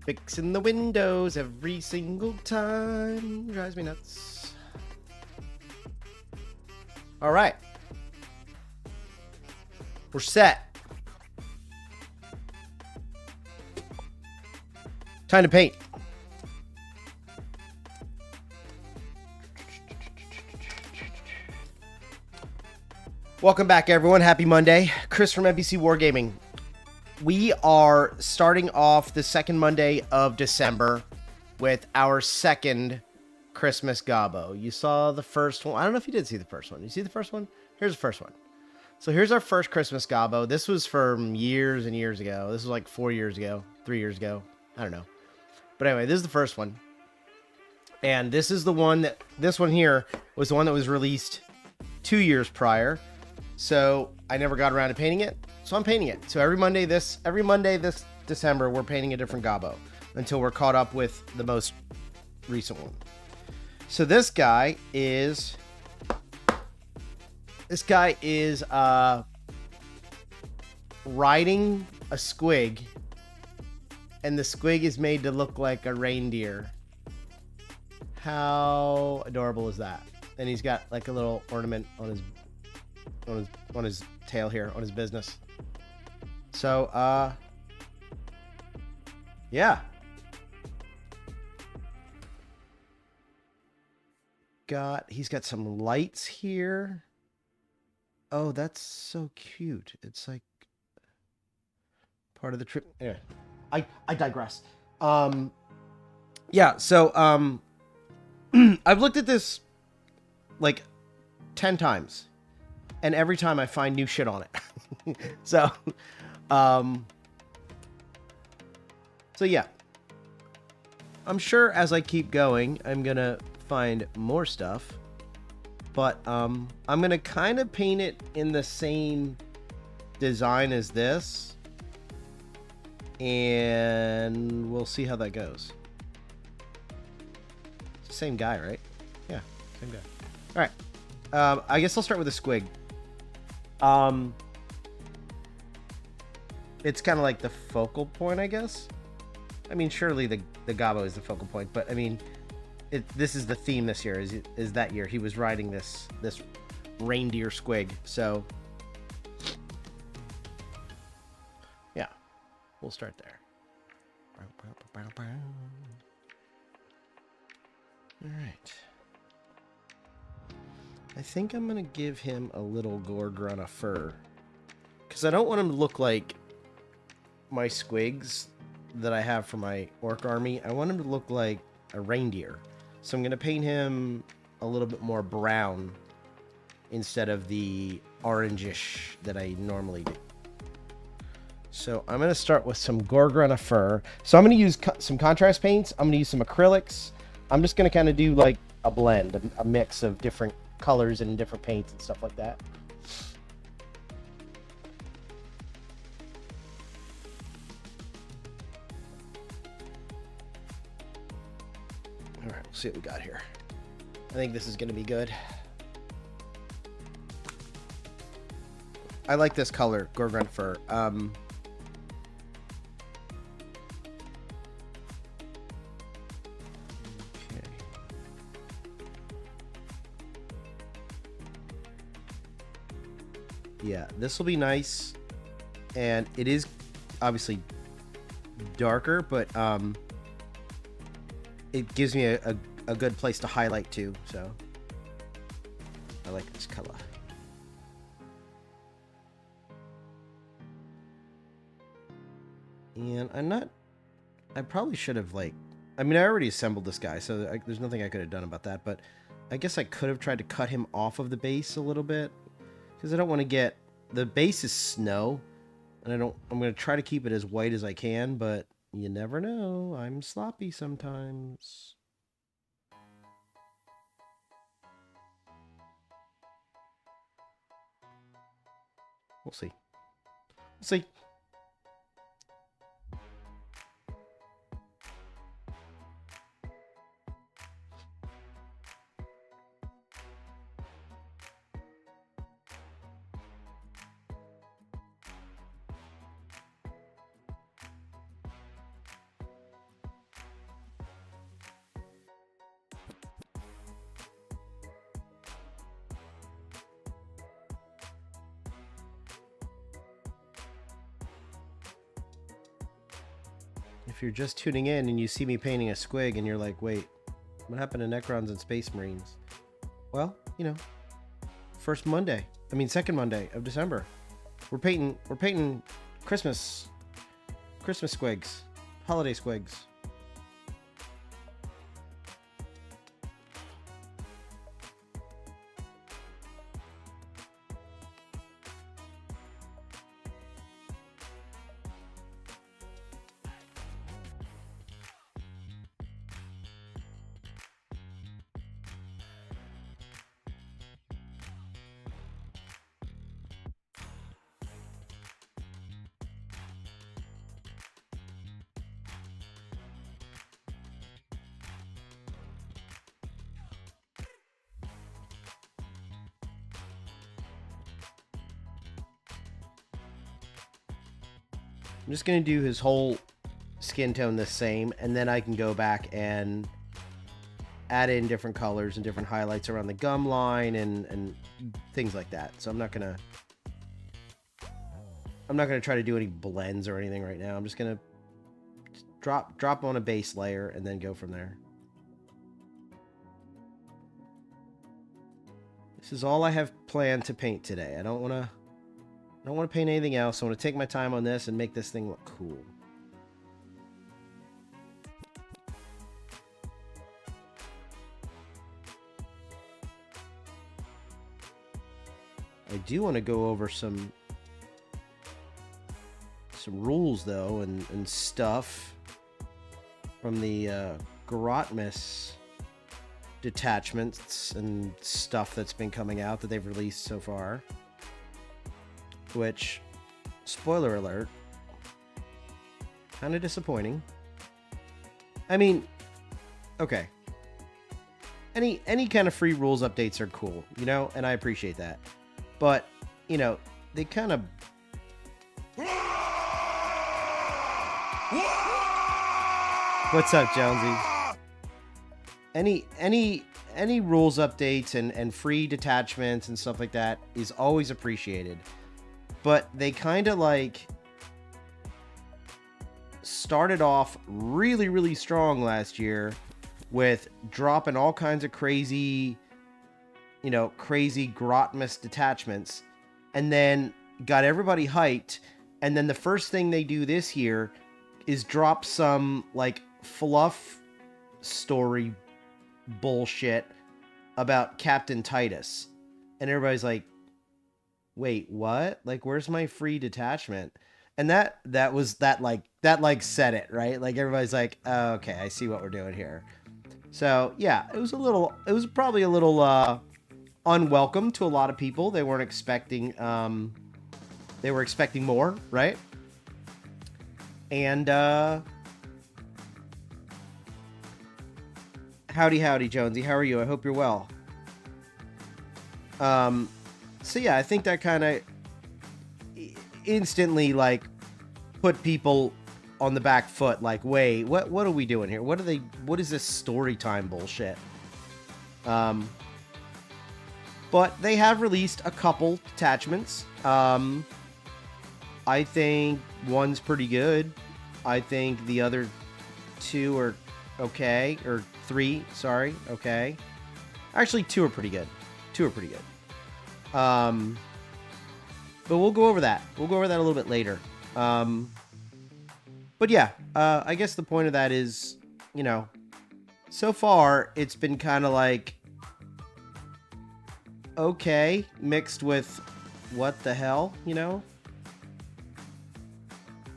Fixing the windows every single time drives me nuts. All right. We're set. Time to paint. Welcome back, everyone. Happy Monday. Chris from NBC Wargaming. We are starting off the second Monday of December with our second Christmas Gobbo. You saw the first one. I don't know if you did see the first one. You see the first one? Here's the first one. So here's our first Christmas Gobbo. This was from years and years ago. This was like 4 years ago, 3 years ago. I don't know. But anyway, this is the first one. And this is the one that, this one here was the one that was released 2 years prior. So I never got around to painting it. So I'm painting it. So every Monday this December, we're painting a different Gobbo until we're caught up with the most recent one. So this guy is riding a squig, and the squig is made to look like a reindeer. How adorable is that? And he's got like a little ornament on his tail here, on his business. So yeah. He's got some lights here. Oh, that's so cute. It's like part of the trip. Anyway, I digress. Yeah, so I've looked at this like 10 times, and every time I find new shit on it. So yeah, I'm sure as I keep going, I'm gonna find more stuff, but I'm gonna kind of paint it in the same design as this, and we'll see how that goes. It's the same guy, right? Yeah, same guy. All right. I guess I'll start with a squig. It's kind of like the focal point, I guess. I mean, surely the Gobbo is the focal point, but I mean, this is the theme this year. Is that year he was riding this reindeer squig. So yeah, we'll start there. All right. I think I'm gonna give him a little Gorgrunna fur, because I don't want him to look like my squigs that I have for my orc army. I want him to look like a reindeer. So I'm going to paint him a little bit more brown instead of the orangish that I normally do. So I'm going to start with some Gorgrunna fur. So I'm going to use some contrast paints. I'm going to use some acrylics. I'm just going to kind of do like a blend, a mix of different colors and different paints and stuff like that. All right, we'll see what we got here. I think this is going to be good. I like this color, Gorgrunna fur. Okay. Yeah, this will be nice, and it is obviously darker, but it gives me a good place to highlight too, so I like this color. And I probably should have I already assembled this guy, so there's nothing I could have done about that, but I guess I could have tried to cut him off of the base a little bit, because I don't want to get, the base is snow, and I'm going to try to keep it as white as I can, but you never know. I'm sloppy sometimes. We'll see. We'll see. if you're just tuning in and you see me painting a squig and you're like, wait, what happened to Necrons and Space Marines? Well, you know, second Monday of December. We're painting Christmas squigs, holiday squigs. I'm just going to do his whole skin tone the same, and then I can go back and add in different colors and different highlights around the gum line and things like that. So I'm not going to try to do any blends or anything right now. I'm just going to drop on a base layer and then go from there. This is all I have planned to paint today. I don't want to paint anything else. I want to take my time on this and make this thing look cool. I do want to go over some rules though and stuff from the Garotmus detachments and stuff that's been coming out that they've released so far. Which, spoiler alert, kind of disappointing. I mean, okay. Any kind of free rules updates are cool, you know, and I appreciate that. But, you know, they kind of... What's up, Jonesy? Any rules updates and free detachments and stuff like that is always appreciated. But they kind of like started off really, really strong last year with dropping all kinds of crazy, you know, crazy Grotmus detachments, and then got everybody hyped. And then the first thing they do this year is drop some like fluff story bullshit about Captain Titus. And everybody's like, wait, what? Like, where's my free detachment? And that said it, right? Like, everybody's like, oh, okay, I see what we're doing here. So yeah, it was probably a little unwelcome to a lot of people. They weren't expecting they were expecting more, right? And howdy Jonesy, how are you? I hope you're well. So yeah, I think that kind of instantly like put people on the back foot. Like, wait, what are we doing here? What is this story time bullshit? But they have released a couple detachments. I think one's pretty good. I think the other two are okay, or three, sorry, okay. Actually, two are pretty good. But we'll go over that. We'll go over that a little bit later. But yeah, I guess the point of that is, you know, so far it's been kind of like, okay, mixed with what the hell, you know?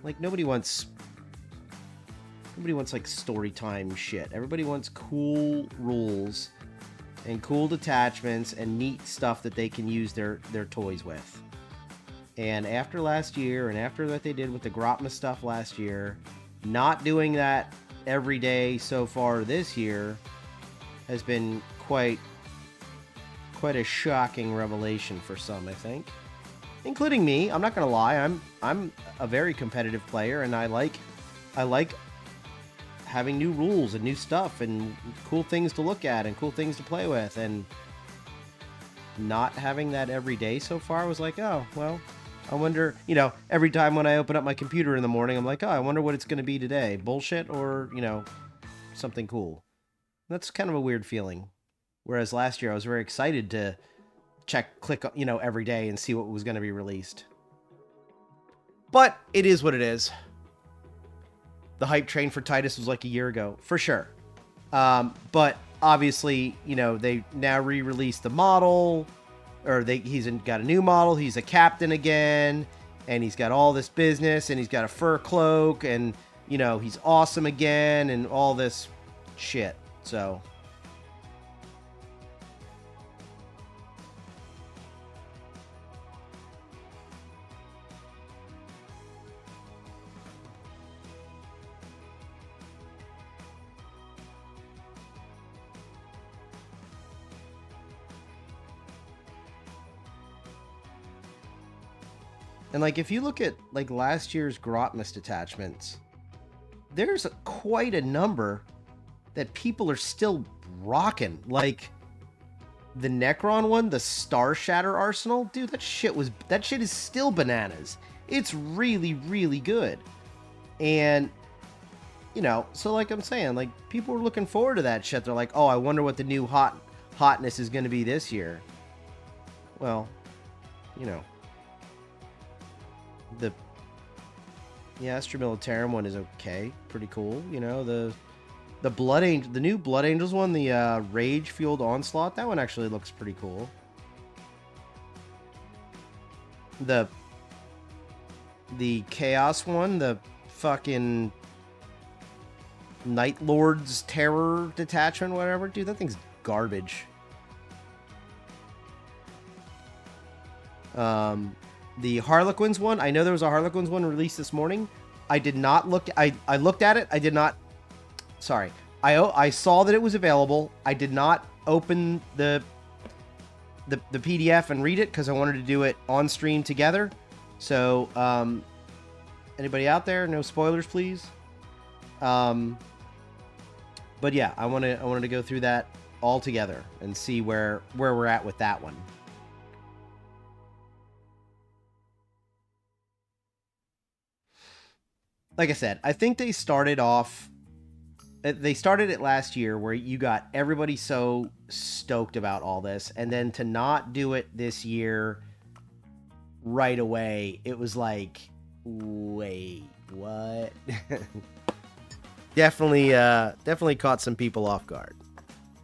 Like, nobody wants like story time shit. Everybody wants cool rules and cool detachments and neat stuff that they can use their toys with. And after last year, and after what they did with the Grotma stuff last year, not doing that every day so far this year has been quite a shocking revelation for some, I think. Including me. I'm not gonna lie, I'm a very competitive player, and I like having new rules and new stuff and cool things to look at and cool things to play with, and not having that every day so far was like, oh, well, I wonder, you know, every time when I open up my computer in the morning, I'm like, oh, I wonder what it's going to be today. Bullshit or, you know, something cool. That's kind of a weird feeling. Whereas last year I was very excited to click, you know, every day and see what was going to be released. But it is what it is. The hype train for Titus was like a year ago, for sure. But obviously, you know, they now re-released the model, or he's got a new model. He's a captain again, and he's got all this business, and he's got a fur cloak, and, you know, he's awesome again, and all this shit. So... And, like, if you look at, like, last year's Grotmist attachments, there's quite a number that people are still rocking. Like, the Necron one, the Star Shatter Arsenal, dude, that shit is still bananas. It's really, really good. And, you know, so like I'm saying, like, people are looking forward to that shit. They're like, oh, I wonder what the new hotness is going to be this year. Well, you know. The Astra Militarum one is okay, pretty cool. You know, the Blood Angel, the new Blood Angels one, the Rage Fueled Onslaught, that one actually looks pretty cool. The Chaos one, the fucking Night Lord's Terror Detachment, whatever, dude, that thing's garbage. The Harlequins one, I know there was a Harlequins one released this morning. I did not look... I looked at it. I did not... Sorry. I saw that it was available. I did not open the PDF and read it because I wanted to do it on stream together. So, anybody out there? No spoilers, please. But yeah, I wanted to go through that all together and see where we're at with that one. Like I said, I think they started it last year where you got everybody so stoked about all this, and then to not do it this year right away, it was like, wait, what? Definitely caught some people off guard,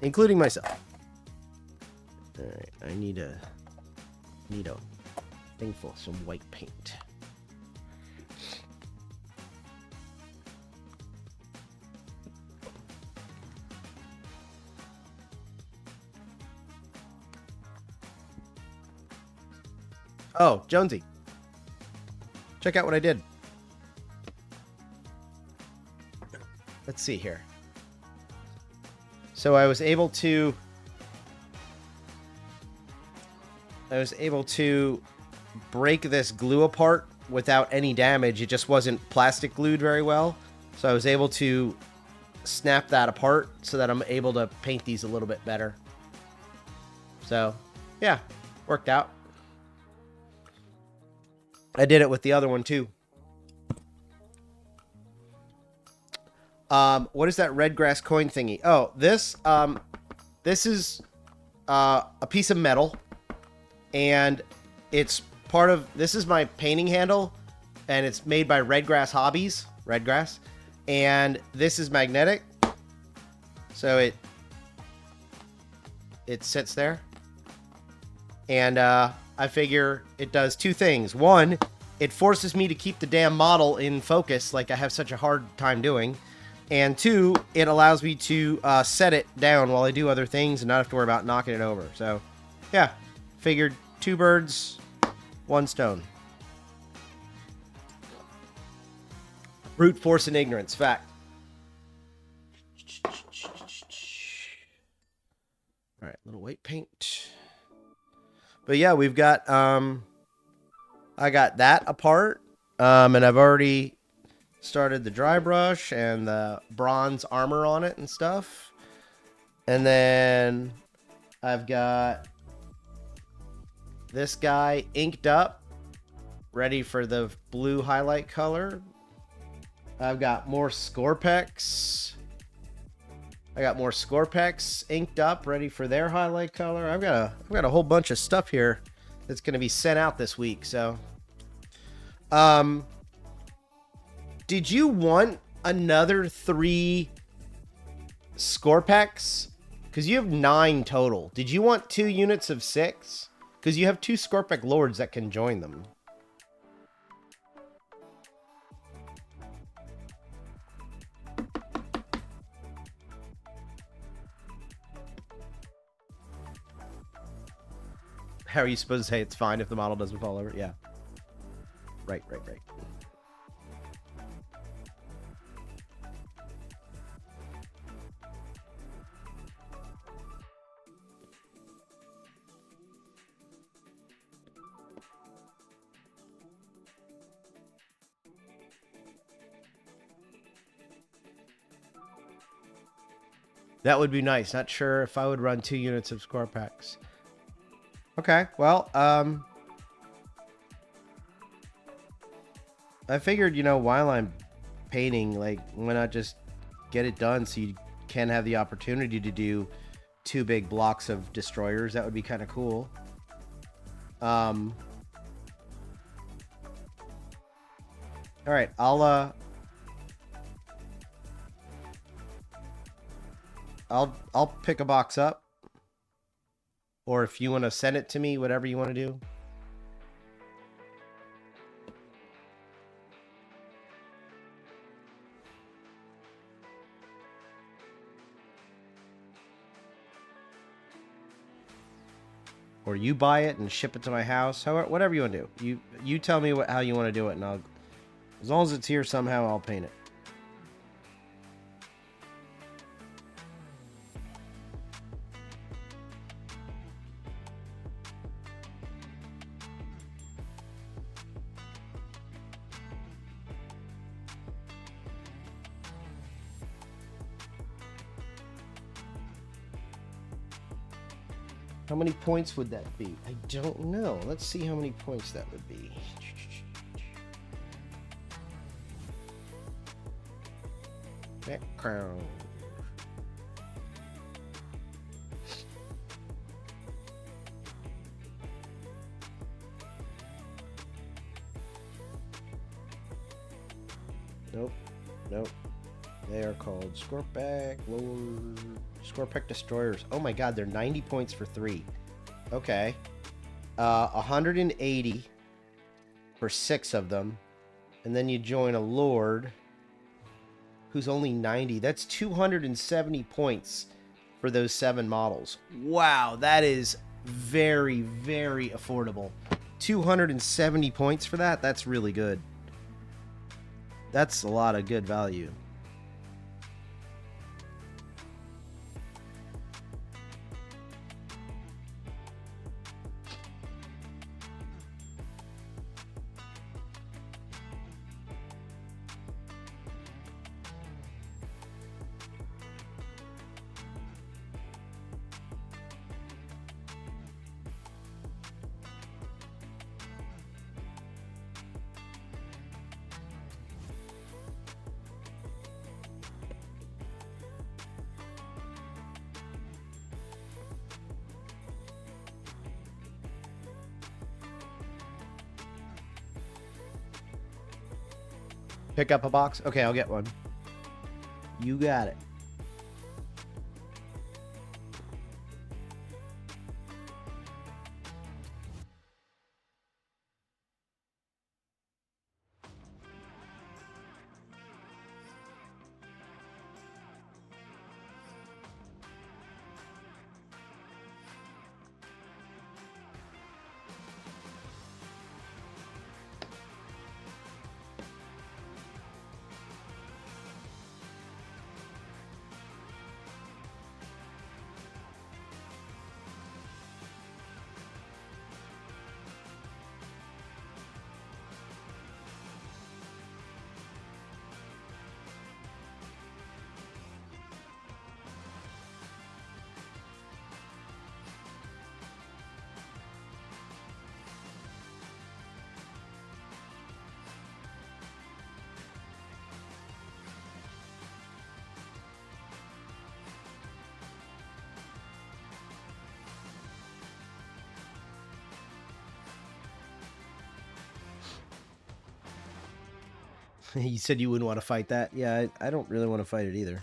including myself. All right, I need a thing full of some white paint. Oh, Jonesy. Check out what I did. Let's see here. So I was able to break this glue apart without any damage. It just wasn't plastic glued very well. So I was able to snap that apart so that I'm able to paint these a little bit better. So, yeah, worked out. I did it with the other one too. What is that red grass coin thingy? Oh, this is a piece of metal, and it's part of, this is my painting handle, and it's made by Red Grass Hobbies, Red Grass, and this is magnetic, so it sits there, and I figure it does two things. One, it forces me to keep the damn model in focus like I have such a hard time doing. And two, it allows me to set it down while I do other things and not have to worry about knocking it over. So, yeah, figured two birds, one stone. Brute force and ignorance, fact. All right, little white paint. But yeah, we've got, I got that apart, and I've already started the dry brush and the bronze armor on it and stuff. And then I've got this guy inked up ready for the blue highlight color. I've got more Scorpex. I got more Scorpex inked up, ready for their highlight color. I've got a whole bunch of stuff here that's going to be sent out this week. So, did you want another 3 Scorpex? Because you have 9 total. Did you want 2 units of 6? Because you have 2 Scorpec Lords that can join them. How are you supposed to say it's fine if the model doesn't fall over? Yeah. Right. That would be nice. Not sure if I would run 2 units of Scorpex. Okay, well, I figured, while I'm painting, like, why not just get it done so you can have the opportunity to do 2 big blocks of destroyers. That would be kind of cool. All right, I'll pick a box up. Or if you want to send it to me, whatever you want to do. Or you buy it and ship it to my house. However, whatever you want to do. You tell me how you want to do it, and as long as it's here somehow, I'll paint it. How many points would that be? I don't know. Let's see how many points that would be. Background. Nope. They are called Scorpec Lord. Scorpec Destroyers. Oh my god, they're 90 points for 3. Okay. 180 for 6 of them. And then you join a Lord who's only 90. That's 270 points for those 7 models. Wow, that is very, very affordable. 270 points for that? That's really good. That's a lot of good value. Pick up a box? Okay, I'll get one. You got it. You said you wouldn't want to fight that. Yeah, I don't really want to fight it either.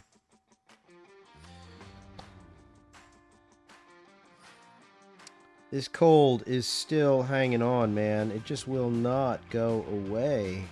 This cold is still hanging on, man. It just will not go away.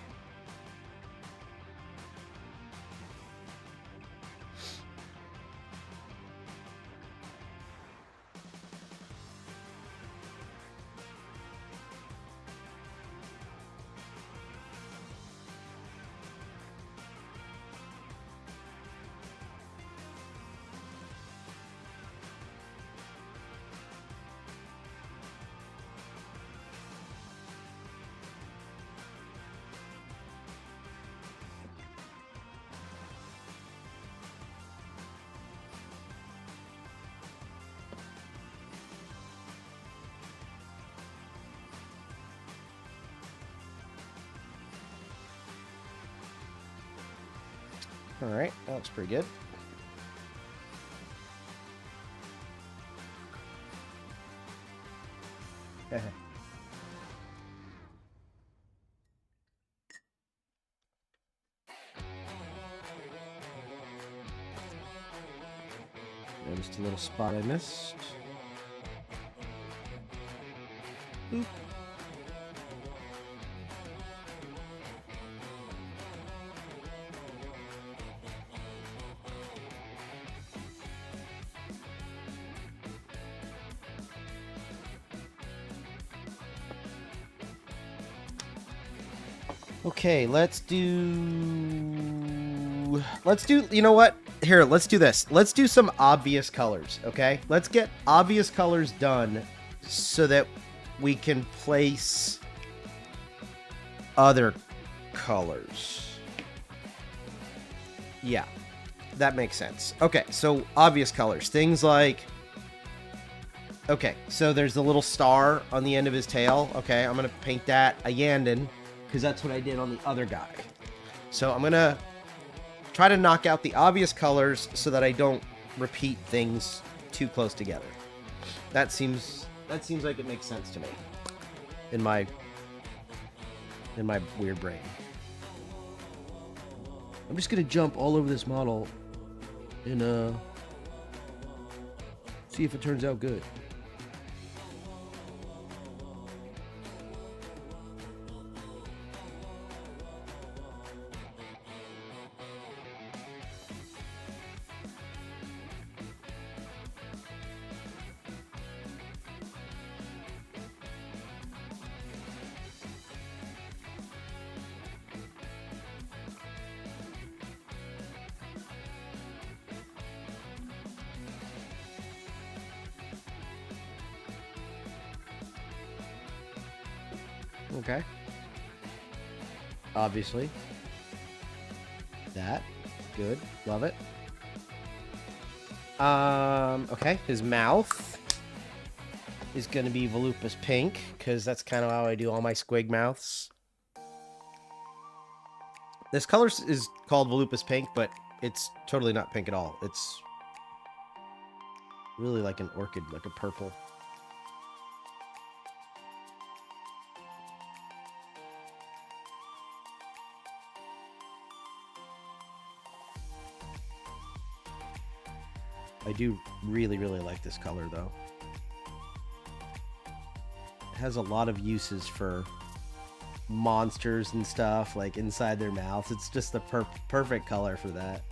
All right, that looks pretty good. Just a little spot I missed. Oop. Okay, let's do, you know what? Here, let's do this. Let's do some obvious colors, okay? Let's get obvious colors done so that we can place other colors. Yeah, that makes sense. Okay, so obvious colors. Things like, okay, so there's the little star on the end of his tail. Okay, I'm going to paint that a Yandon, because that's what I did on the other guy. So I'm going to try to knock out the obvious colors so that I don't repeat things too close together. That seems like it makes sense to me in my weird brain. I'm just going to jump all over this model and see if it turns out good. Okay. Obviously. That. Good. Love it. Okay. His mouth is going to be volupus pink, because that's kind of how I do all my squig mouths. This color is called volupus pink, but it's totally not pink at all. It's really like an orchid, like a purple. I do really, really like this color, though. It has a lot of uses for monsters and stuff, like inside their mouths. It's just the perfect color for that.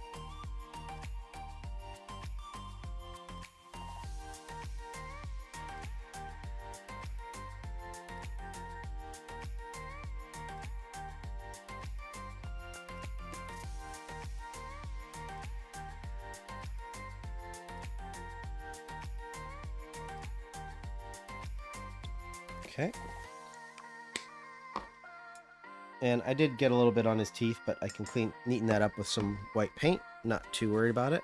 Okay. And I did get a little bit on his teeth, but I can neaten that up with some white paint. Not too worried about it.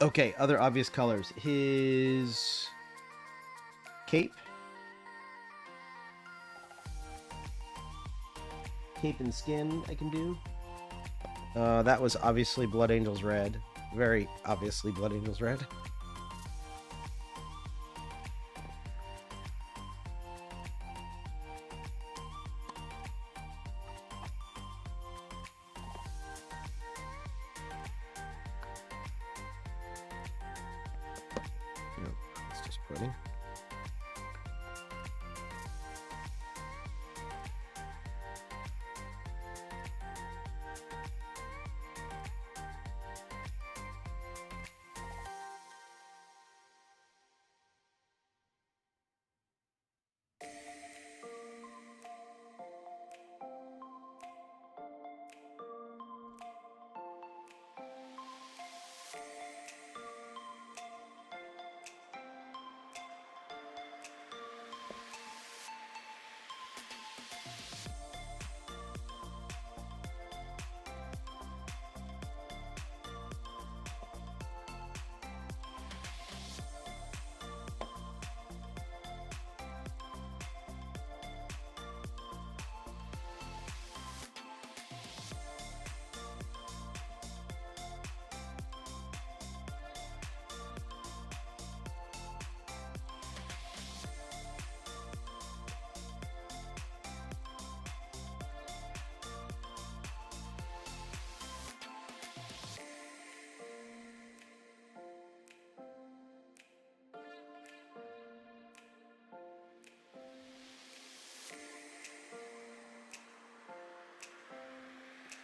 Okay, other obvious colors. His cape. Cape and skin I can do. That was obviously Blood Angel's red. Very obviously Blood Angel's red. quitting.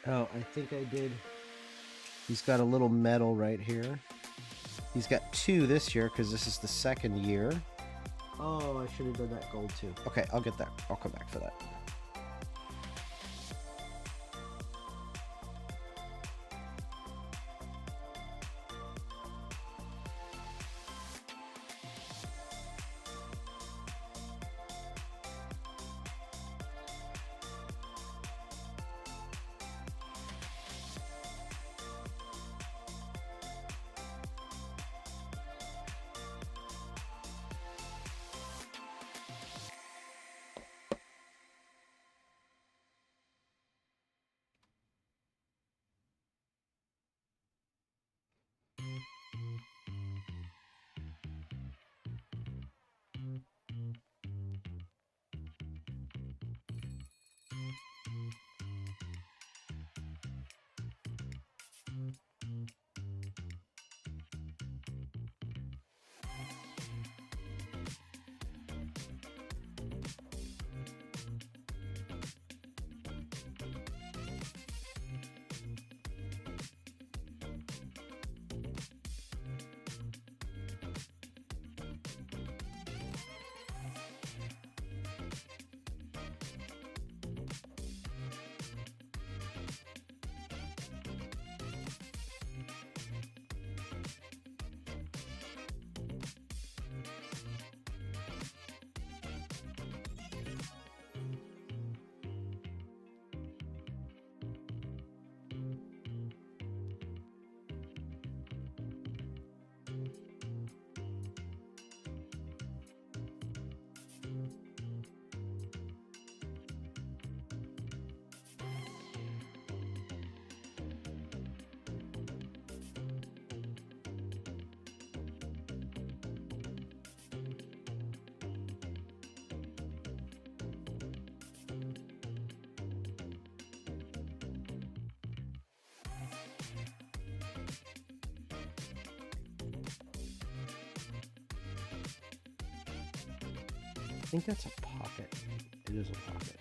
Oh, I think I did. He's got a little medal right here. He's got 2 this year because this is the 2nd year. Oh, I should have done that gold too. Okay, I'll get that. I'll come back for that. I think that's a pocket. It is a pocket.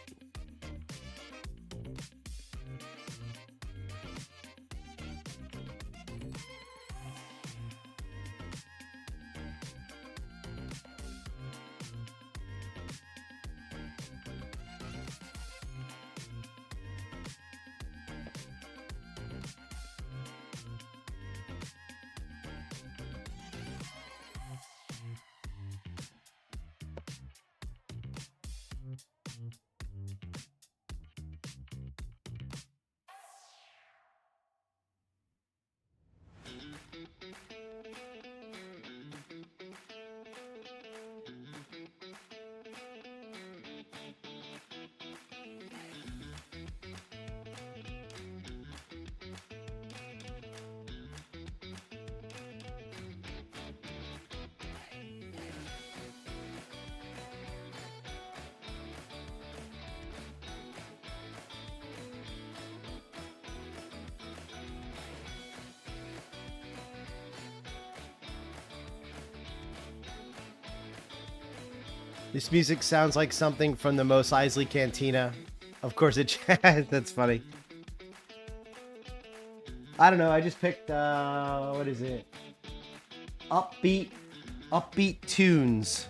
This music sounds like something from the Mos Eisley Cantina. Of course it that's funny. I don't know, I just picked what is it? Upbeat tunes.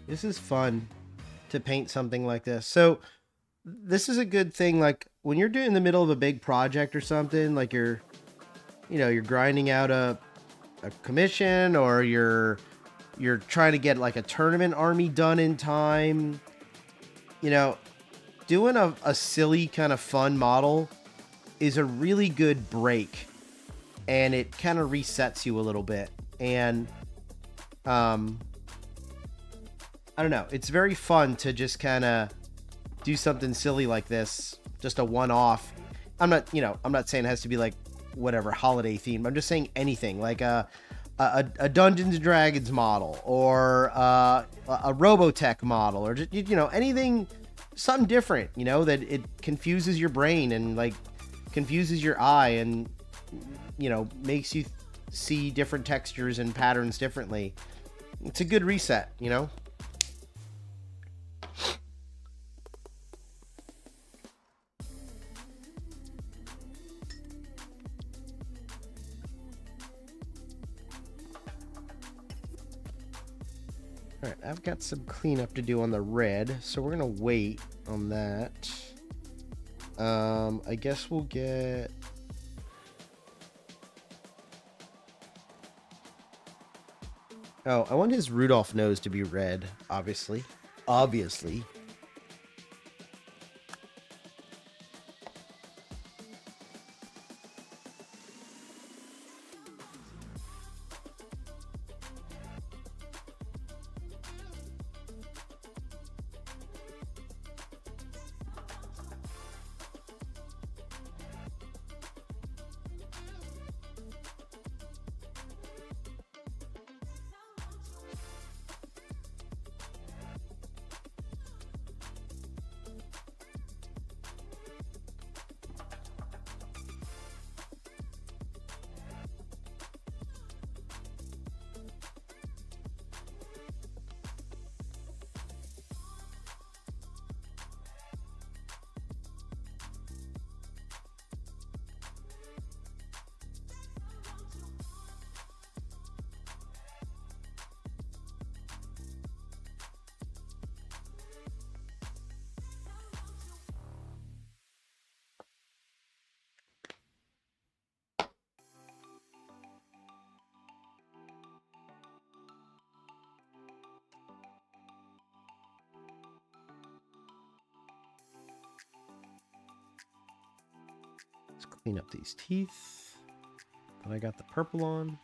This is fun to paint something like this. So this is a good thing, like when you're doing in the middle of a big project or something, like you're grinding out a commission, or you're trying to get like a tournament army done in time. Doing a silly kind of fun model is a really good break, and it kind of resets you a little bit. And I don't know. It's very fun to just kind of do something silly like this, just a one-off. I'm not saying it has to be like whatever holiday theme. I'm just saying anything like a Dungeons and Dragons model, or a Robotech model, or just anything, something different. That it confuses your brain and like confuses your eye, and makes you see different textures and patterns differently. It's a good reset. Alright, I've got some cleanup to do on the red, so we're gonna wait on that. I guess we'll get... Oh, I want his Rudolph nose to be red, obviously. Clean up these teeth. Then I got the purple on.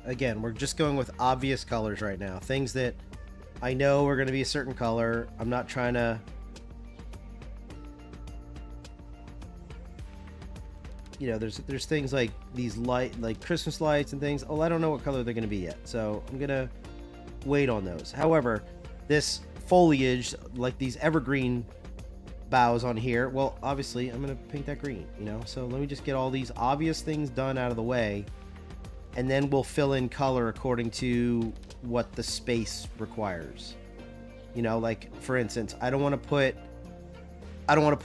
again, we're just going with obvious colors right now. Things that I know are going to be a certain color. I'm not trying to... You know, there's things like these like Christmas lights and things. Oh, I don't know what color they're going to be yet. So I'm going to wait on those. However, this foliage, like these evergreen boughs on here, well, obviously I'm going to paint that green, you know? So let me just get all these obvious things done out of the way, and then we'll fill in color according to what the space requires. You know, like for instance, I don't want to put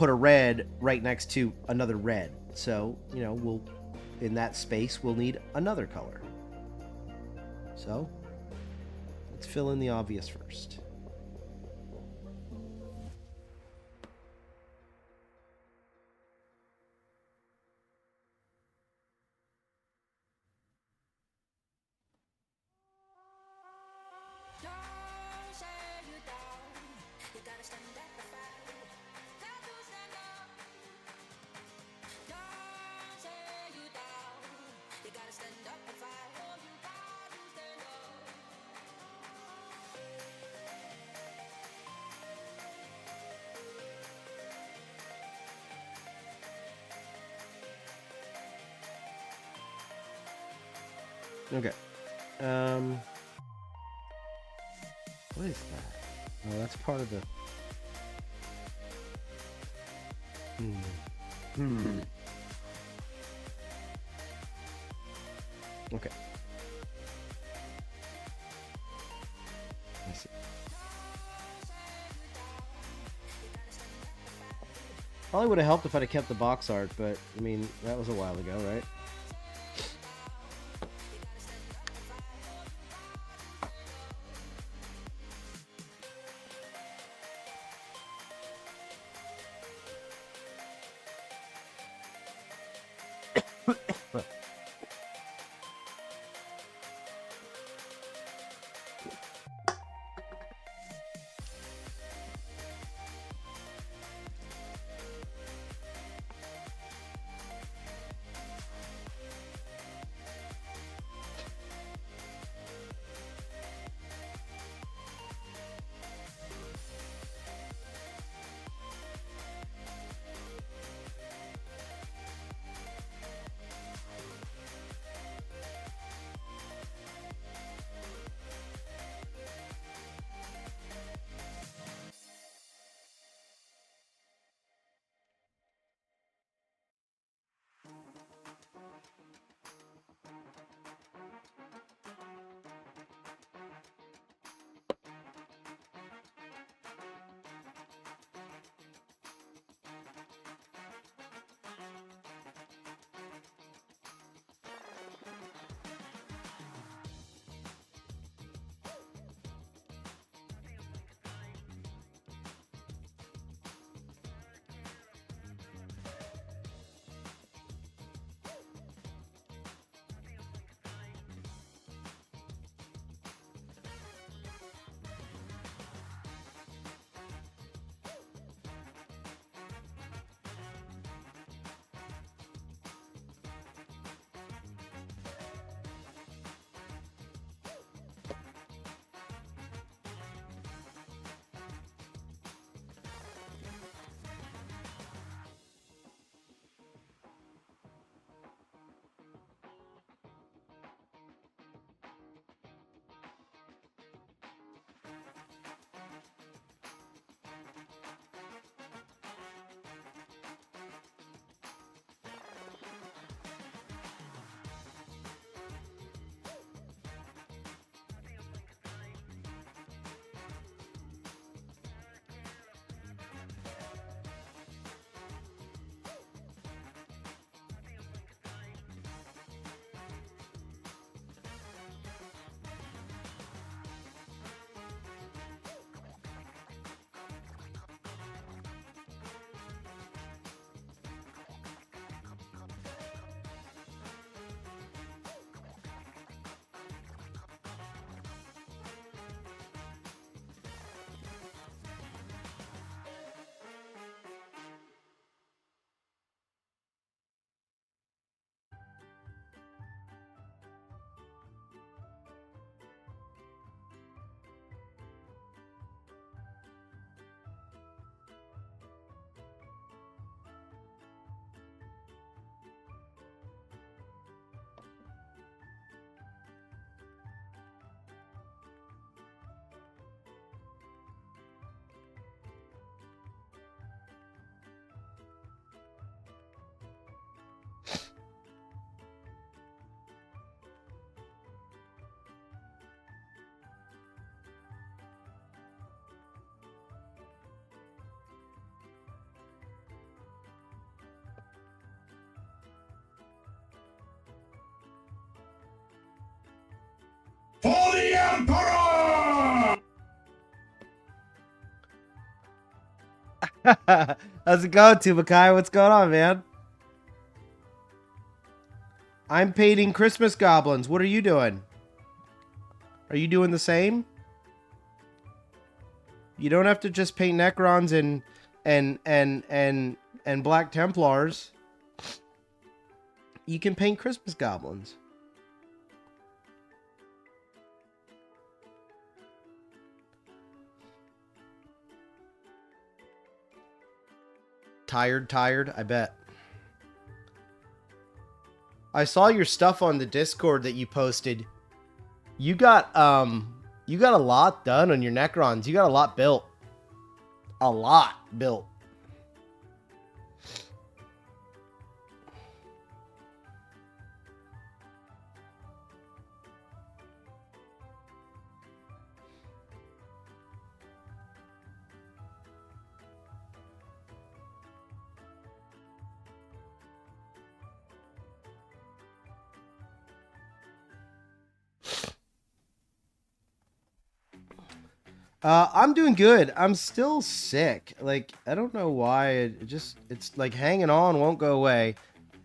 a red right next to another red. So, you know, in that space we'll need another color. So, let's fill in the obvious first. Okay. What is that? Oh, that's part of the... Okay. I see. Probably would have helped if I'd have kept the box art, but, I mean, that was a while ago, right? How's it going, Tubakai? What's going on, man? I'm painting Christmas goblins. What are you doing? Are you doing the same? You don't have to just paint Necrons and Black Templars. You can paint Christmas goblins. Tired, I bet. I saw your stuff on the Discord that you posted. You got a lot done on your Necrons. You got a lot built. A lot built. I'm doing good. I'm still sick. Like, I don't know why. It's like hanging on, won't go away.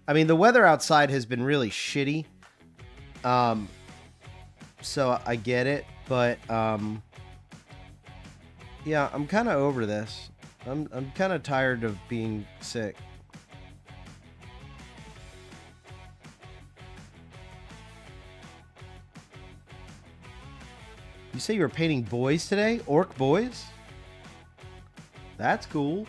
I mean, the weather outside has been really shitty. So I get it, but yeah, I'm kind of over this. I'm kind of tired of being sick. You say you were painting boys today? Orc boys? That's cool.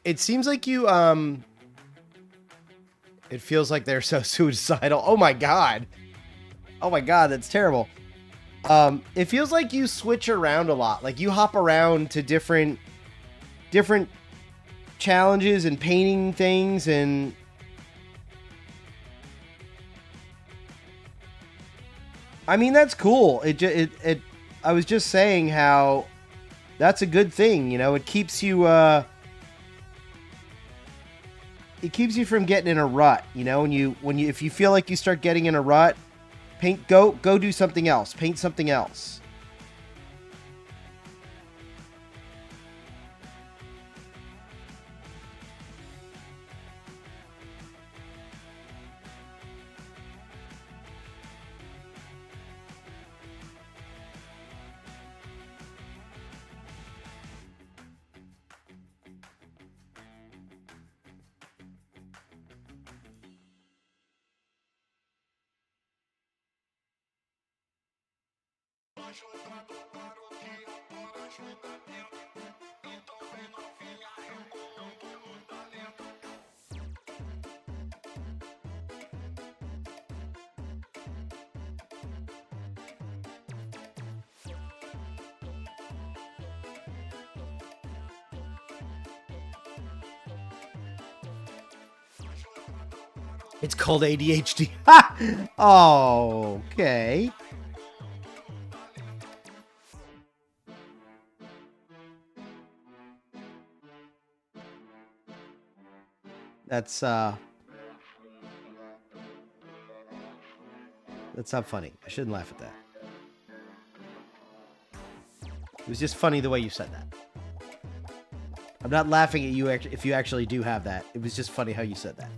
It seems like you, it feels like they're so suicidal. Oh my god. Oh my god, that's terrible. It feels like you switch around a lot. Like you hop around to different challenges and painting things and... I mean, that's cool. I was just saying how that's a good thing, you know? It keeps you, it keeps you from getting in a rut, you know, if you feel like you start getting in a rut, go do something else. Paint something else. It's called ADHD. Oh, okay. That's not funny. I shouldn't laugh at that. It was just funny the way you said that. I'm not laughing at you if you actually do have that. It was just funny how you said that.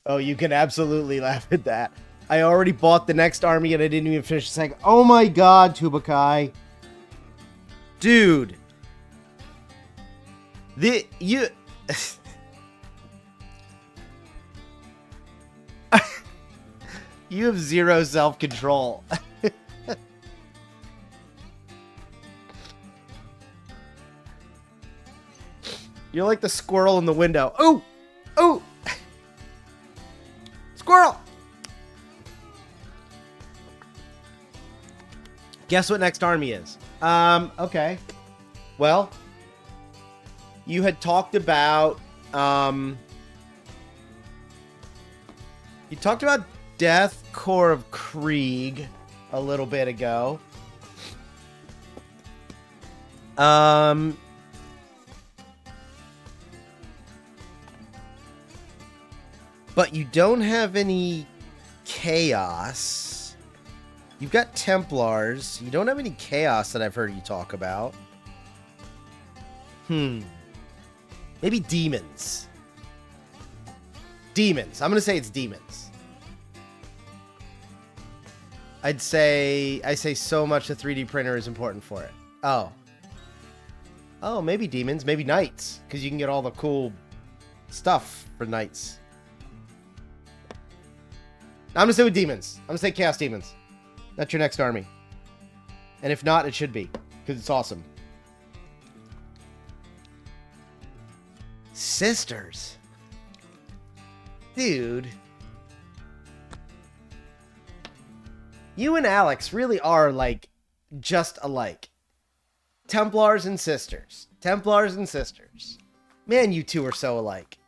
Oh, you can absolutely laugh at that. I already bought the next army and I didn't even finish the second. Oh my god, Tubakai. Dude. You have zero self-control. You're like the squirrel in the window. Oh! Oh! Squirrel! Guess what next army is? Okay. Well, you had talked about, you talked about Death Corps of Krieg a little bit ago. But you don't have any Chaos. You've got Templars. You don't have any Chaos that I've heard you talk about. Maybe Demons. Demons. I'm going to say it's Demons. I say so much the 3D printer is important for it. Oh. Oh, maybe Demons. Maybe Knights. Because you can get all the cool stuff for Knights. I'm going to say with Demons. I'm going to say Chaos Demons. That's your next army. And if not, it should be. Because it's awesome. Sisters. Dude. You and Alex really are, like, just alike. Templars and sisters. Templars and sisters. Man, you two are so alike.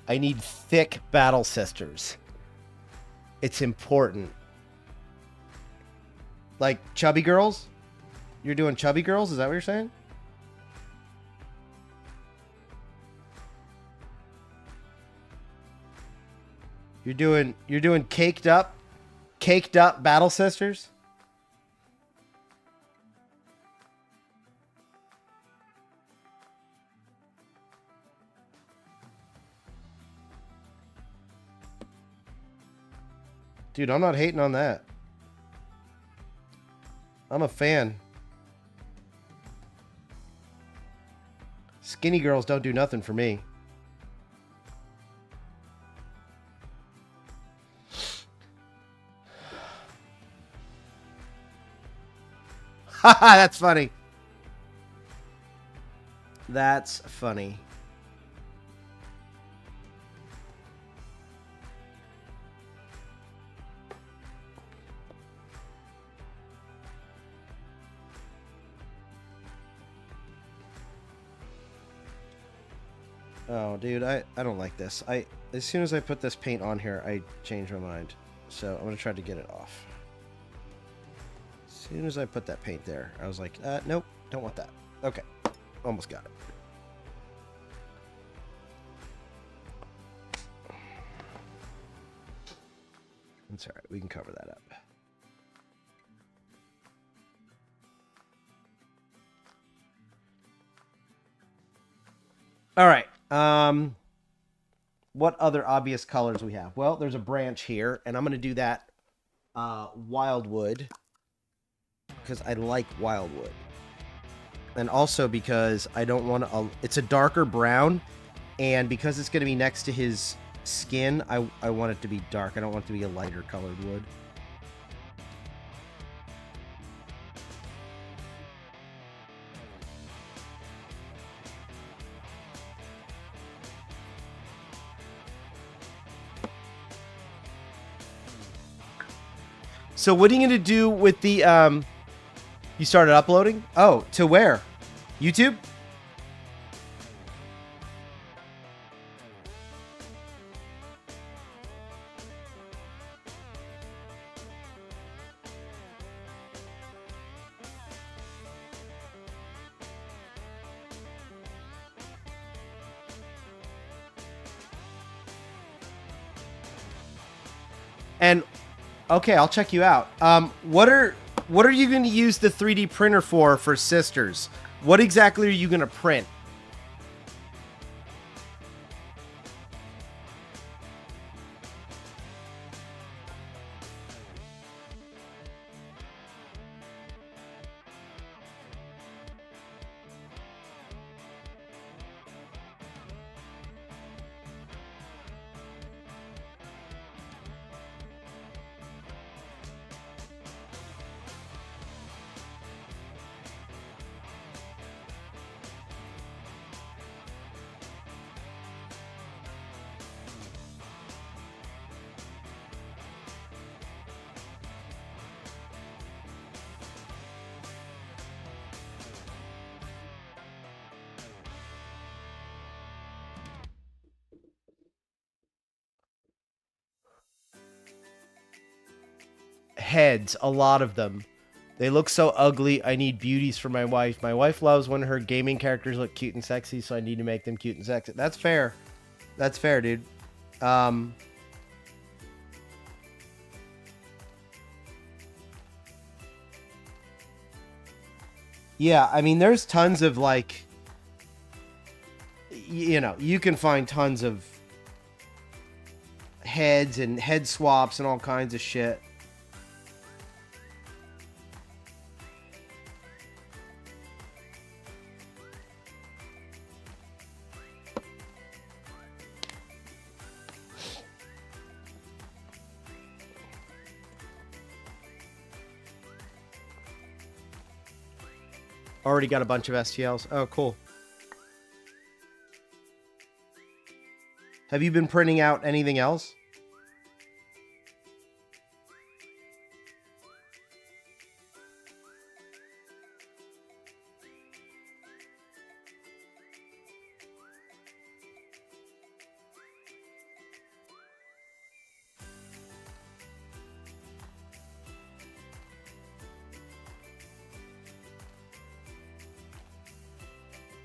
I need thick battle sisters. It's important. Like chubby girls? You're doing chubby girls? Is that what you're saying? You're doing caked up battle sisters? Dude, I'm not hating on that. I'm a fan. Skinny girls don't do nothing for me. Haha, that's funny. That's funny. Oh, dude, I don't like this. As soon as I put this paint on here, I change my mind. So I'm going to try to get it off. As soon as I put that paint there, I was like, nope, don't want that. Okay, almost got it. That's all right, we can cover that up. All right. What other obvious colors we have? Well, there's a branch here, and I'm going to do that wildwood because I like wildwood. And also because I don't want to... it's a darker brown, and because it's going to be next to his skin, I want it to be dark. I don't want it to be a lighter colored wood. So what are you going to do with the, you started uploading? Oh, to where? YouTube? And okay, I'll check you out. What are you going to use the 3D printer for sisters? What exactly are you going to print? Heads, a lot of them. They look so ugly. I need beauties for my wife. My wife loves when her gaming characters look cute and sexy, so I need to make them cute and sexy. That's fair. That's fair, dude. Yeah, I mean, there's tons of, like, you know, you can find tons of heads and head swaps and all kinds of shit. Already got a bunch of STLs. Oh, cool. Have you been printing out anything else?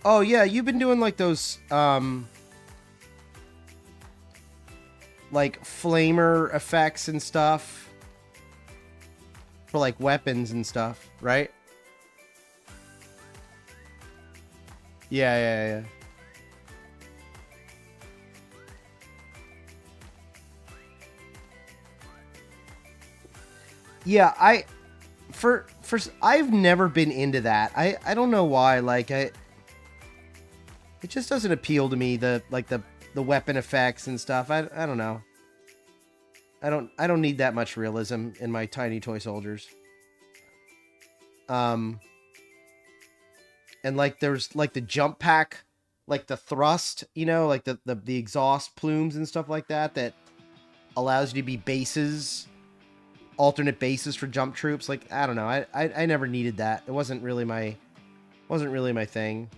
Oh, yeah, you've been doing, like, those, like, flamer effects and stuff. For, like, weapons and stuff, right? Yeah, yeah, yeah. Yeah, I've never been into that. I don't know why, like, it just doesn't appeal to me, the weapon effects and stuff. I don't know. I don't need that much realism in my tiny toy soldiers. And like there's like the jump pack, like the thrust, you know, like the exhaust plumes and stuff like that that allows you to be bases, alternate bases for jump troops. Like, I don't know. I never needed that. It wasn't really my thing.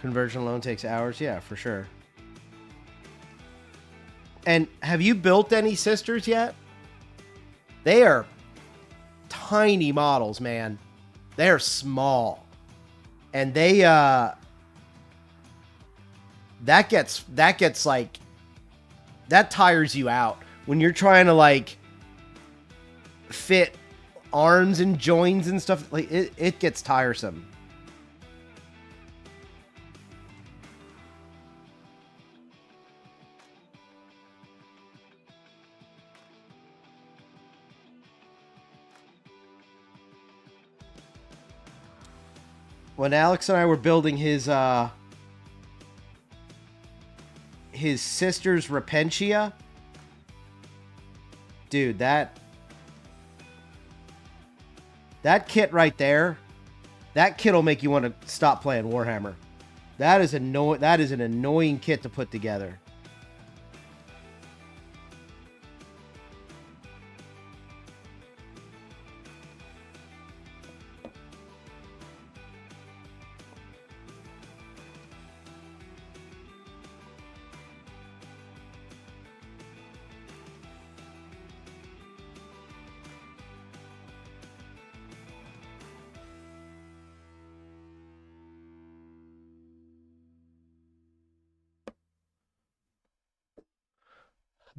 Conversion alone takes hours. Yeah, for sure. And have you built any sisters yet? They are tiny models, man. They're small. And they that gets like, that tires you out when you're trying to like fit arms and joints and stuff. Like, it gets tiresome. When Alex and I were building his sister's Repentia, dude, that kit right there, that kit will make you want to stop playing Warhammer. That is that is an annoying kit to put together.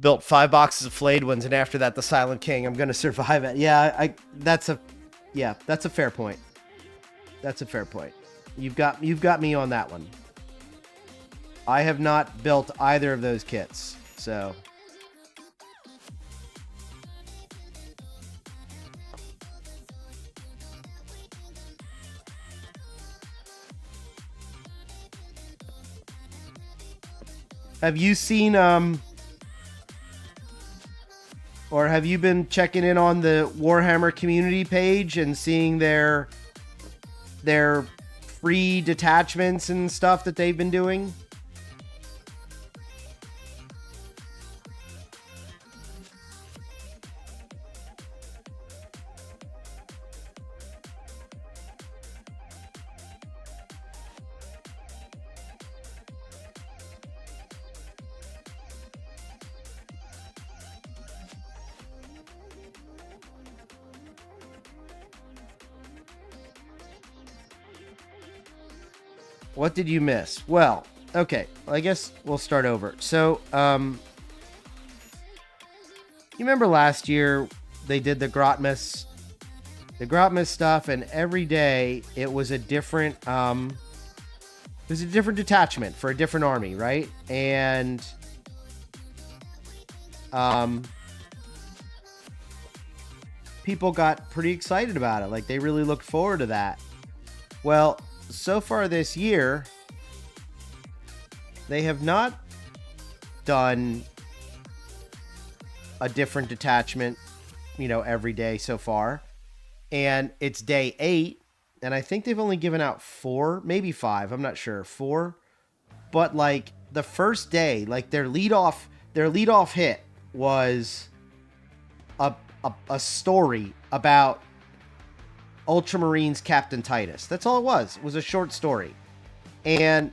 Built 5 boxes of flayed ones, and after that, the Silent King. I'm gonna survive it. Yeah, that's a fair point. That's a fair point. You've got me on that one. I have not built either of those kits, so. Have you seen or have you been checking in on the Warhammer community page and seeing their free detachments and stuff that they've been doing? What did you miss? Well, okay, I guess we'll start over. So, you remember last year they did the Grotmus stuff, and every day it was a different detachment for a different army, right? And people got pretty excited about it. Like, they really looked forward to that. Well, so far this year, they have not done a different detachment, every day so far. And it's day 8, and I think they've only given out 4, maybe 5, I'm not sure, 4. But like the first day, like their lead off hit was a story about Ultramarines Captain Titus. That's all it was. It was a short story. And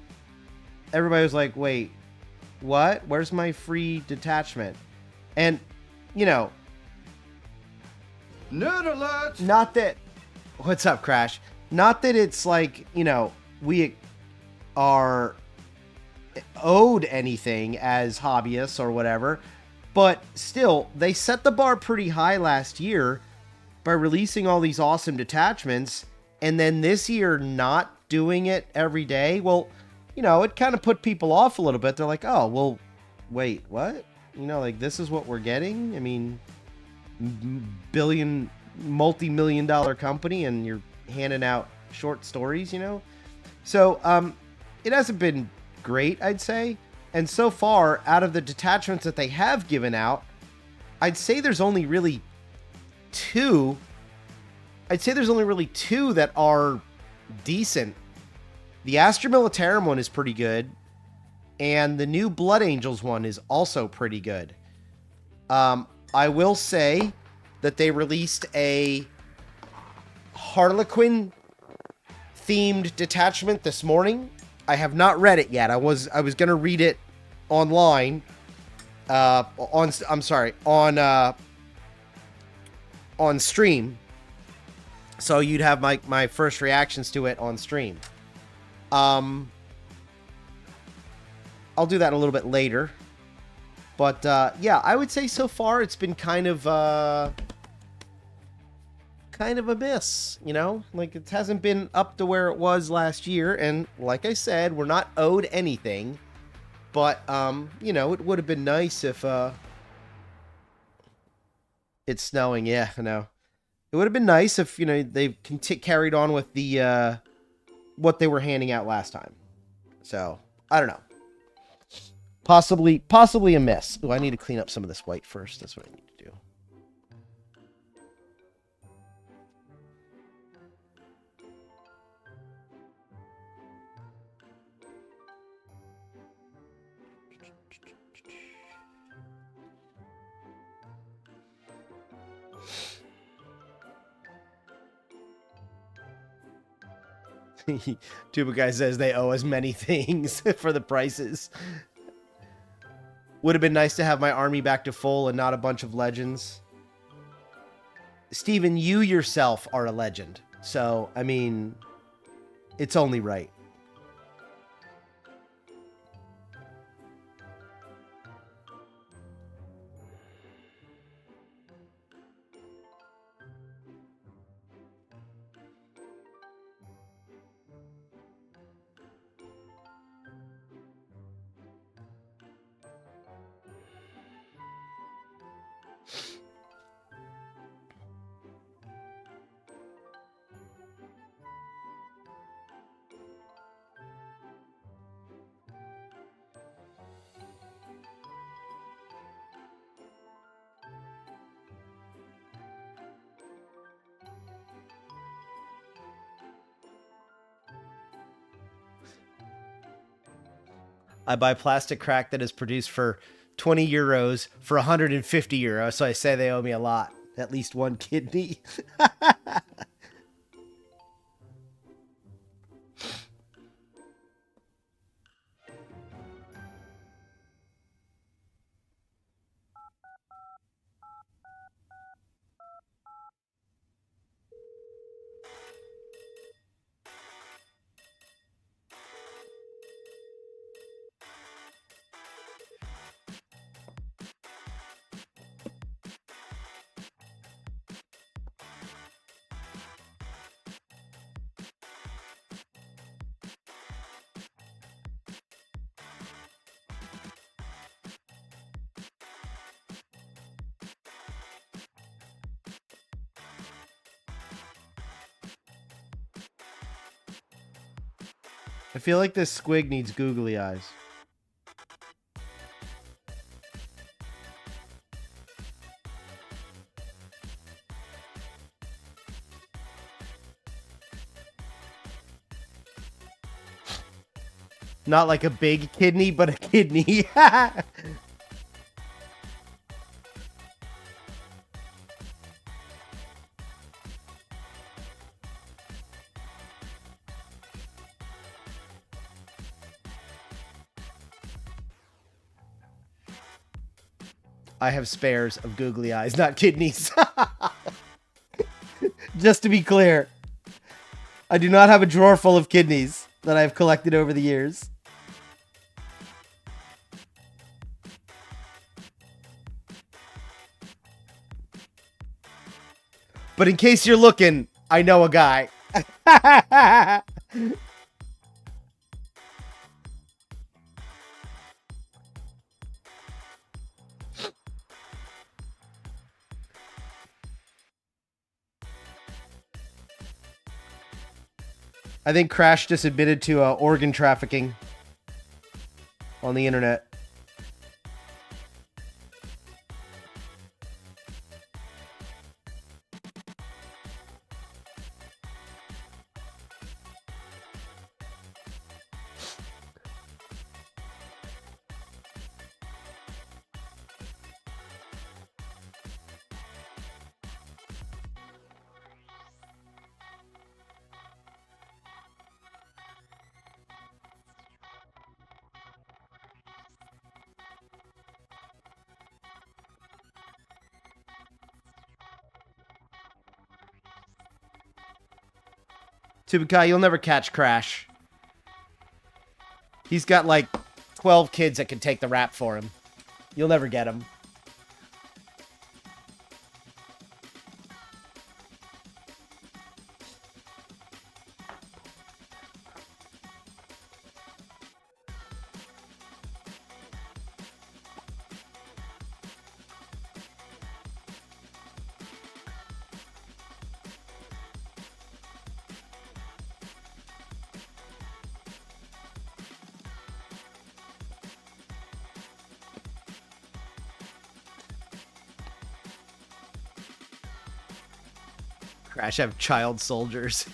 everybody was like, wait, what? Where's my free detachment? And, Nerd alert! Not that... What's up, Crash? Not that it's like, we are owed anything as hobbyists or whatever, but still, they set the bar pretty high last year by releasing all these awesome detachments, and then this year not doing it every day. Well, it kind of put people off a little bit. They're like, oh, well, wait, what? Like, this is what we're getting? I mean, multi-million-dollar company, and you're handing out short stories, So, it hasn't been great, I'd say. And so far, out of the detachments that they have given out, I'd say there's only really 2. I'd say there's only really 2 that are decent. The Astra Militarum one is pretty good, and the new Blood Angels one is also pretty good. I will say that they released a Harlequin themed detachment this morning. I have not read it yet. I was going to read it online on stream, so you'd have my first reactions to it on stream. I'll do that a little bit later, but yeah, I would say so far it's been kind of a miss, like it hasn't been up to where it was last year. And like I said, we're not owed anything, but it would have been nice if it's snowing. Yeah, I know. It would have been nice if they carried on with the what they were handing out last time. So I don't know. Possibly a miss. Oh, I need to clean up some of this white first. That's what I need to do. Tuba Guy says they owe us many things for the prices. Would have been nice to have my army back to full and not a bunch of legends. Steven, you yourself are a legend. So, I mean, it's only right. I buy plastic crack that is produced for 20 euros for 150 euros. So I say they owe me a lot. At least one kidney. I feel like this squig needs googly eyes. Not like a big kidney, but a kidney. I have spares of googly eyes, not kidneys. Just to be clear, I do not have a drawer full of kidneys that I have collected over the years. But in case you're looking, I know a guy. I think Crash just admitted to organ trafficking on the internet. Tubakai, you'll never catch Crash. He's got like 12 kids that can take the rap for him. You'll never get him. Crash have child soldiers.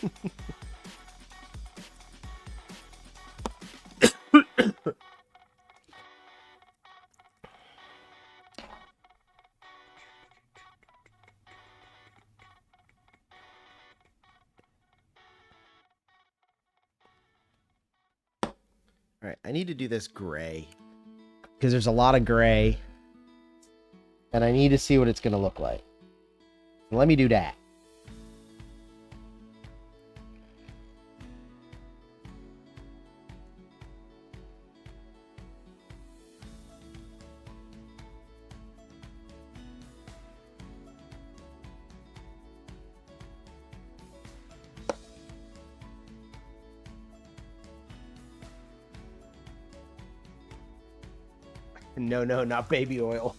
All right, I need to do this gray because there's a lot of gray, and I need to see what it's going to look like. Let me do that. No, no, not baby oil.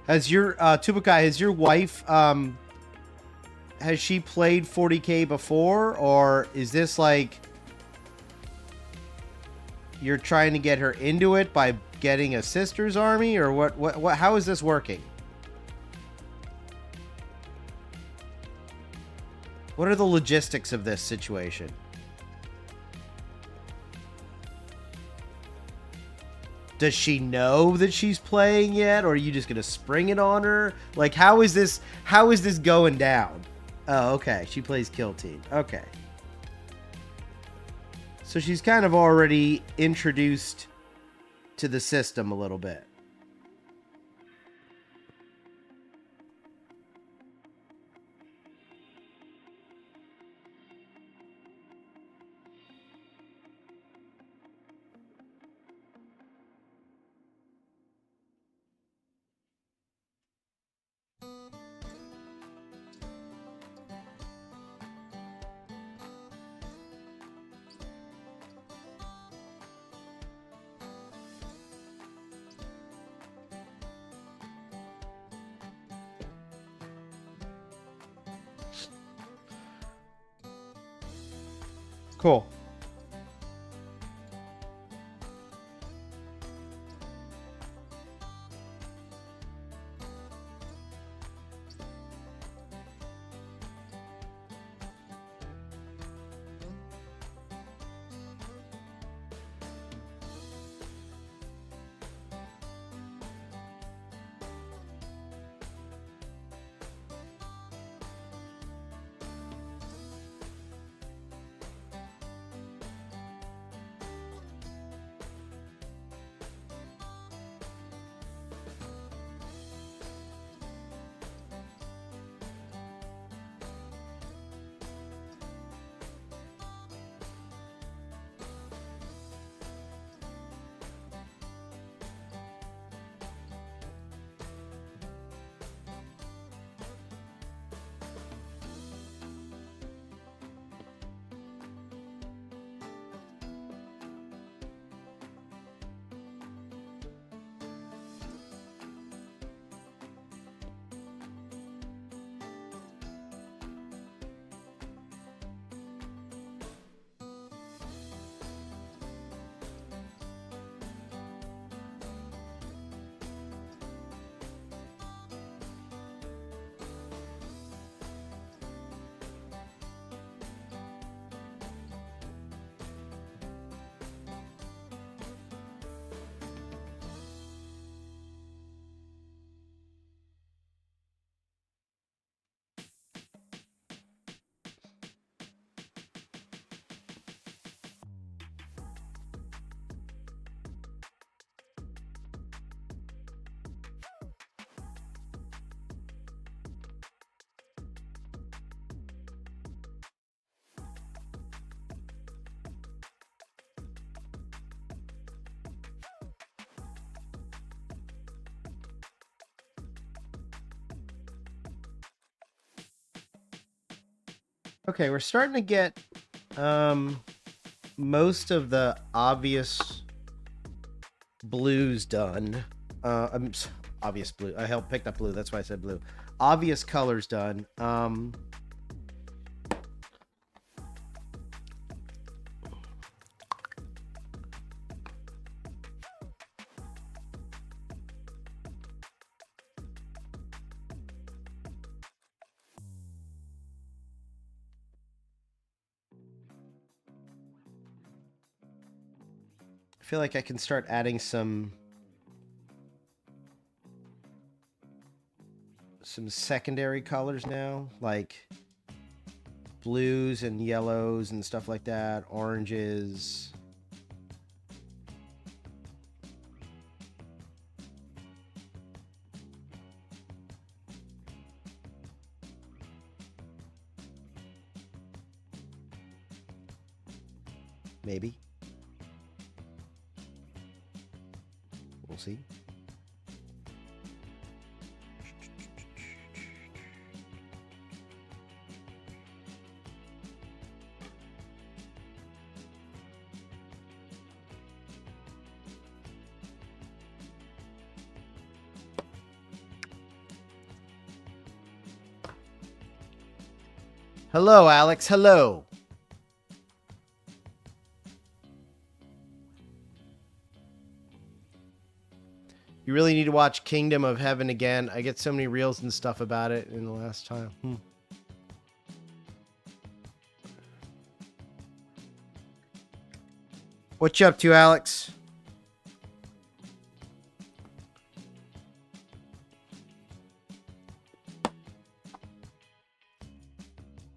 Has your Tubakai, has your wife has she played 40K before, or is this like you're trying to get her into it by getting a sister's army, or what how is this working? What are the logistics of this situation? Does she know that she's playing yet, or are you just gonna spring it on her? Like, how is this going down? Oh, okay. She plays Kill Team. Okay. So she's kind of already introduced to the system a little bit. Cool. Okay, we're starting to get most of the obvious blues done. Obvious blue. I picked up blue. That's why I said blue. Obvious colors done. I feel like I can start adding some secondary colors now, like blues and yellows and stuff like that, oranges. Maybe. We'll see. Hello, Alex. Hello. You really need to watch Kingdom of Heaven again. I get so many reels and stuff about it in the last time. What you up to, Alex?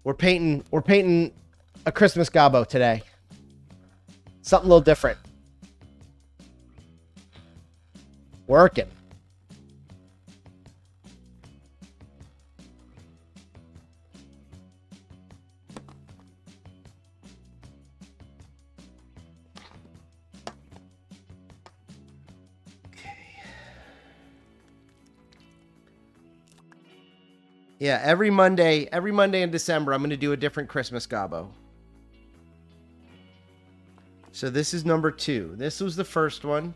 We're painting a Christmas Gobbo today. Something a little different. Working. Yeah, every Monday in December, I'm going to do a different Christmas Gobbo. So this is number 2. This was the first one,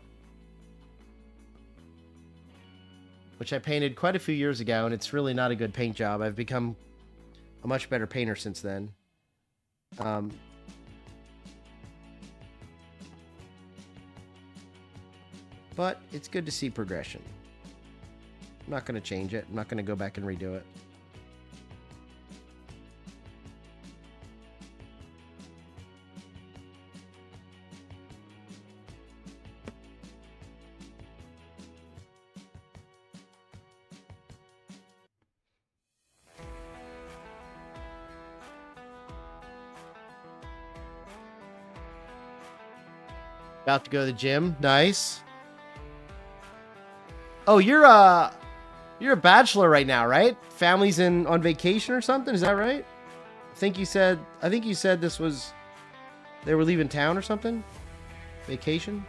which I painted quite a few years ago, and it's really not a good paint job. I've become a much better painter since then. But it's good to see progression. I'm not going to change it. I'm not going to go back and redo it. About to go to the gym. Nice. Oh, you're a bachelor right now, right? Family's on vacation or something. Is that right? I think you said this was, they were leaving town or something. Vacation.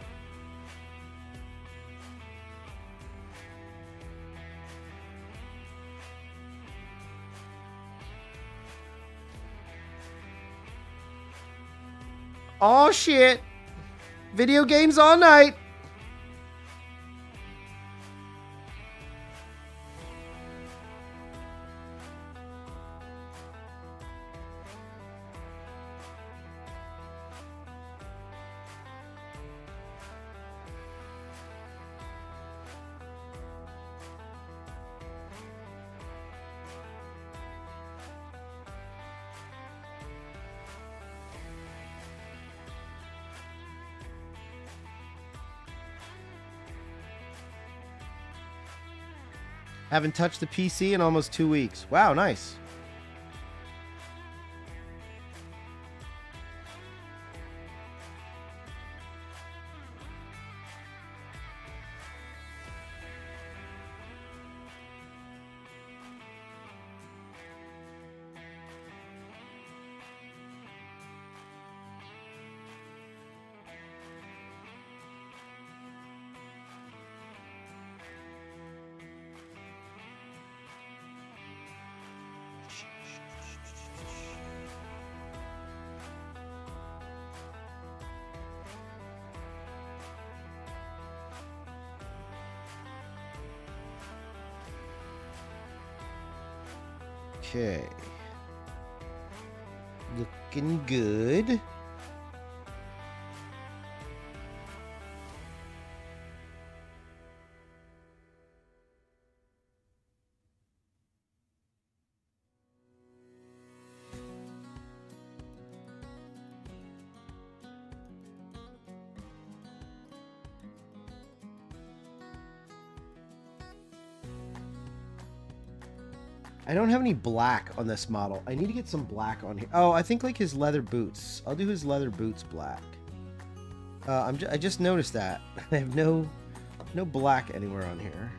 Oh shit. Video games all night. Haven't touched the PC in almost 2 weeks. Wow, nice. Okay. Looking good. I don't have any black on this model. I need to get some black on here. Oh, I think like his leather boots. I'll do his leather boots black. I just noticed that. I have no black anywhere on here.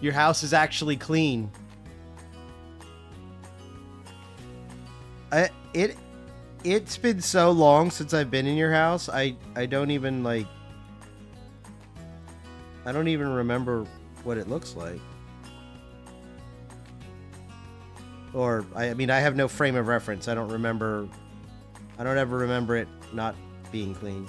Your house is actually clean. It's been so long since I've been in your house. I don't even like. I don't even remember what it looks like. Or I mean, I have no frame of reference. I don't remember. I don't ever remember it not being clean.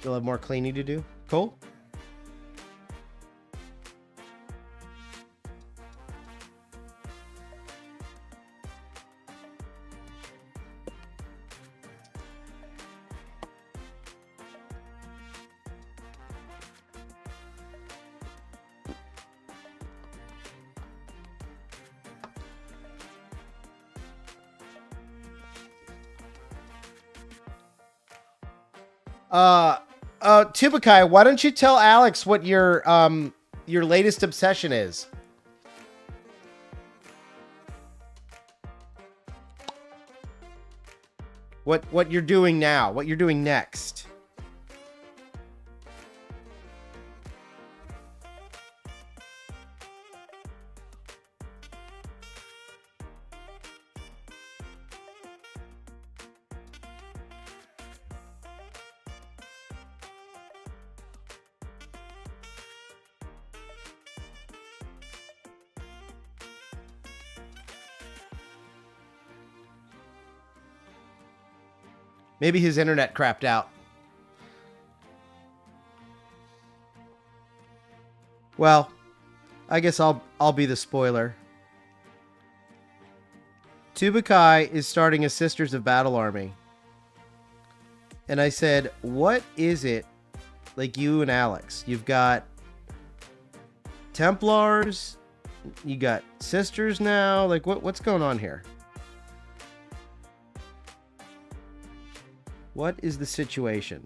Still have more cleaning to do. Cool. Tubakai, why don't you tell Alex what your latest obsession is? What you're doing now? What you're doing next? Maybe his internet crapped out. Well, I guess I'll be the spoiler. Tubakai is starting a Sisters of Battle army. And I said, what is it like you and Alex? You've got Templars, you got Sisters now. Like what's going on here? What is the situation?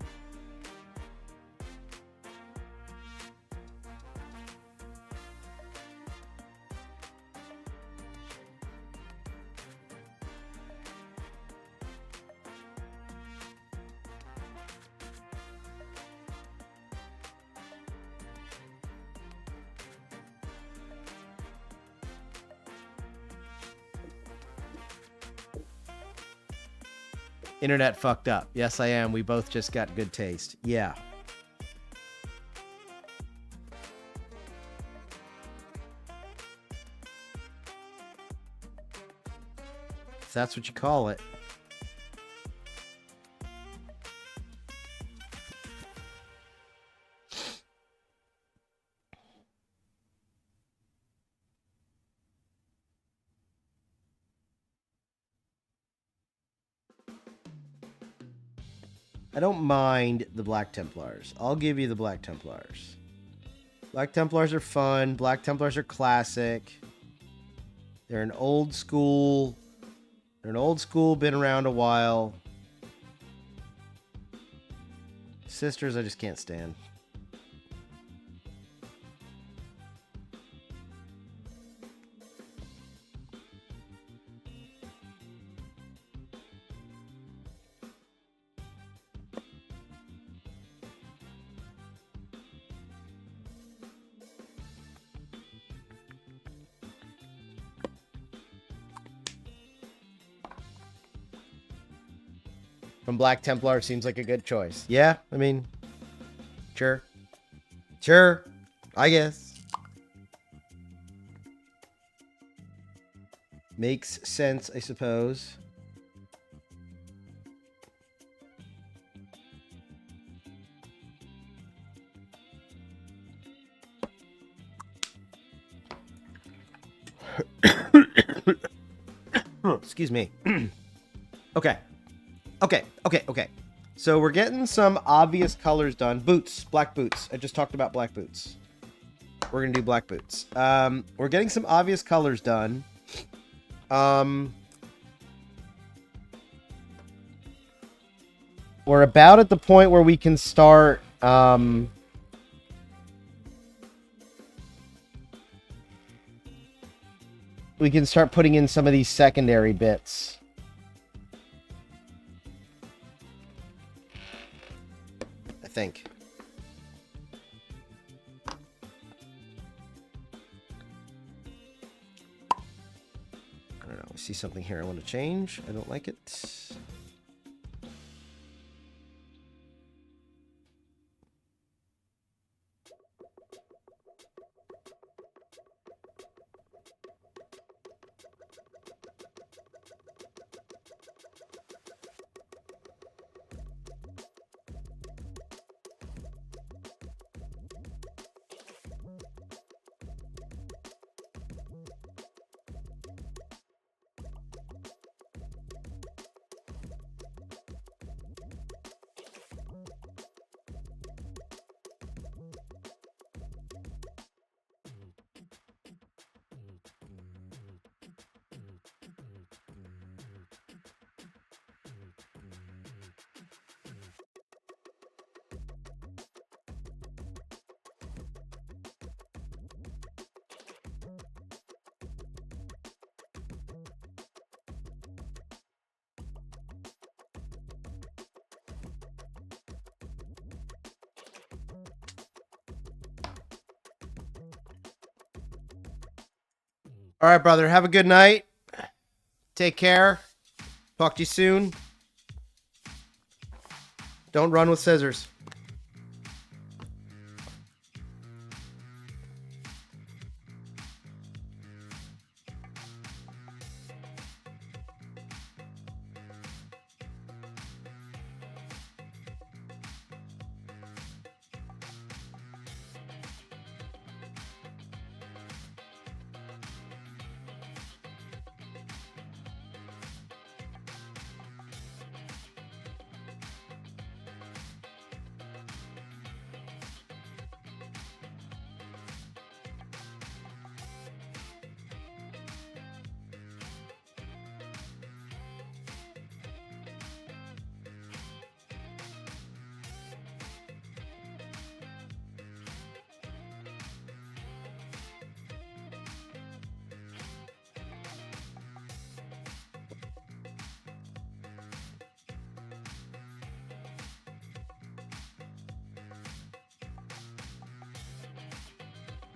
Internet fucked up. Yes, I am. We both just got good taste. Yeah. If that's what you call it. I don't mind the Black Templars. I'll give you the Black Templars. Black Templars are fun. Black Templars are classic. They're an old school. They're an old school, been around a while. Sisters, I just can't stand. From Black Templar seems like a good choice. Yeah, I mean, sure. Sure, I guess. Makes sense, I suppose. Excuse me. Okay. Okay. So we're getting some obvious colors done. Boots. Black boots. I just talked about black boots. We're going to do black boots. We're getting some obvious colors done. We're about at the point where we can start... we can start putting in some of these secondary bits. I think. I don't know. I see something here I want to change. I don't like it. All right, brother. Have a good night. Take care. Talk to you soon. Don't run with scissors.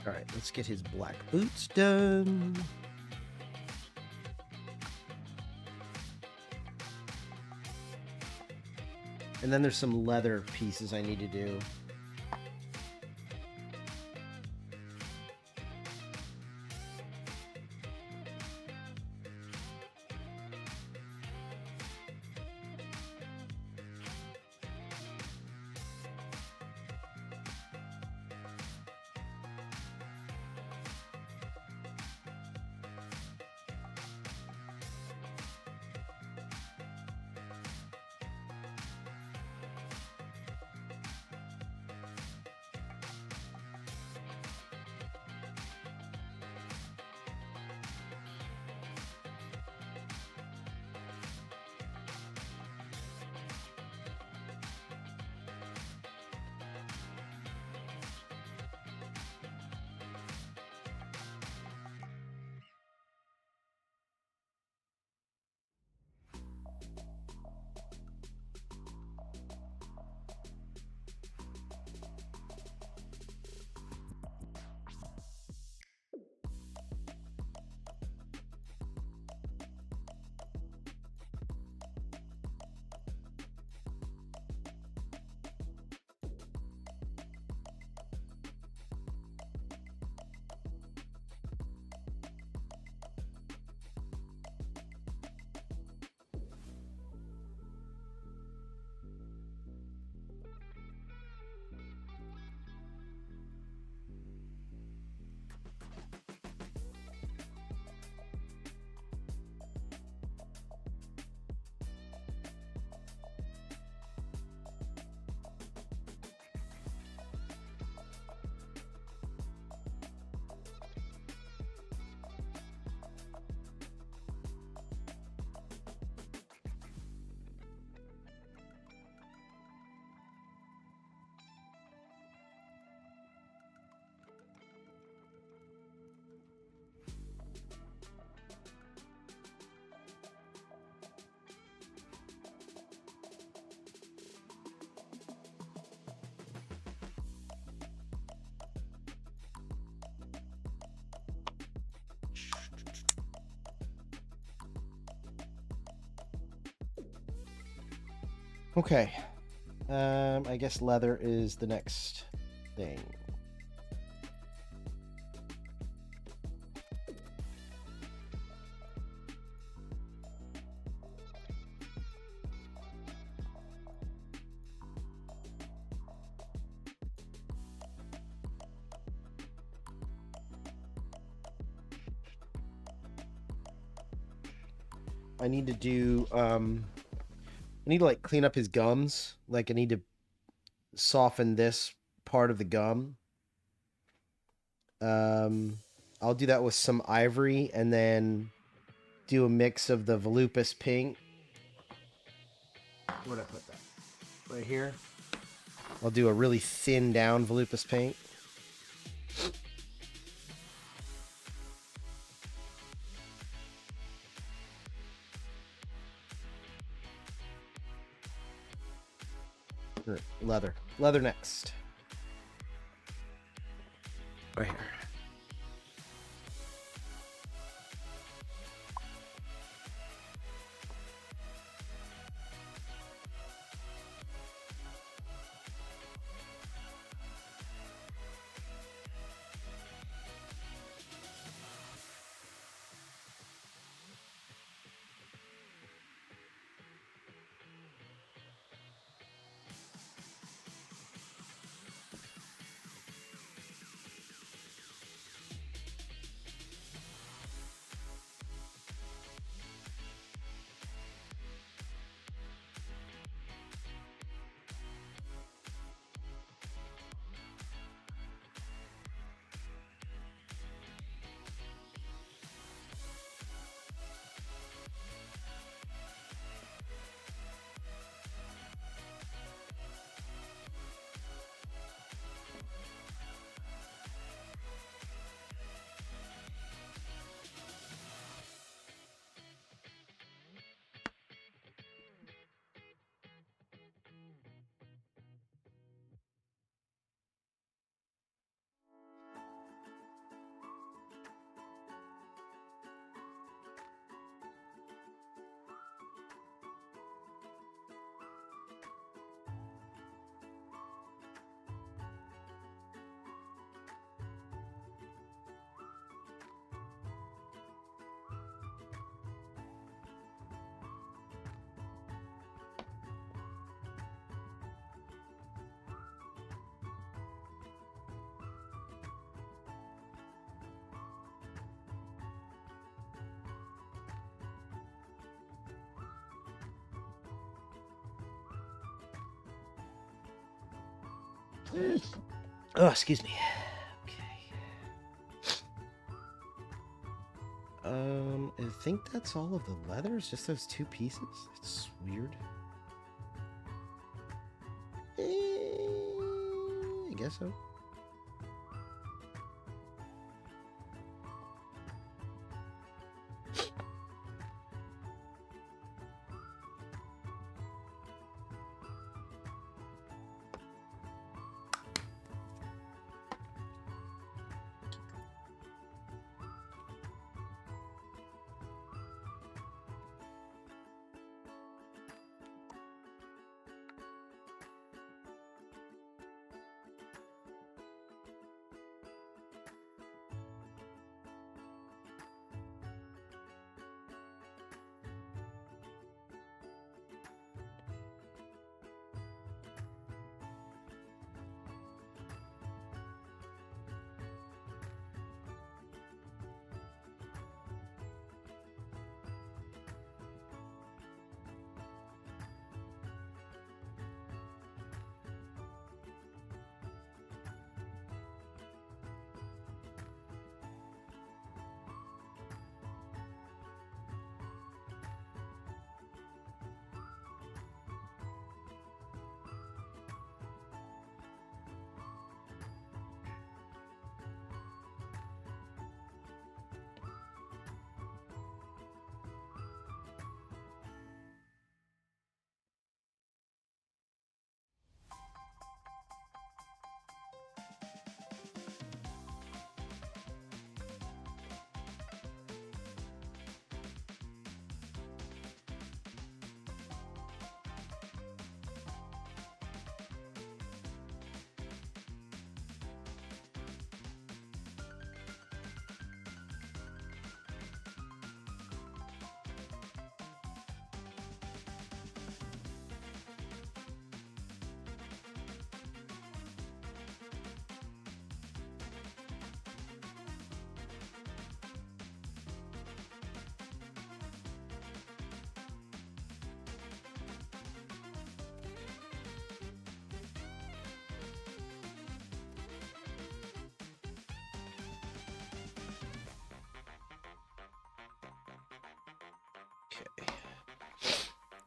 All right, let's get his black boots done. And then there's some leather pieces I need to do. Okay. I guess leather is the next thing. I need to do I need to like clean up his gums. Like I need to soften this part of the gum. I'll do that with some ivory and then do a mix of the volupus pink. Where'd I put that? Right here. I'll do a really thin down volupus paint. Leather. Leather next. Right here. Oh, excuse me. Okay. I think that's all of the leather. It's just those two pieces. It's weird. I guess so.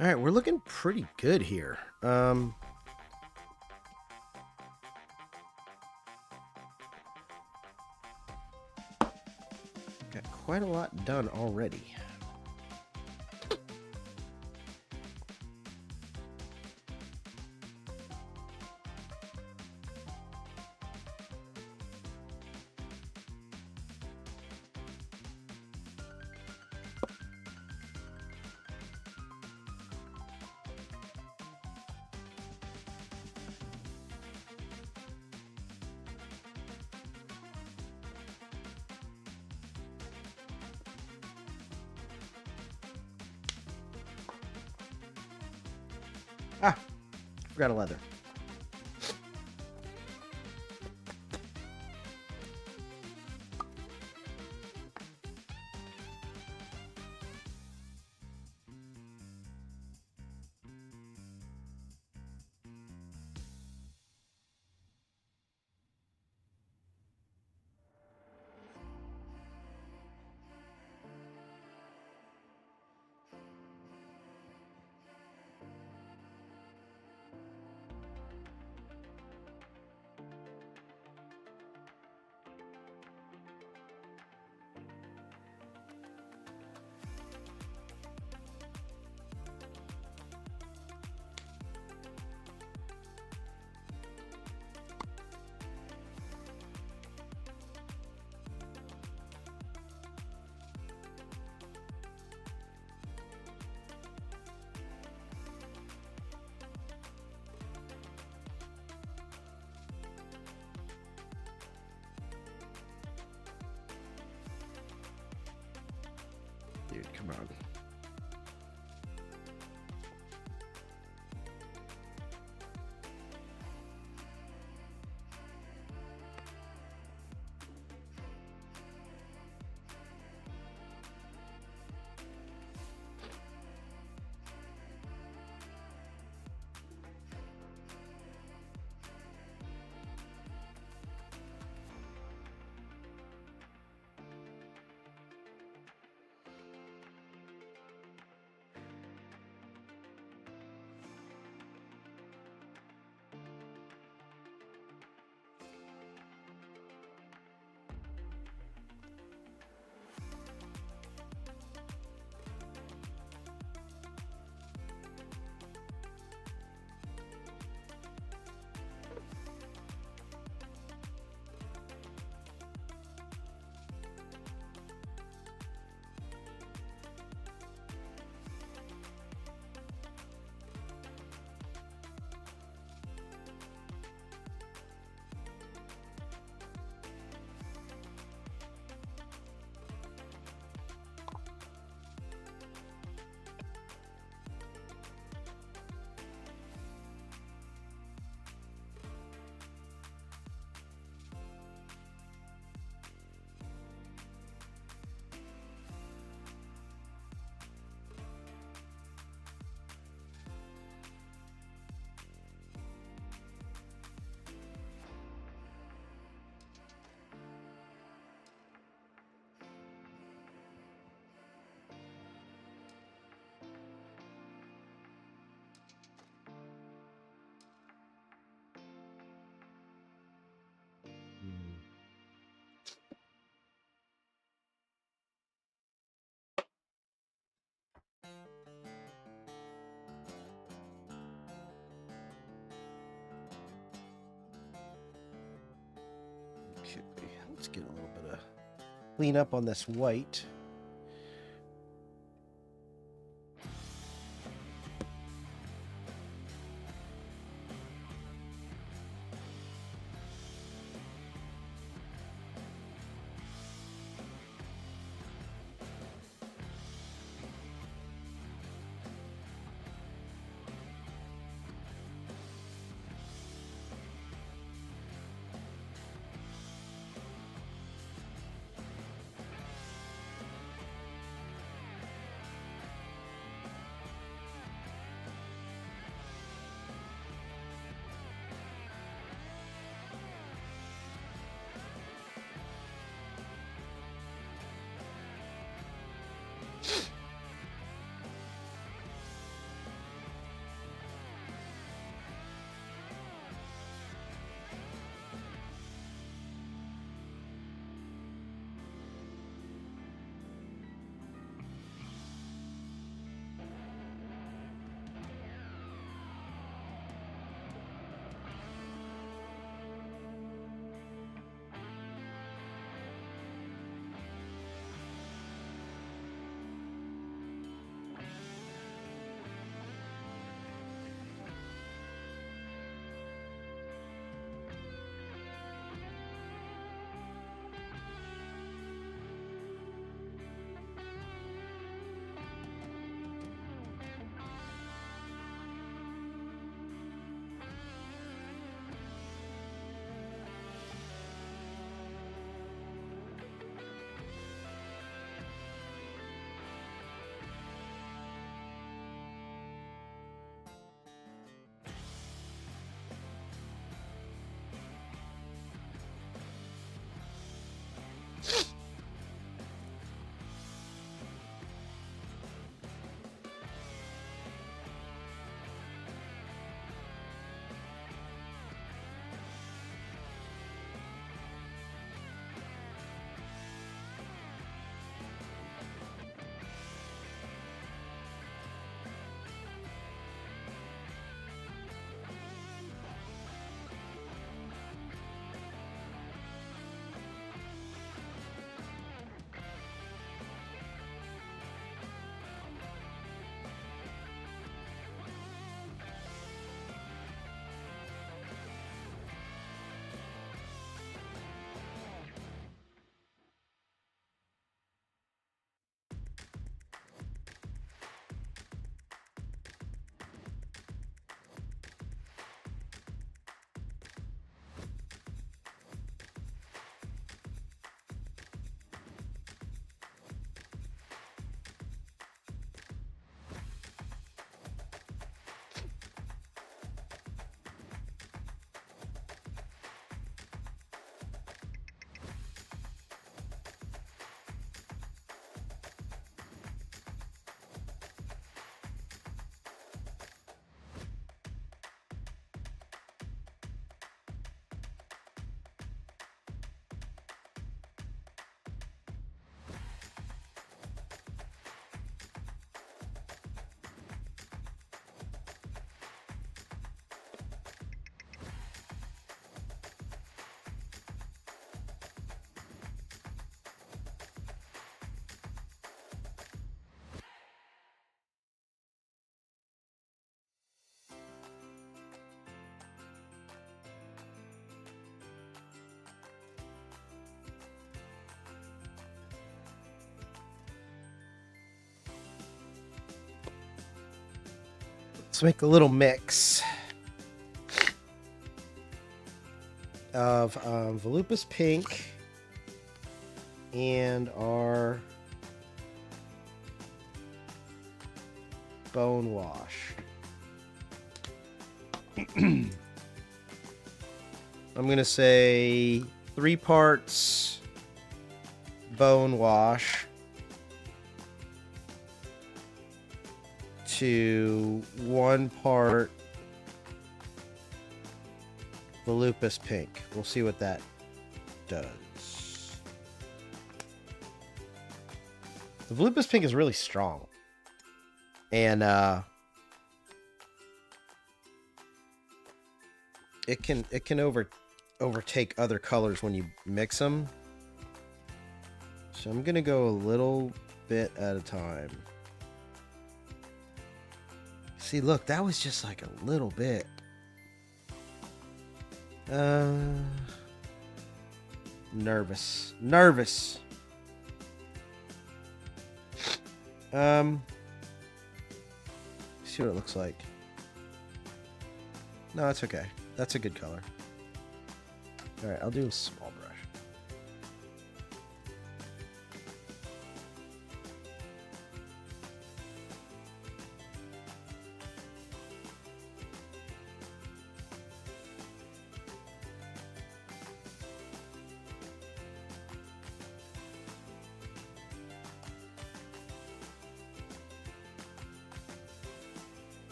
All right, we're looking pretty good here. Got quite a lot done already. Ah, forgot a leather. Dude, come on. Okay, let's get a little bit of clean up on this white. Let's make a little mix of Volupus Pink and our Bone Wash. I'm going to say 3 parts Bone Wash to 1 part Volupus Pink. We'll see what that does. The Volupus Pink is really strong. And it can overtake other colors when you mix them. So I'm gonna go a little bit at a time. See, look, that was just like a little bit. Nervous. See what it looks like. No, that's okay. That's a good color. All right, I'll do a small brush.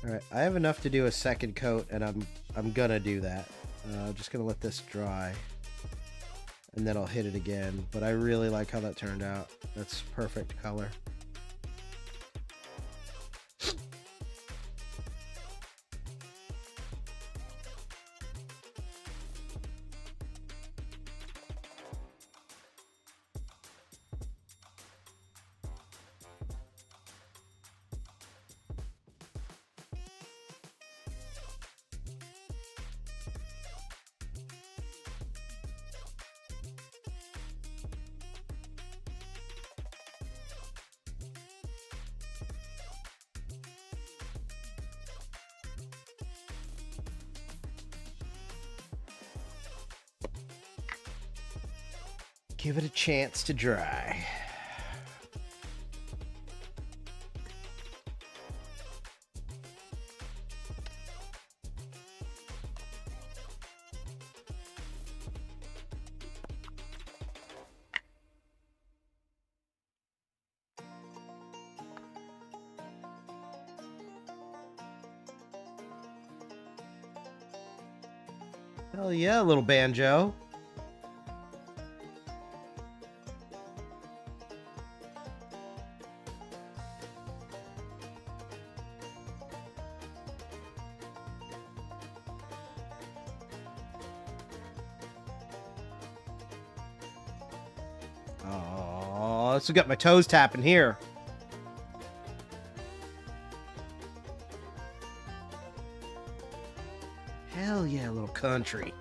All right, I have enough to do a second coat, and I'm gonna do that. I'm just gonna let this dry, and then I'll hit it again. But I really like how that turned out. That's perfect color. Give it a chance to dry. Hell yeah, little banjo. Oh, this has got my toes tapping here. Hell yeah, little country.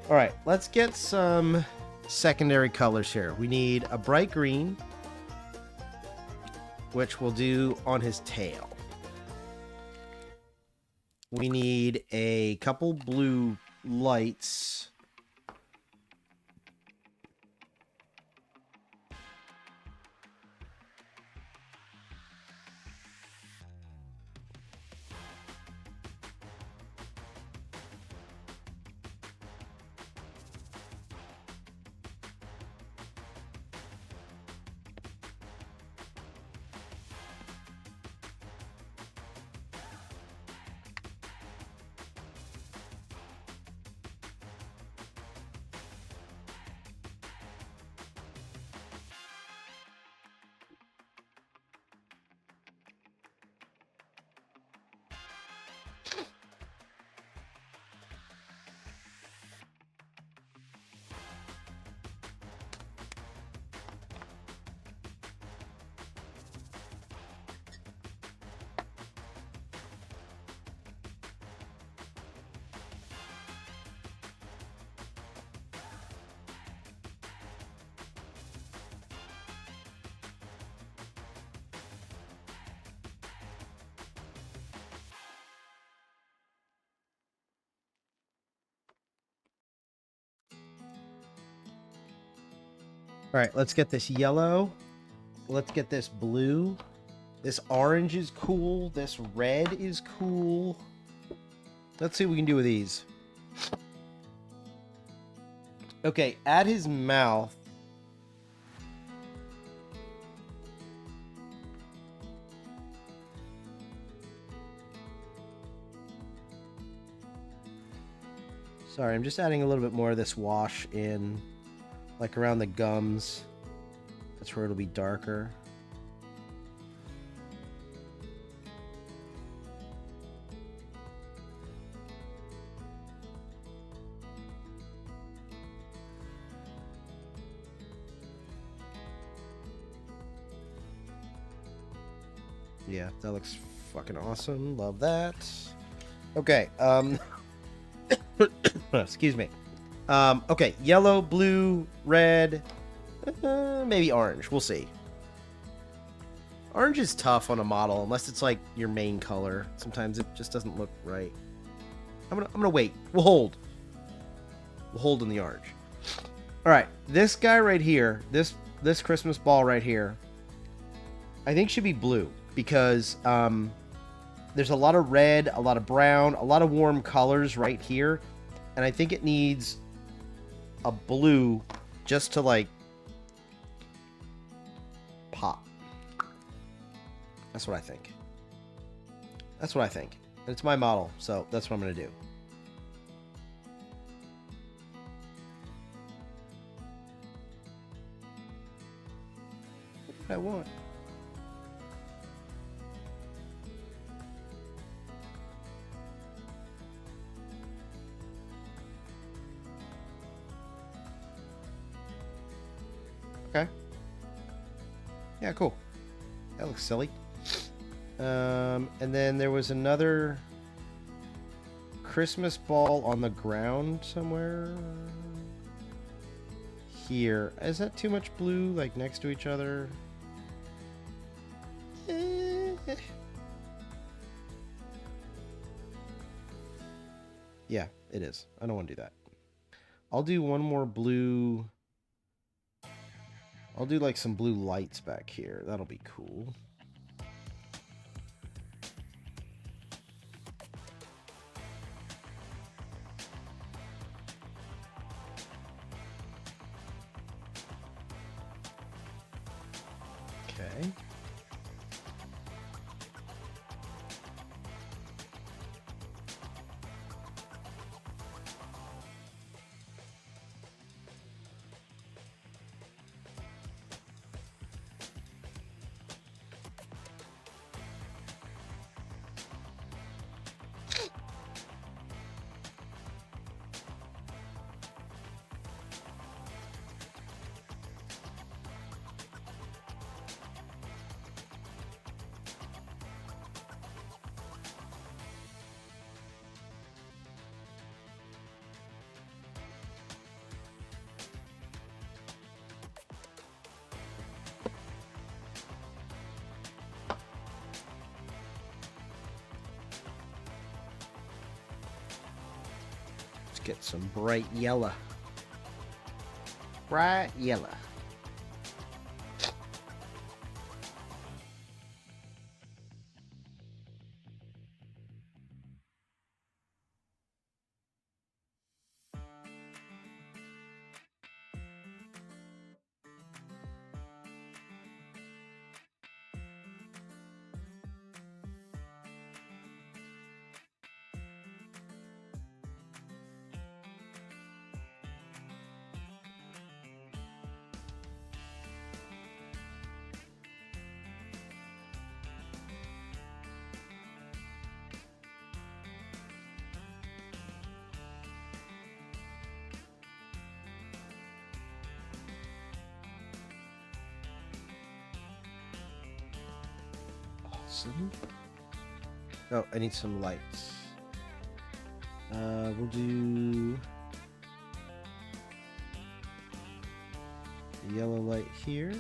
All right, let's get some secondary colors here. We need a bright green, which we'll do on his tail. We need a couple blue lights. All right, let's get this yellow. Let's get this blue. This orange is cool. This red is cool. Let's see what we can do with these. Okay, at his mouth. Sorry, I'm just adding a little bit more of this wash in, like around the gums. That's where it'll be darker. Yeah, that looks fucking awesome. Love that. Okay, excuse me. Okay, yellow, blue, red, maybe orange. We'll see. Orange is tough on a model unless it's like your main color. Sometimes it just doesn't look right. I'm gonna wait. We'll hold. We'll hold in the orange. All right, this guy right here, this Christmas ball right here, I think should be blue because there's a lot of red, a lot of brown, a lot of warm colors right here, and I think it needs a blue just to like pop. That's what I think. That's what I think. And it's my model, so that's what I'm going to do. What did I want? Okay. Yeah, cool. That looks silly. And then there was another Christmas ball on the ground somewhere. Here. Is that too much blue, like, next to each other? Yeah, it is. I don't want to do that. I'll do one more blue. I'll do, like, some blue lights back here. That'll be cool. Okay. get some bright yellow. Bright yellow. Awesome. Oh, I need some lights. We'll do the yellow light here.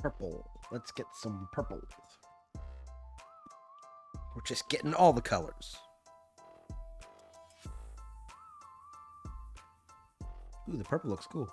Purple. Let's get some purple. We're just getting all the colors. Ooh, the purple looks cool.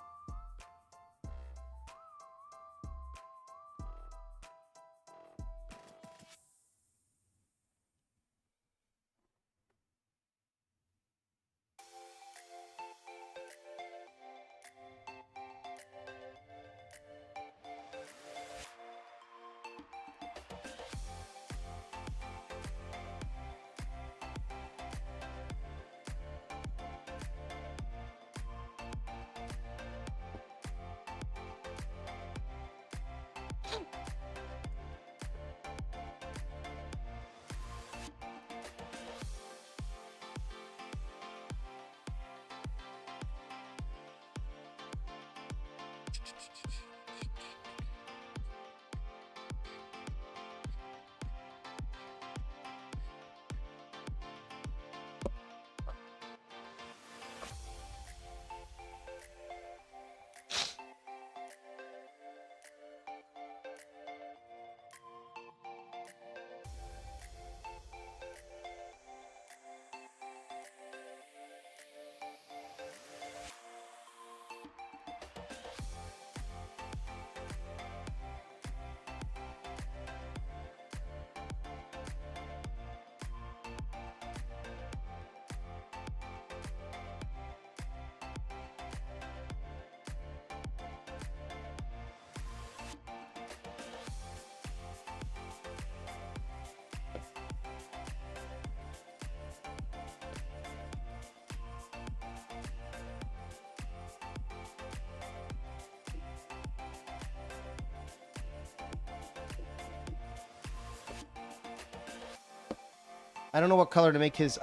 I don't know what color to make his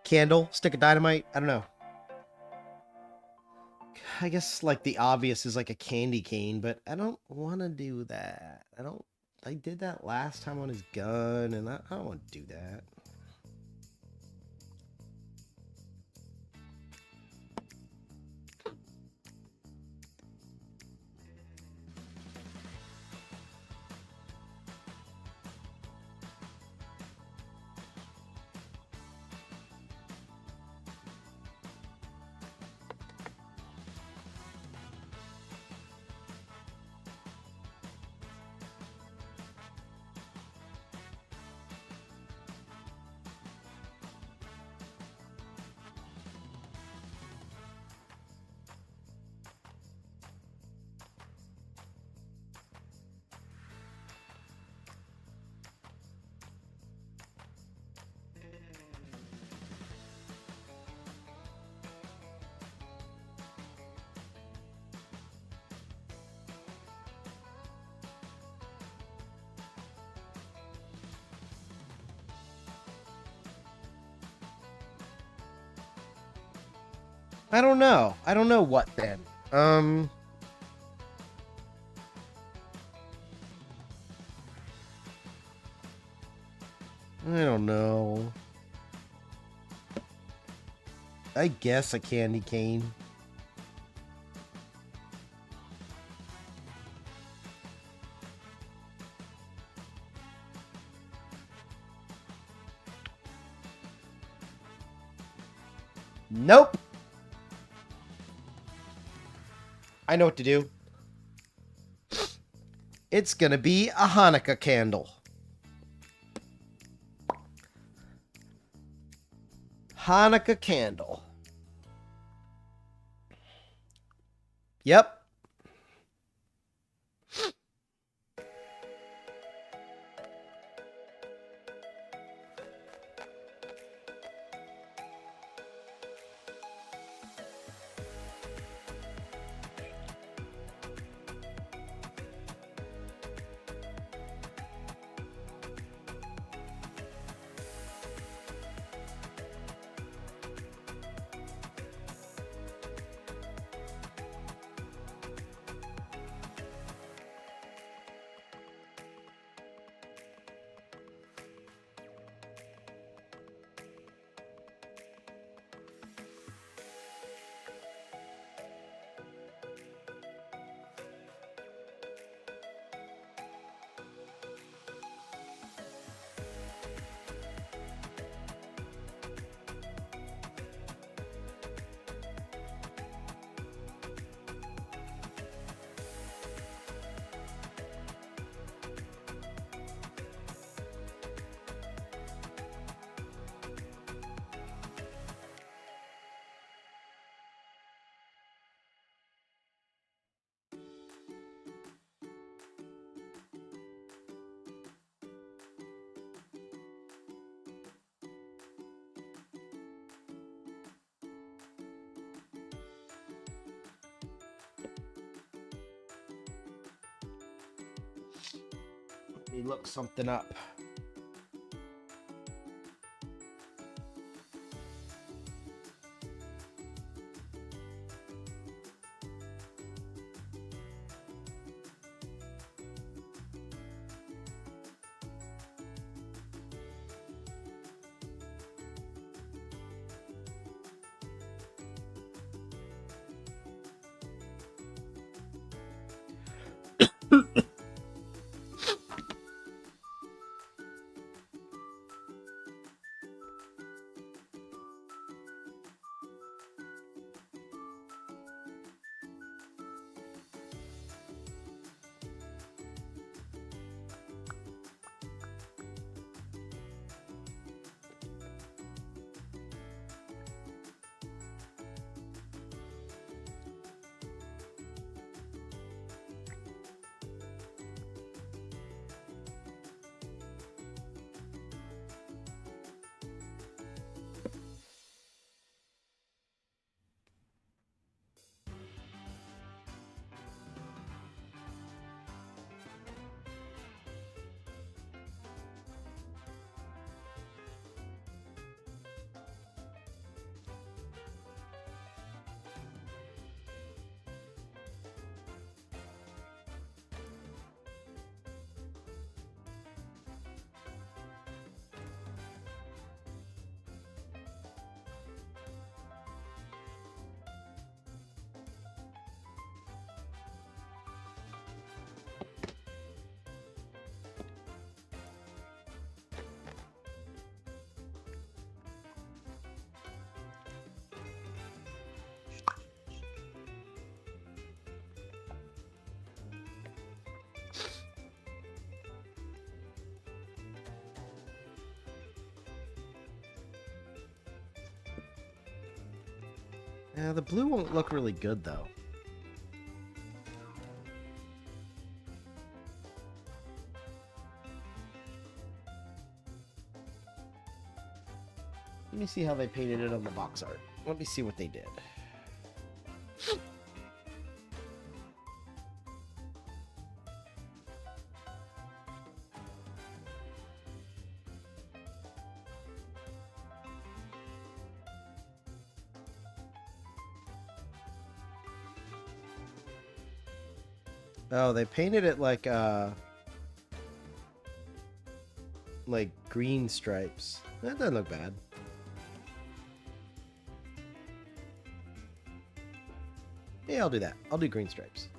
candle. Stick of dynamite. I don't know. I guess like the obvious is like a candy cane, but I don't want to do that. I did that last time on his gun, and I don't want to do that. I don't know. I don't know what then. I don't know. I guess a candy cane. Nope. I know what to do. It's gonna be a Hanukkah candle. Hanukkah candle. Yep. me look something up. Yeah, the blue won't look really good, though. Let me see how they painted it on the box art. Let me see what they did. Oh, they painted it like green stripes. That doesn't look bad. Yeah, I'll do that. I'll do green stripes.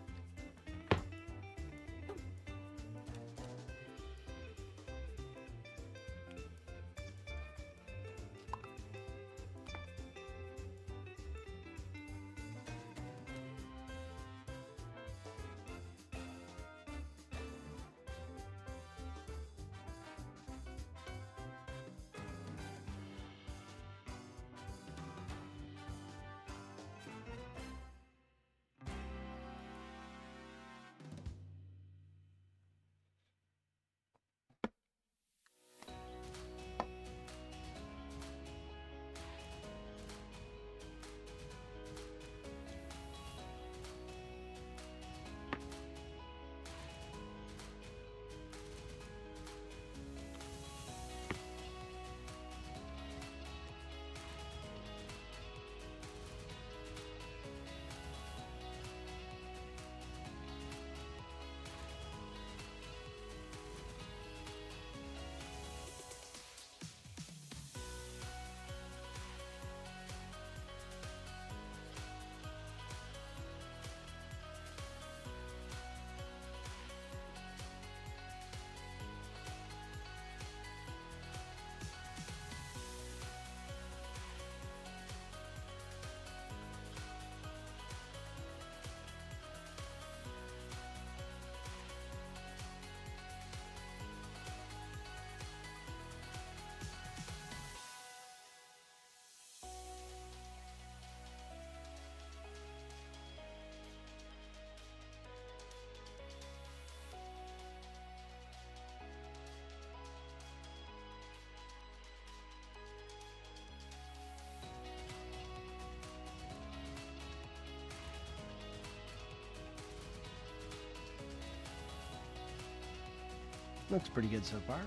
Looks pretty good so far.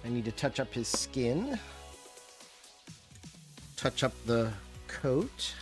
I need to touch up his skin. Touch up the coat.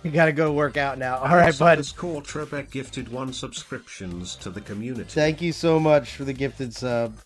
You gotta go work out now. All right, bud. Trebek gifted 1 subscriptions to the community. Thank you so much for the gifted sub.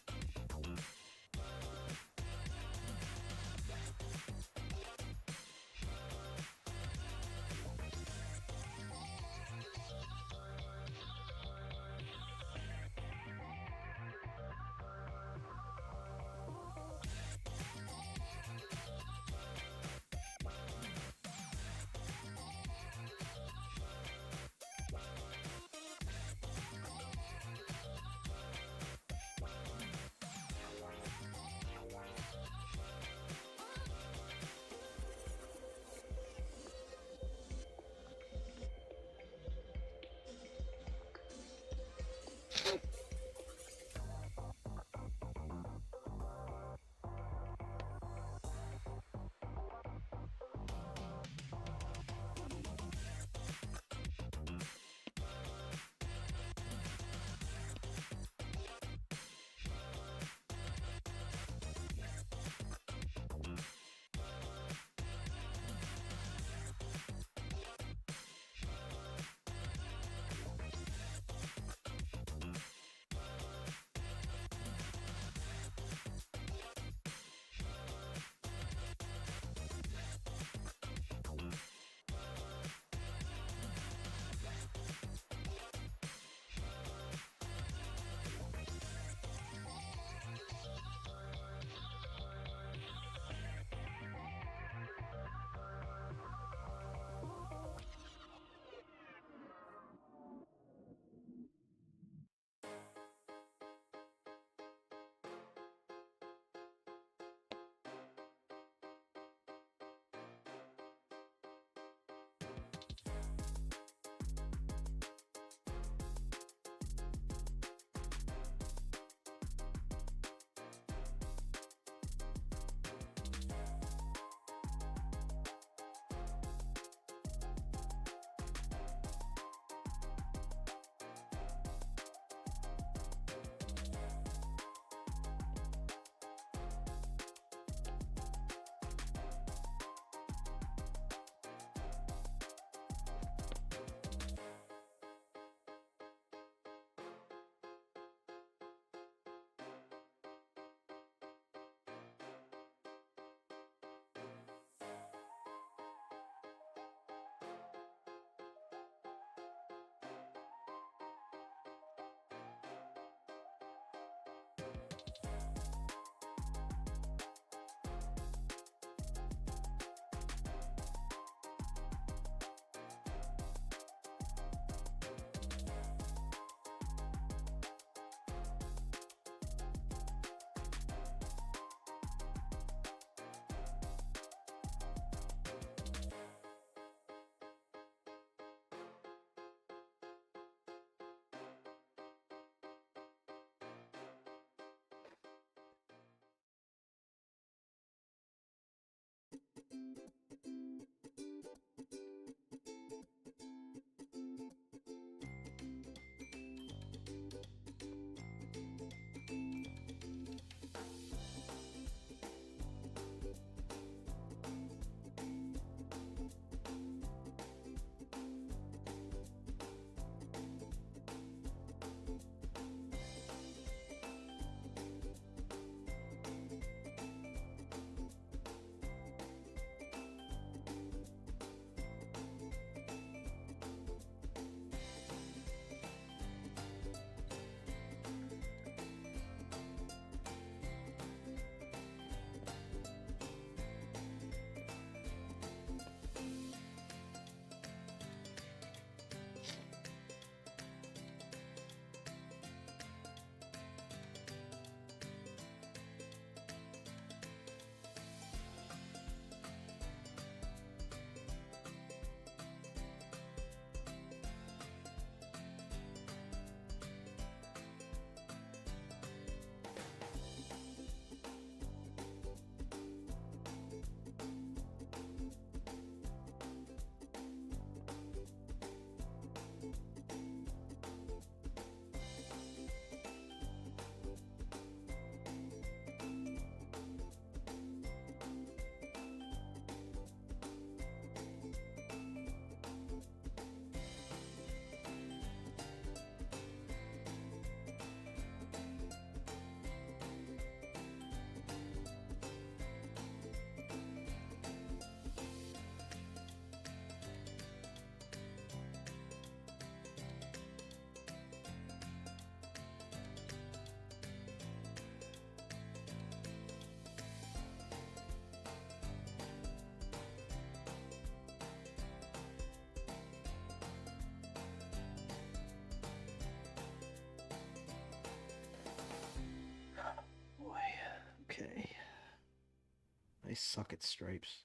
I suck at stripes.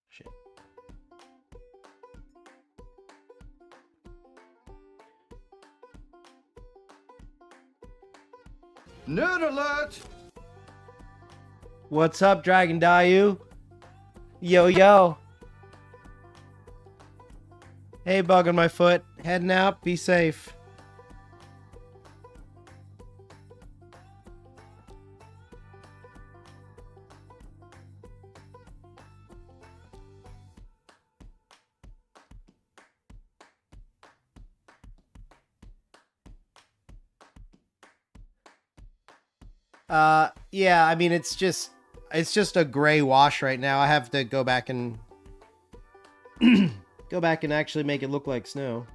Shit. Nerd alert! What's up, Dragon Dayu? Yo, yo. Hey, bug on my foot. Heading out. Be safe. Yeah, I mean, it's just a gray wash right now. I have to go back and actually make it look like snow.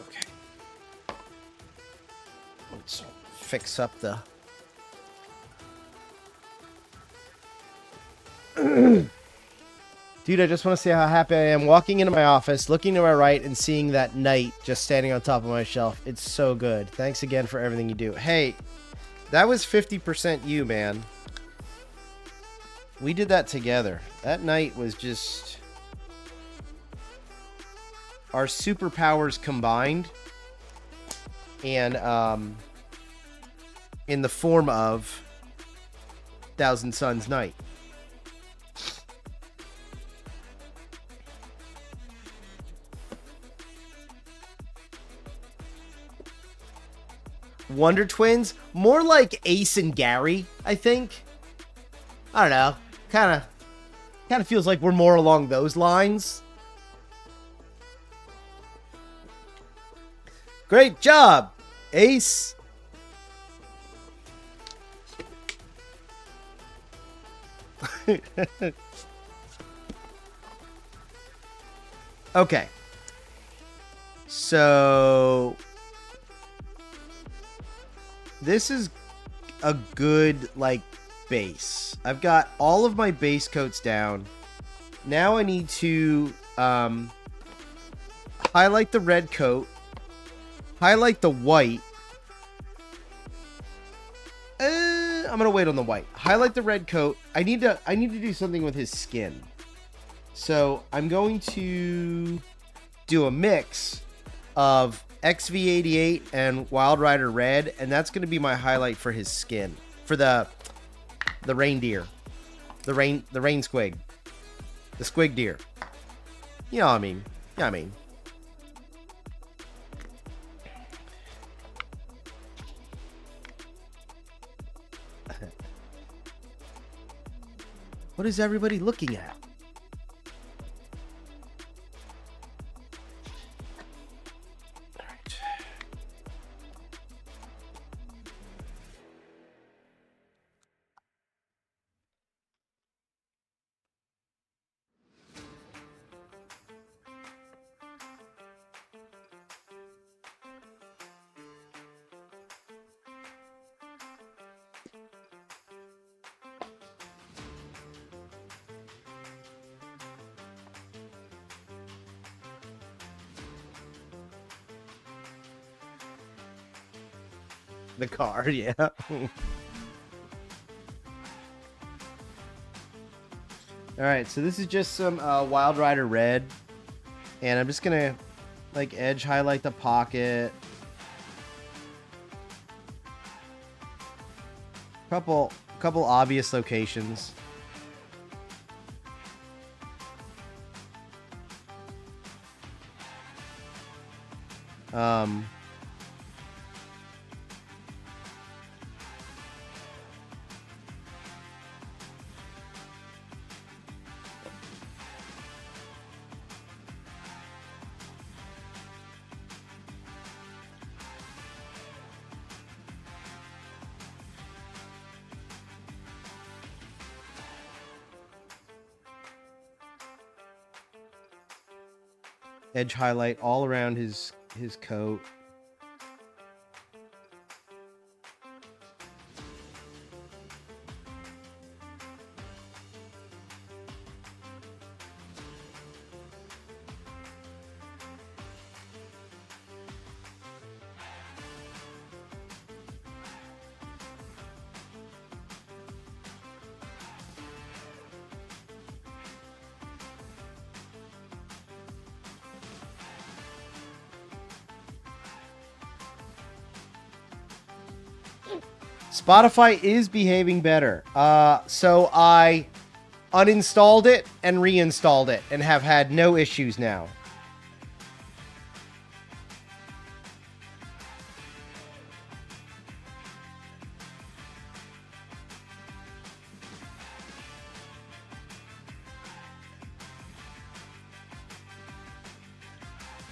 Okay. Let's fix up the... Dude, I just want to say how happy I am walking into my office, looking to my right, and seeing that knight just standing on top of my shelf. It's so good. Thanks again for everything you do. Hey, that was 50% you, man. We did that together. That night was just... our superpowers combined. And, in the form of Thousand Suns Night. Wonder Twins, more like Ace and Gary, I think. I don't know. Kind of feels like we're more along those lines. Great job, Ace. Okay. So this is a good, like, base. I've got all of my base coats down. Now I need to highlight the red coat, highlight the white. I'm gonna wait on the white. Highlight the red coat. I need to do something with his skin. So I'm going to do a mix of XV88 and Wild Rider Red, and that's going to be my highlight for his skin, for the reindeer, the rain squig, the squig deer. You know what I mean? Yeah, I mean. What is everybody looking at? The car, yeah. Alright, so this is just some Wild Rider Red. And I'm just gonna, like, edge highlight the pocket. Couple obvious locations. Edge highlight all around his coat. Spotify is behaving better. So I uninstalled it and reinstalled it and have had no issues now.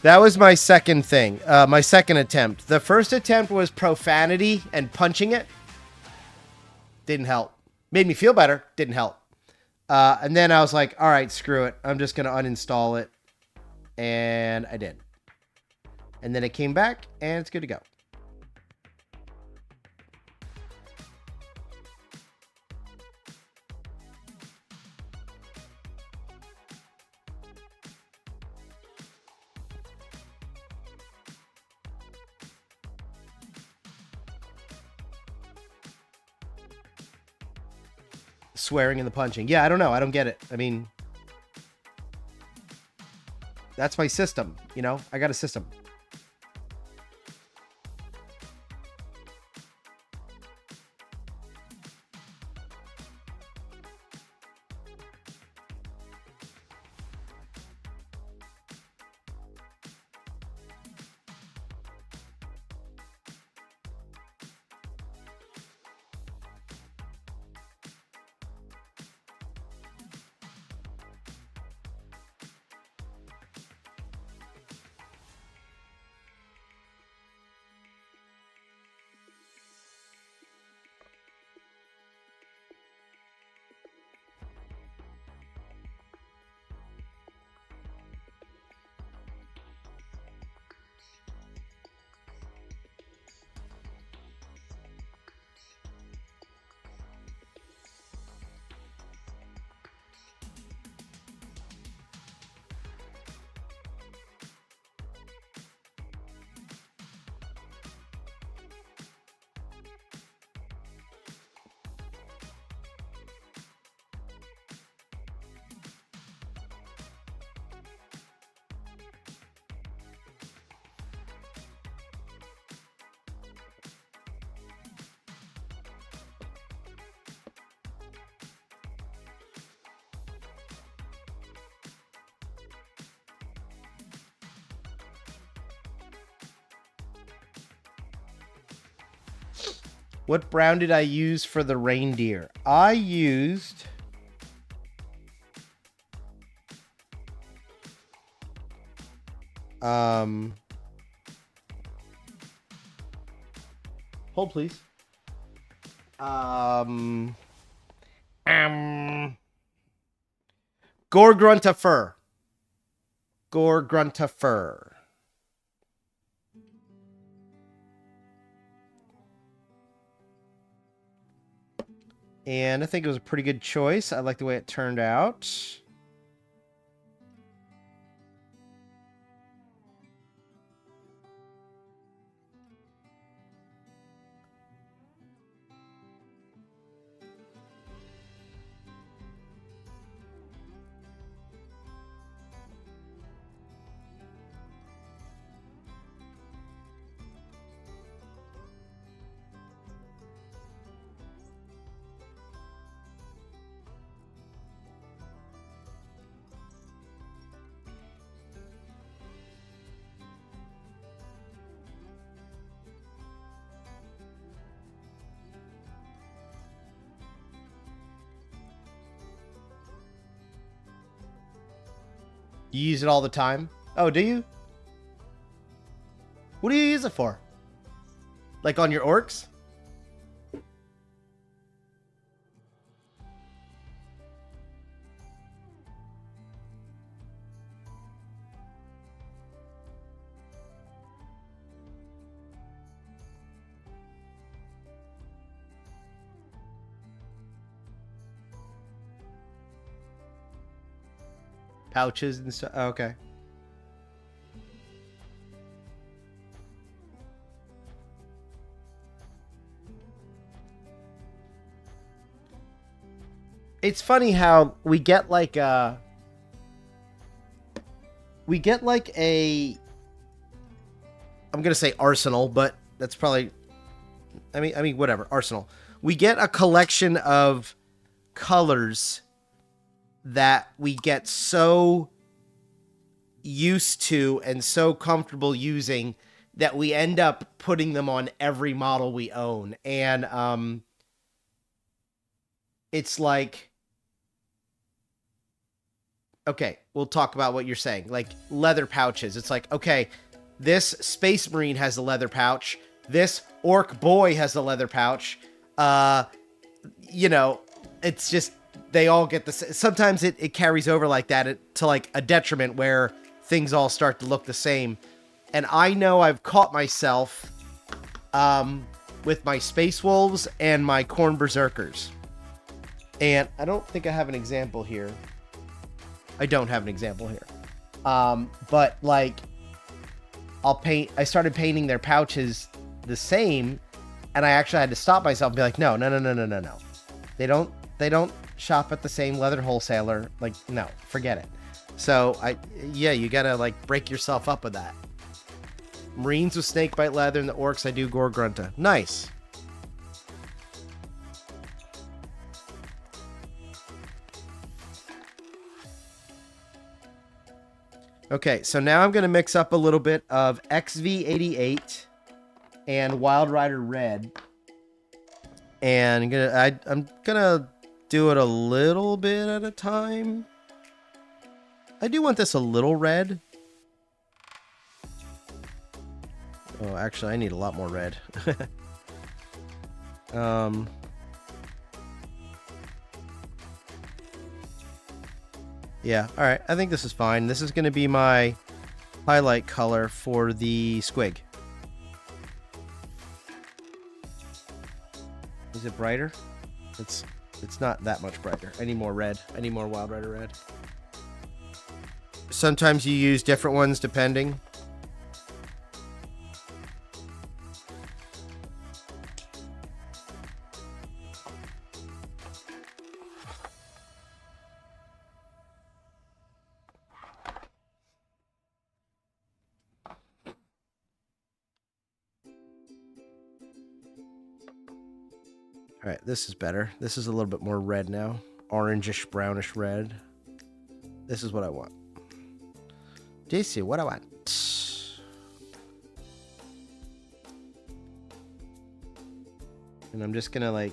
That was my second thing, my second attempt. The first attempt was profanity and punching it. Didn't help. Made me feel better. Didn't help. And then I was like, all right, screw it. I'm just going to uninstall it. And I did. And then it came back, and it's good to go. Swearing and the punching. Yeah, I don't know. I don't get it. I mean, that's my system. You know, I got a system. What brown did I use for the reindeer? I used... Hold, please. Gorgrunta fur. Gorgrunta fur. And I think it was a pretty good choice. I like the way it turned out. You use it all the time? Oh, do you? What do you use it for? Like on your orcs? Pouches and stuff. Oh, okay. It's funny how we get like a I'm gonna say arsenal, but that's probably I mean whatever, arsenal. We get a collection of colors that we get so used to and so comfortable using that we end up putting them on every model we own. And it's like, okay, we'll talk about what you're saying. Like leather pouches. It's like, okay, this Space Marine has a leather pouch. This Orc Boy has a leather pouch. You know, it's just, they all get the... Sometimes it carries over like that to like a detriment where things all start to look the same. And I know I've caught myself with my Space Wolves and my Khorne Berserkers. And I don't think I have an example here. I don't have an example here. But like, I started painting their pouches the same, and I actually had to stop myself and be like, no. They don't shop at the same leather wholesaler. Like, no, forget it. So you gotta like break yourself up with that. Marines with snakebite leather, and the orcs I do Gorgrunta. Nice. Okay, so now I'm gonna mix up a little bit of XV88 and Wild Rider Red, and I'm gonna do it a little bit at a time. I do want this a little red. Oh, actually, I need a lot more red. Yeah, alright. I think this is fine. This is going to be my highlight color for the squig. Is it brighter? It's not that much brighter. I need more red. I need more Wild Rider Red. Sometimes you use different ones depending. All right, this is better. This is a little bit more red now. Orangish, brownish red. This is what I want. This is what I want. And I'm just gonna like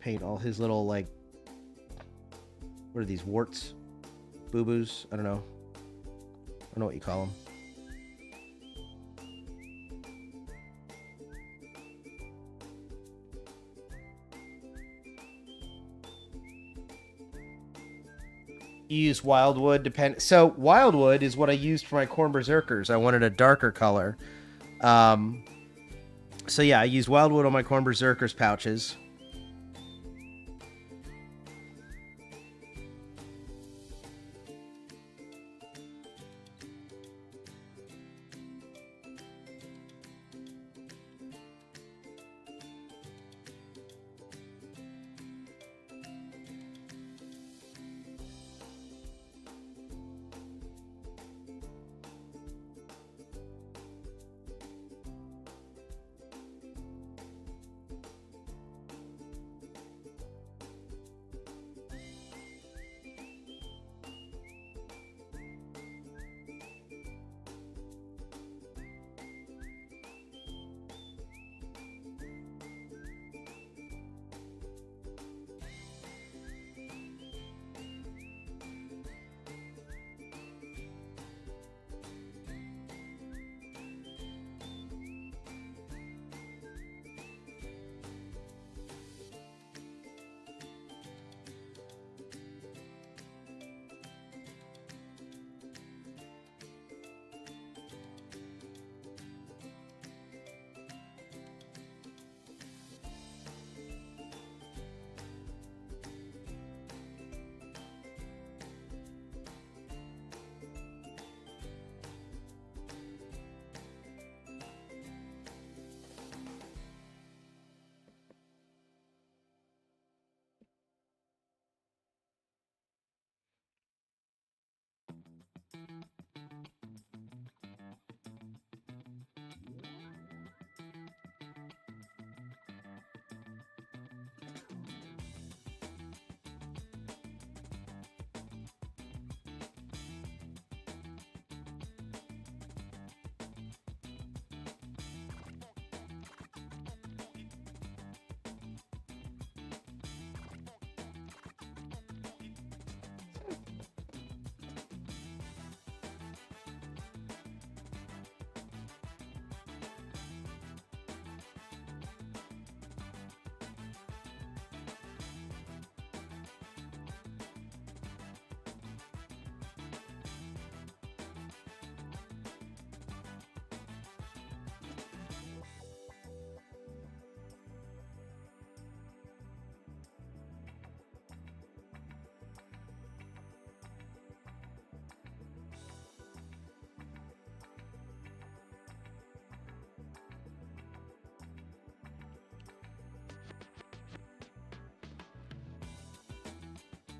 paint all his little like, what are these, warts? Boo-boos? I don't know. I don't know what you call them. You use wildwood, so wildwood is what I used for my corn berserkers. I wanted a darker color. So yeah, I used wildwood on my corn berserkers pouches.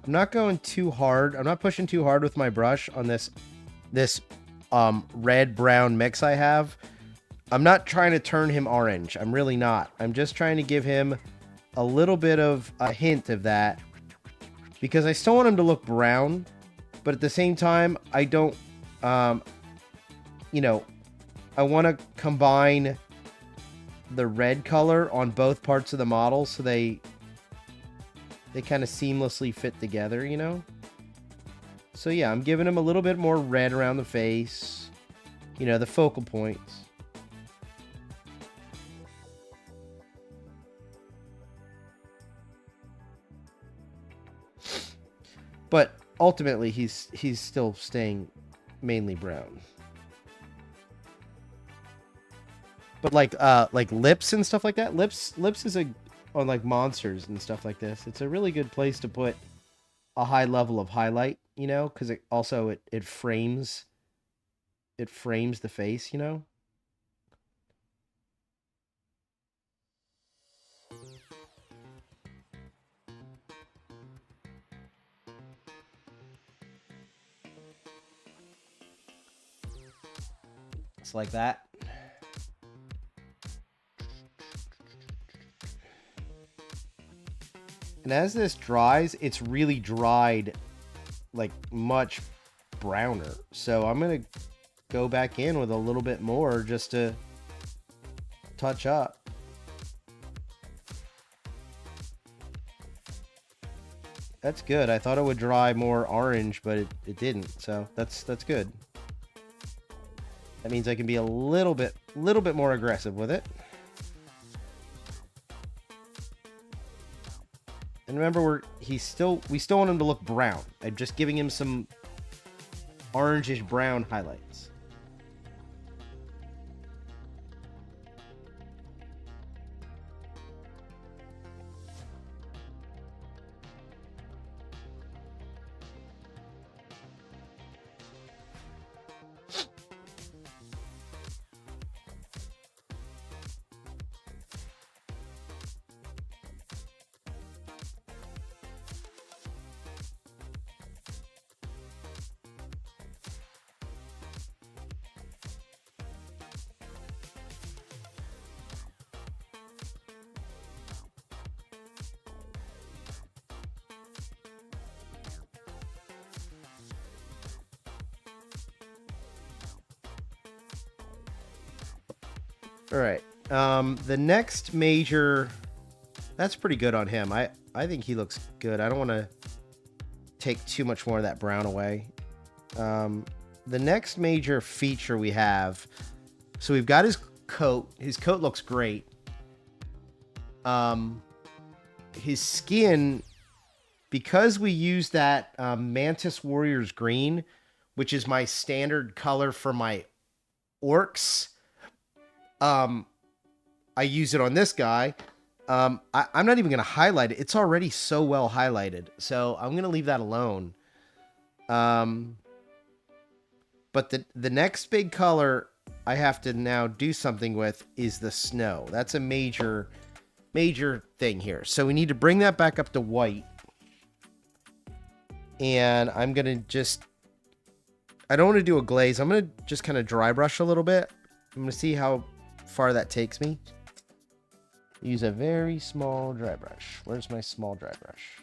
I'm not going too hard. I'm not pushing too hard with my brush on this red brown mix I have. I'm not trying to turn him orange. I'm really not. I'm just trying to give him a little bit of a hint of that, because I still want him to look brown, but at the same time, I don't, you know, I want to combine the red color on both parts of the model so they kind of seamlessly fit together, you know? So yeah, I'm giving him a little bit more red around the face, you know, the focal points. But ultimately, he's still staying mainly brown. But like lips and stuff like that, lips is on like monsters and stuff like this. It's a really good place to put a high level of highlight, you know, because it also it frames the face, you know. It's like that. And as this dries, it's really dried like much browner. So I'm going to go back in with a little bit more just to touch up. That's good. I thought it would dry more orange, but it didn't. So that's good. That means I can be a little bit more aggressive with it. And remember, we still want him to look brown. I'm just giving him some orangish brown highlights. All right. The next major, that's pretty good on him. I think he looks good. I don't want to take too much more of that brown away. The next major feature we have, so we've got his coat. His coat looks great. His skin, because we use that Mantis Warriors green, which is my standard color for my orcs. I use it on this guy. I'm not even going to highlight it. It's already so well highlighted. So I'm going to leave that alone. But the next big color I have to now do something with is the snow. That's a major thing here. So we need to bring that back up to white. And I'm going to just... I don't want to do a glaze. I'm going to just kind of dry brush a little bit. I'm going to see how far that takes me. Use a very small dry brush. Where's my small dry brush?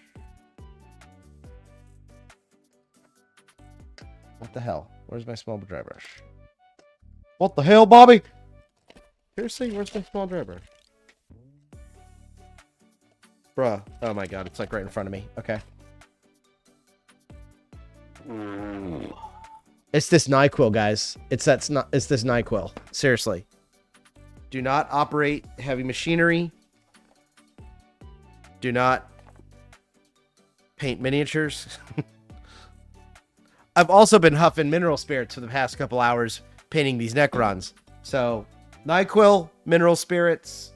What the hell? Where's my small dry brush? What the hell, Bobby? Seriously, where's my small dry brush? Bruh. Oh my god, it's like right in front of me. Okay. It's this NyQuil, guys. It's this NyQuil. Seriously. Do not operate heavy machinery. Do not paint miniatures. I've also been huffing mineral spirits for the past couple hours painting these Necrons. So, NyQuil, mineral spirits,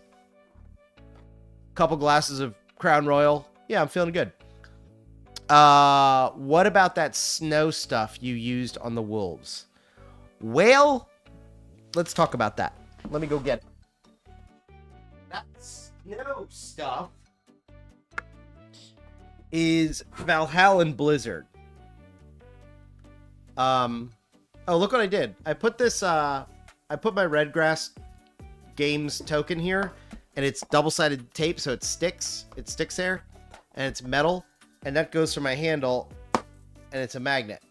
couple glasses of Crown Royal. Yeah, I'm feeling good. What about that snow stuff you used on the wolves? Well, let's talk about that. Let me go get it. That snow stuff is Valhalla Blizzard. Oh, look what I did. I put this, I put my Redgrass Games token here, and it's double-sided tape, so it sticks. It sticks there, and it's metal, and that goes for my handle, and it's a magnet.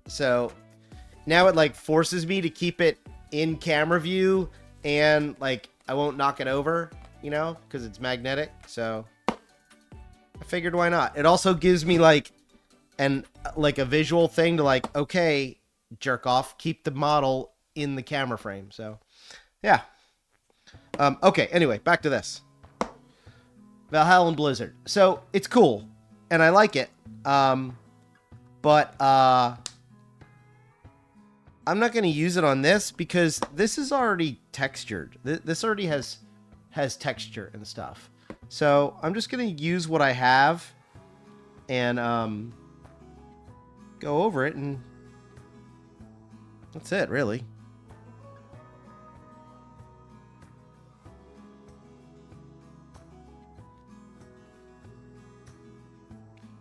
So now it, like, forces me to keep it in camera view, and, like, I won't knock it over, you know, because it's magnetic. So I figured, why not? It also gives me, like, a visual thing to, like, okay, jerk off, keep the model in the camera frame. So yeah. Okay, anyway, back to this. Valhalla Blizzard. So it's cool, and I like it. But I'm not going to use it on this because this is already textured. This already has texture and stuff. So I'm just going to use what I have and go over it, and that's it, really.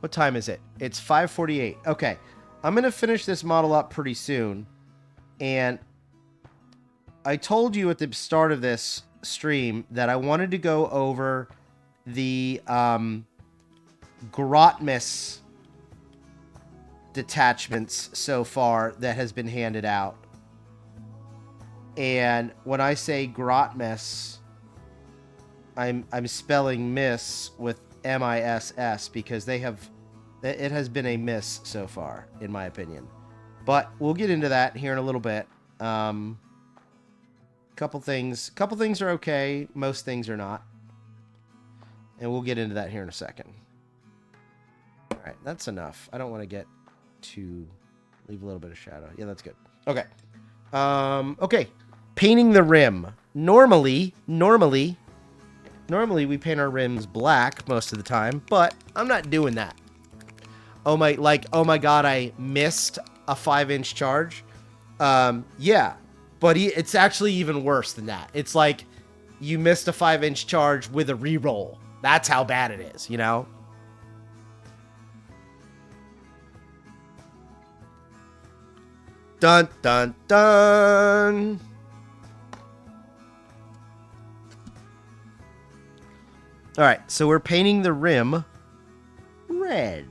What time is it? It's 5:48. Okay. I'm going to finish this model up pretty soon. And I told you at the start of this stream that I wanted to go over the Grotmus detachments so far that has been handed out. And when I say Grotmus, I'm spelling miss with MISS because it has been a miss so far, in my opinion. But we'll get into that here in a little bit. Couple things are okay. Most things are not. And we'll get into that here in a second. All right, that's enough. I don't want to get too... Leave a little bit of shadow. Yeah, that's good. Okay. Okay. Painting the rim. Normally, we paint our rims black most of the time, but I'm not doing that. Oh my God, I missed a 5-inch charge. Yeah, but it's actually even worse than that. It's like you missed a 5-inch charge with a reroll. That's how bad it is, you know? Dun, dun, dun. All right, so we're painting the rim red.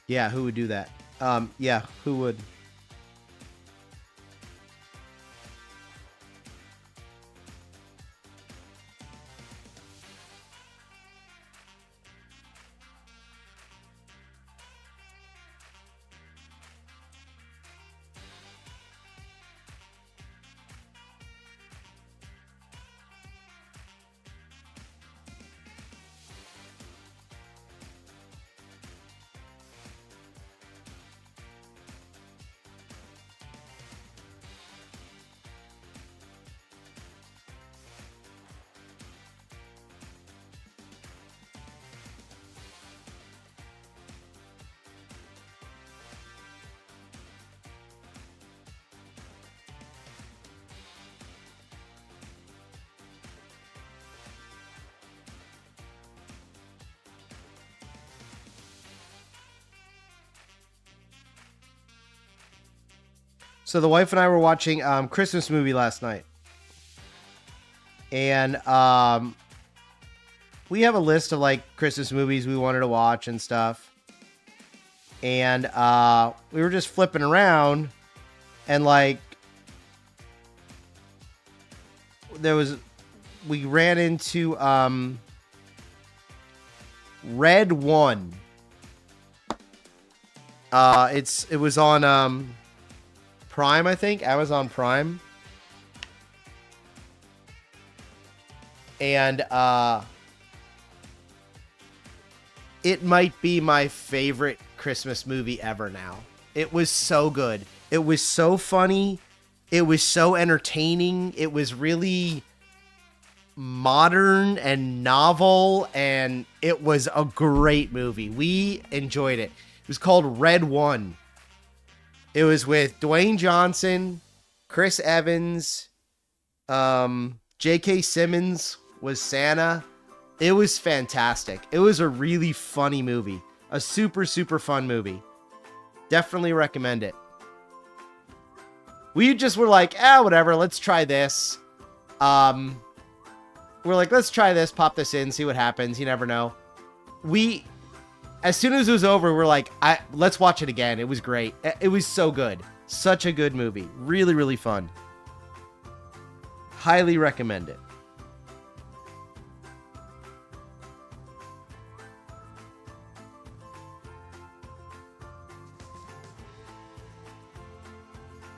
Yeah, who would do that? Yeah, who would? So the wife and I were watching Christmas movie last night. And we have a list of like Christmas movies we wanted to watch and stuff. And we were just flipping around and like we ran into Red 1. It was on Prime, I think, Amazon Prime. And it might be my favorite Christmas movie ever now. It was so good. It was so funny. It was so entertaining. It was really modern and novel, and it was a great movie. We enjoyed it. It was called Red 1. It was with Dwayne Johnson, Chris Evans, J.K. Simmons was Santa. It was fantastic. It was a really funny movie. A super, super fun movie. Definitely recommend it. We just were like, whatever, let's try this. We're like, let's try this, pop this in, see what happens. You never know. As soon as it was over, we're like, let's watch it again. It was great. It was so good. Such a good movie. Really, really fun. Highly recommend it.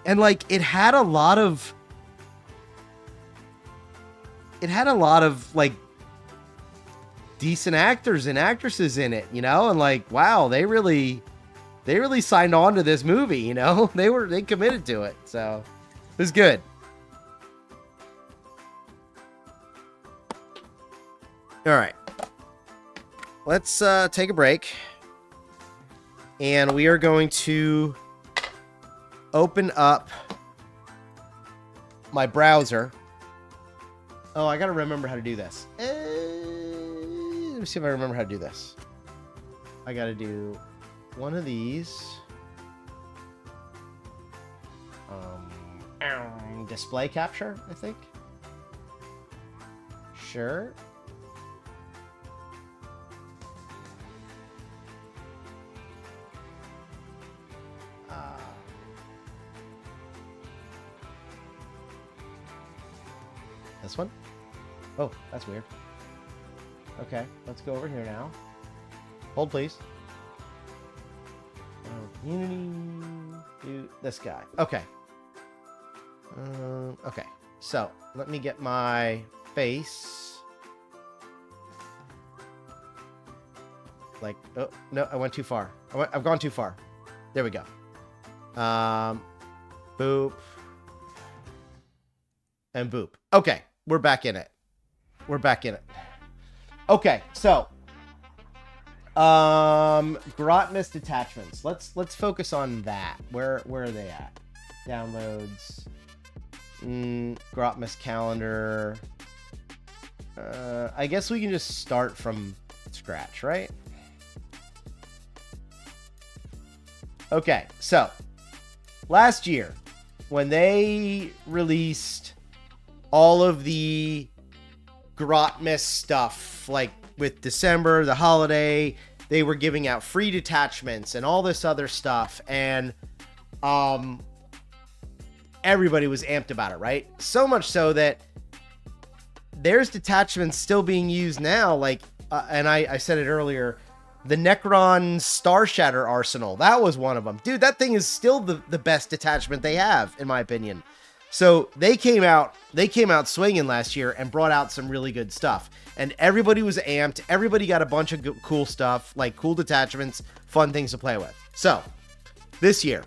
And like, it had a lot of like decent actors and actresses in it, you know, and like, wow, they really signed on to this movie, you know. They committed to it, so it was good. All right, let's take a break. And we are going to open up my browser. Oh, I gotta remember how to do this. Let me see if I remember how to do this. I gotta do one of these. Display capture, I think. Sure. This one? Oh, that's weird. Okay, let's go over here now. Hold, please. Unity. Do this guy. Okay. Okay. So, let me get my face. Like, oh, no, I went too far. I've gone too far. There we go. Boop. And boop. Okay, we're back in it. We're back in it. Okay, so Grotmus detachments. Let's focus on that. Where are they at? Downloads. Grotmus calendar. I guess we can just start from scratch, right? Okay, so last year when they released all of the Grotmus stuff, like with December, the holiday, they were giving out free detachments and all this other stuff, and everybody was amped about it, right? So much so that there's detachments still being used now, like, and I said it earlier, the Necron Star Shatter Arsenal, that was one of them. Dude, that thing is still the best detachment they have, in my opinion. So they came out swinging last year and brought out some really good stuff. And everybody was amped. Everybody got a bunch of cool stuff, like cool detachments, fun things to play with. So this year,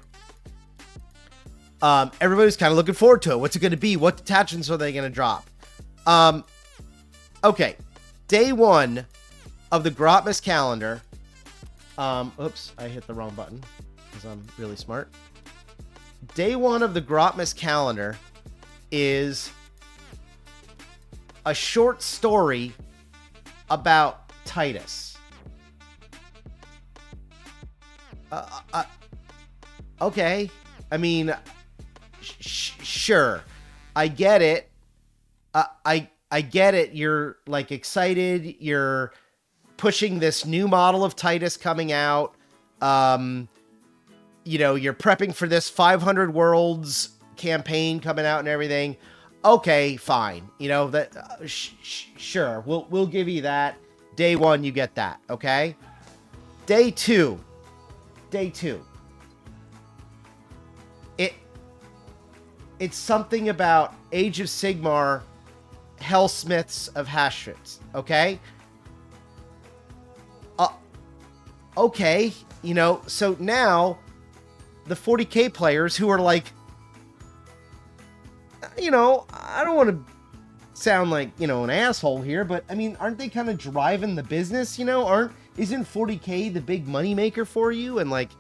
everybody's kind of looking forward to it. What's it going to be? What detachments are they going to drop? Okay. Day one of the Grotmus calendar. Oops, I hit the wrong button because I'm really smart. Day one of the Grotmus calendar is a short story about Titus. Okay. I mean, sure. I get it. I get it. You're like excited. You're pushing this new model of Titus coming out. You know, you're prepping for this 500 Worlds campaign coming out and everything. Okay, fine. You know, that sure. We'll give you that. Day one, you get that, okay? Day two. It's something about Age of Sigmar Hellsmiths of Hashtrits, okay? Okay, you know, so now the 40k players who are like, you know, I don't want to sound like, you know, an asshole here, but I mean, aren't they kind of driving the business, you know? Isn't 40k the big money maker for you and like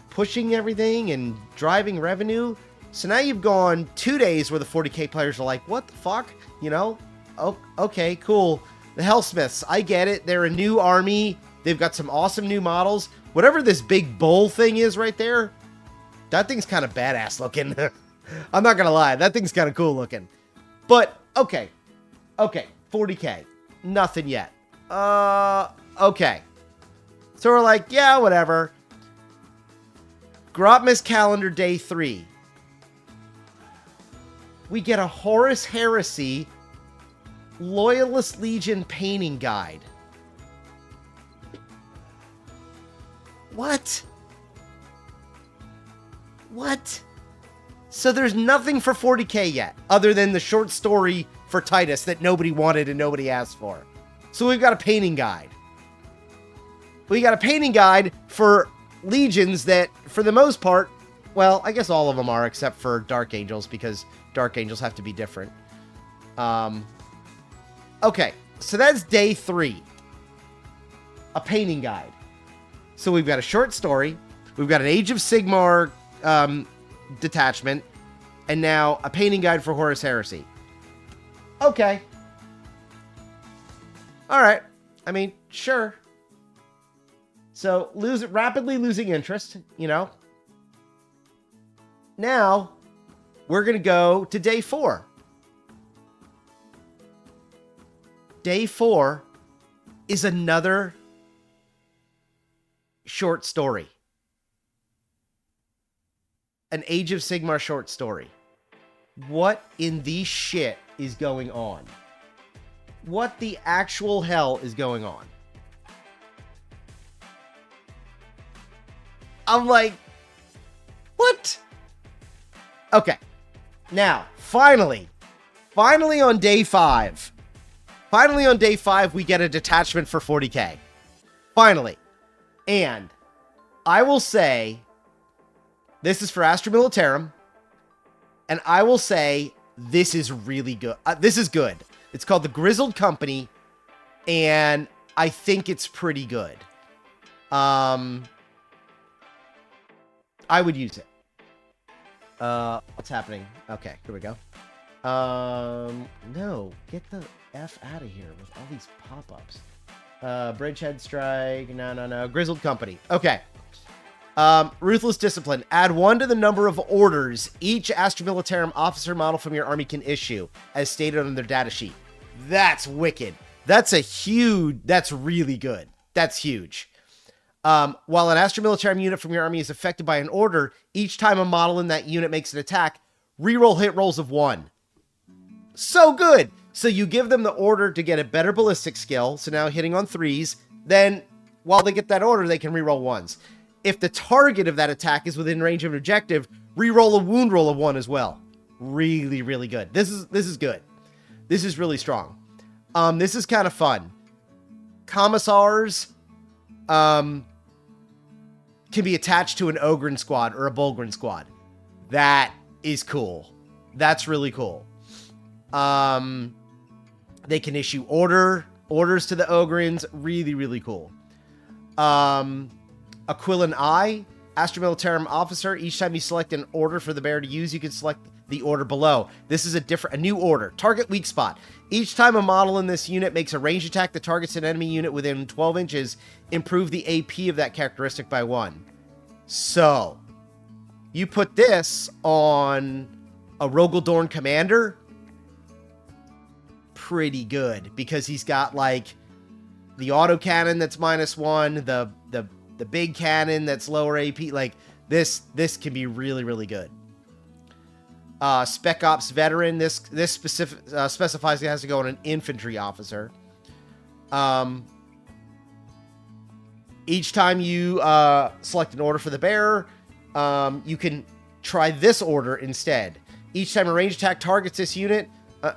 pushing everything and driving revenue? So now you've gone 2 days where the 40k players are like, what the fuck? You know? Oh, okay, cool. The Hellsmiths, I get it. They're a new army. They've got some awesome new models. Whatever this big bull thing is right there, that thing's kind of badass looking. I'm not going to lie. That thing's kind of cool looking. But, okay. Okay, 40k. Nothing yet. Okay. So we're like, yeah, whatever. Grotmus calendar day 3. We get a Horus Heresy Loyalist Legion painting guide. What? So there's nothing for 40k yet, other than the short story for Titus that nobody wanted and nobody asked for. So we've got a painting guide. We got a painting guide for legions that, for the most part, well, I guess all of them are, except for Dark Angels, because Dark Angels have to be different. Okay, so that's day 3. a painting guide. So we've got a short story, we've got an Age of Sigmar detachment, and now a painting guide for Horus Heresy. Okay. All right. I mean, sure. So rapidly losing interest, you know. Now, we're going to go to day 4. Day 4 is another short story. An Age of Sigmar short story. What in the shit is going on? What the actual hell is going on? I'm like, what? Okay. Now, finally on day 5. Finally on day 5, we get a detachment for 40k. Finally. And I will say, this is for Astra Militarum, and I will say, this is really good. This is good. It's called the Grizzled Company, and I think it's pretty good. I would use it. What's happening? Okay, here we go. No, get the F out of here with all these pop-ups. Bridgehead Strike, no. Grizzled Company. Okay. Ruthless Discipline. Add 1 to the number of orders each Astra Militarum officer model from your army can issue, as stated on their data sheet. That's wicked. That's really good. That's huge. While an Astra Militarum unit from your army is affected by an order, each time a model in that unit makes an attack, reroll hit rolls of 1. So good. So you give them the order to get a better ballistic skill, so now hitting on 3s, then while they get that order, they can reroll 1s. If the target of that attack is within range of an objective, reroll a wound roll of 1 as well. Really, really good. This is good. This is really strong. This is kind of fun. Commissars can be attached to an Ogren squad or a Bulgren squad. That is cool. That's really cool. They can issue orders to the Ogrens. Really, really cool. Aquilin Eye, Astra Militarum officer. Each time you select an order for the bearer to use, you can select the order below. This is a new order. Target weak spot. Each time a model in this unit makes a ranged attack that targets an enemy unit within 12 inches, improve the AP of that characteristic by 1. So, you put this on a Rogaldorn commander, pretty good, because he's got like the autocannon that's -1, the big cannon that's lower AP. Like this can be really, really good. Spec Ops Veteran. This specifies it has to go on an infantry officer. Each time you select an order for the bearer, you can try this order instead. Each time a ranged attack targets this unit,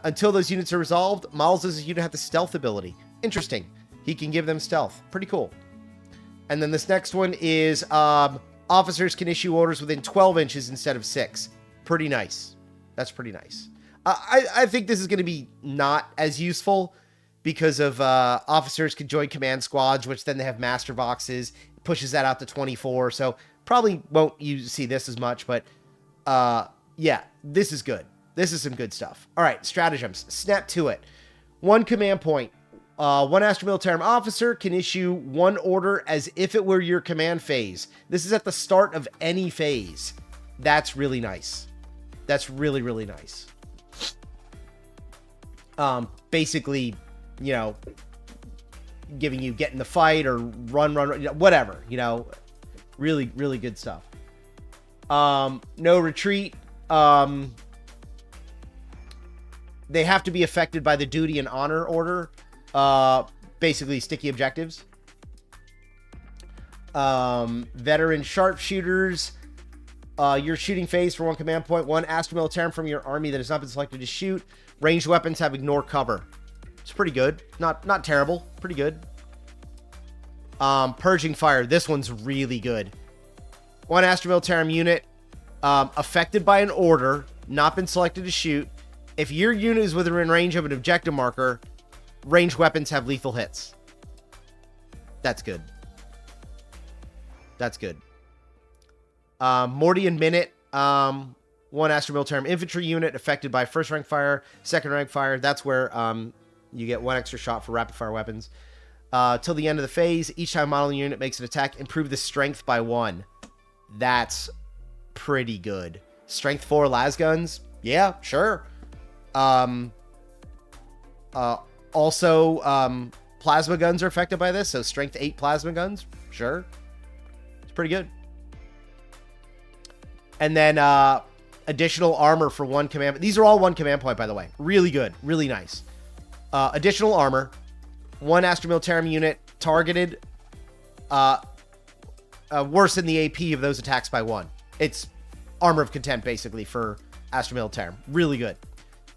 until those units are resolved, models of this unit have the stealth ability. Interesting. He can give them stealth. Pretty cool. And then this next one is officers can issue orders within 12 inches instead of 6. Pretty nice. That's pretty nice. I think this is going to be not as useful because of officers can join command squads, which then they have master boxes. It pushes that out to 24. So probably won't you see this as much, but yeah, this is good. This is some good stuff. All right, stratagems. Snap to it. 1 command point. 1 Astra Militarum officer can issue 1 order as if it were your command phase. This is at the start of any phase. That's really nice. That's really, really nice. Basically, you know, giving you get in the fight or run, whatever, you know, really, really good stuff. No retreat. They have to be affected by the duty and honor order. Basically sticky objectives. Veteran sharpshooters. Your shooting phase for 1 command point. 1 Astra Militarum from your army that has not been selected to shoot. Ranged weapons have ignore cover. It's pretty good. Not terrible. Pretty good. Purging fire. This one's really good. 1 Astra Militarum unit affected by an order, not been selected to shoot. If your unit is within range of an objective marker, ranged weapons have lethal hits. That's good. That's good. Morty and Minute. One Astromilitarum infantry unit affected by first rank fire, second rank fire. That's where you get one extra shot for rapid fire weapons. Till the end of the phase, each time model unit makes an attack, improve the strength by 1. That's pretty good. Strength 4 las guns. Yeah, sure. Also, plasma guns are affected by this, so strength 8 plasma guns. Sure. It's pretty good. And then additional armor for 1 command. These are all 1 command point, by the way. Really good. Really nice. Additional armor. 1 Astromilitarum unit targeted. Worsen the AP of those attacks by 1. It's armor of contempt, basically, for Astromilitarum. Really good.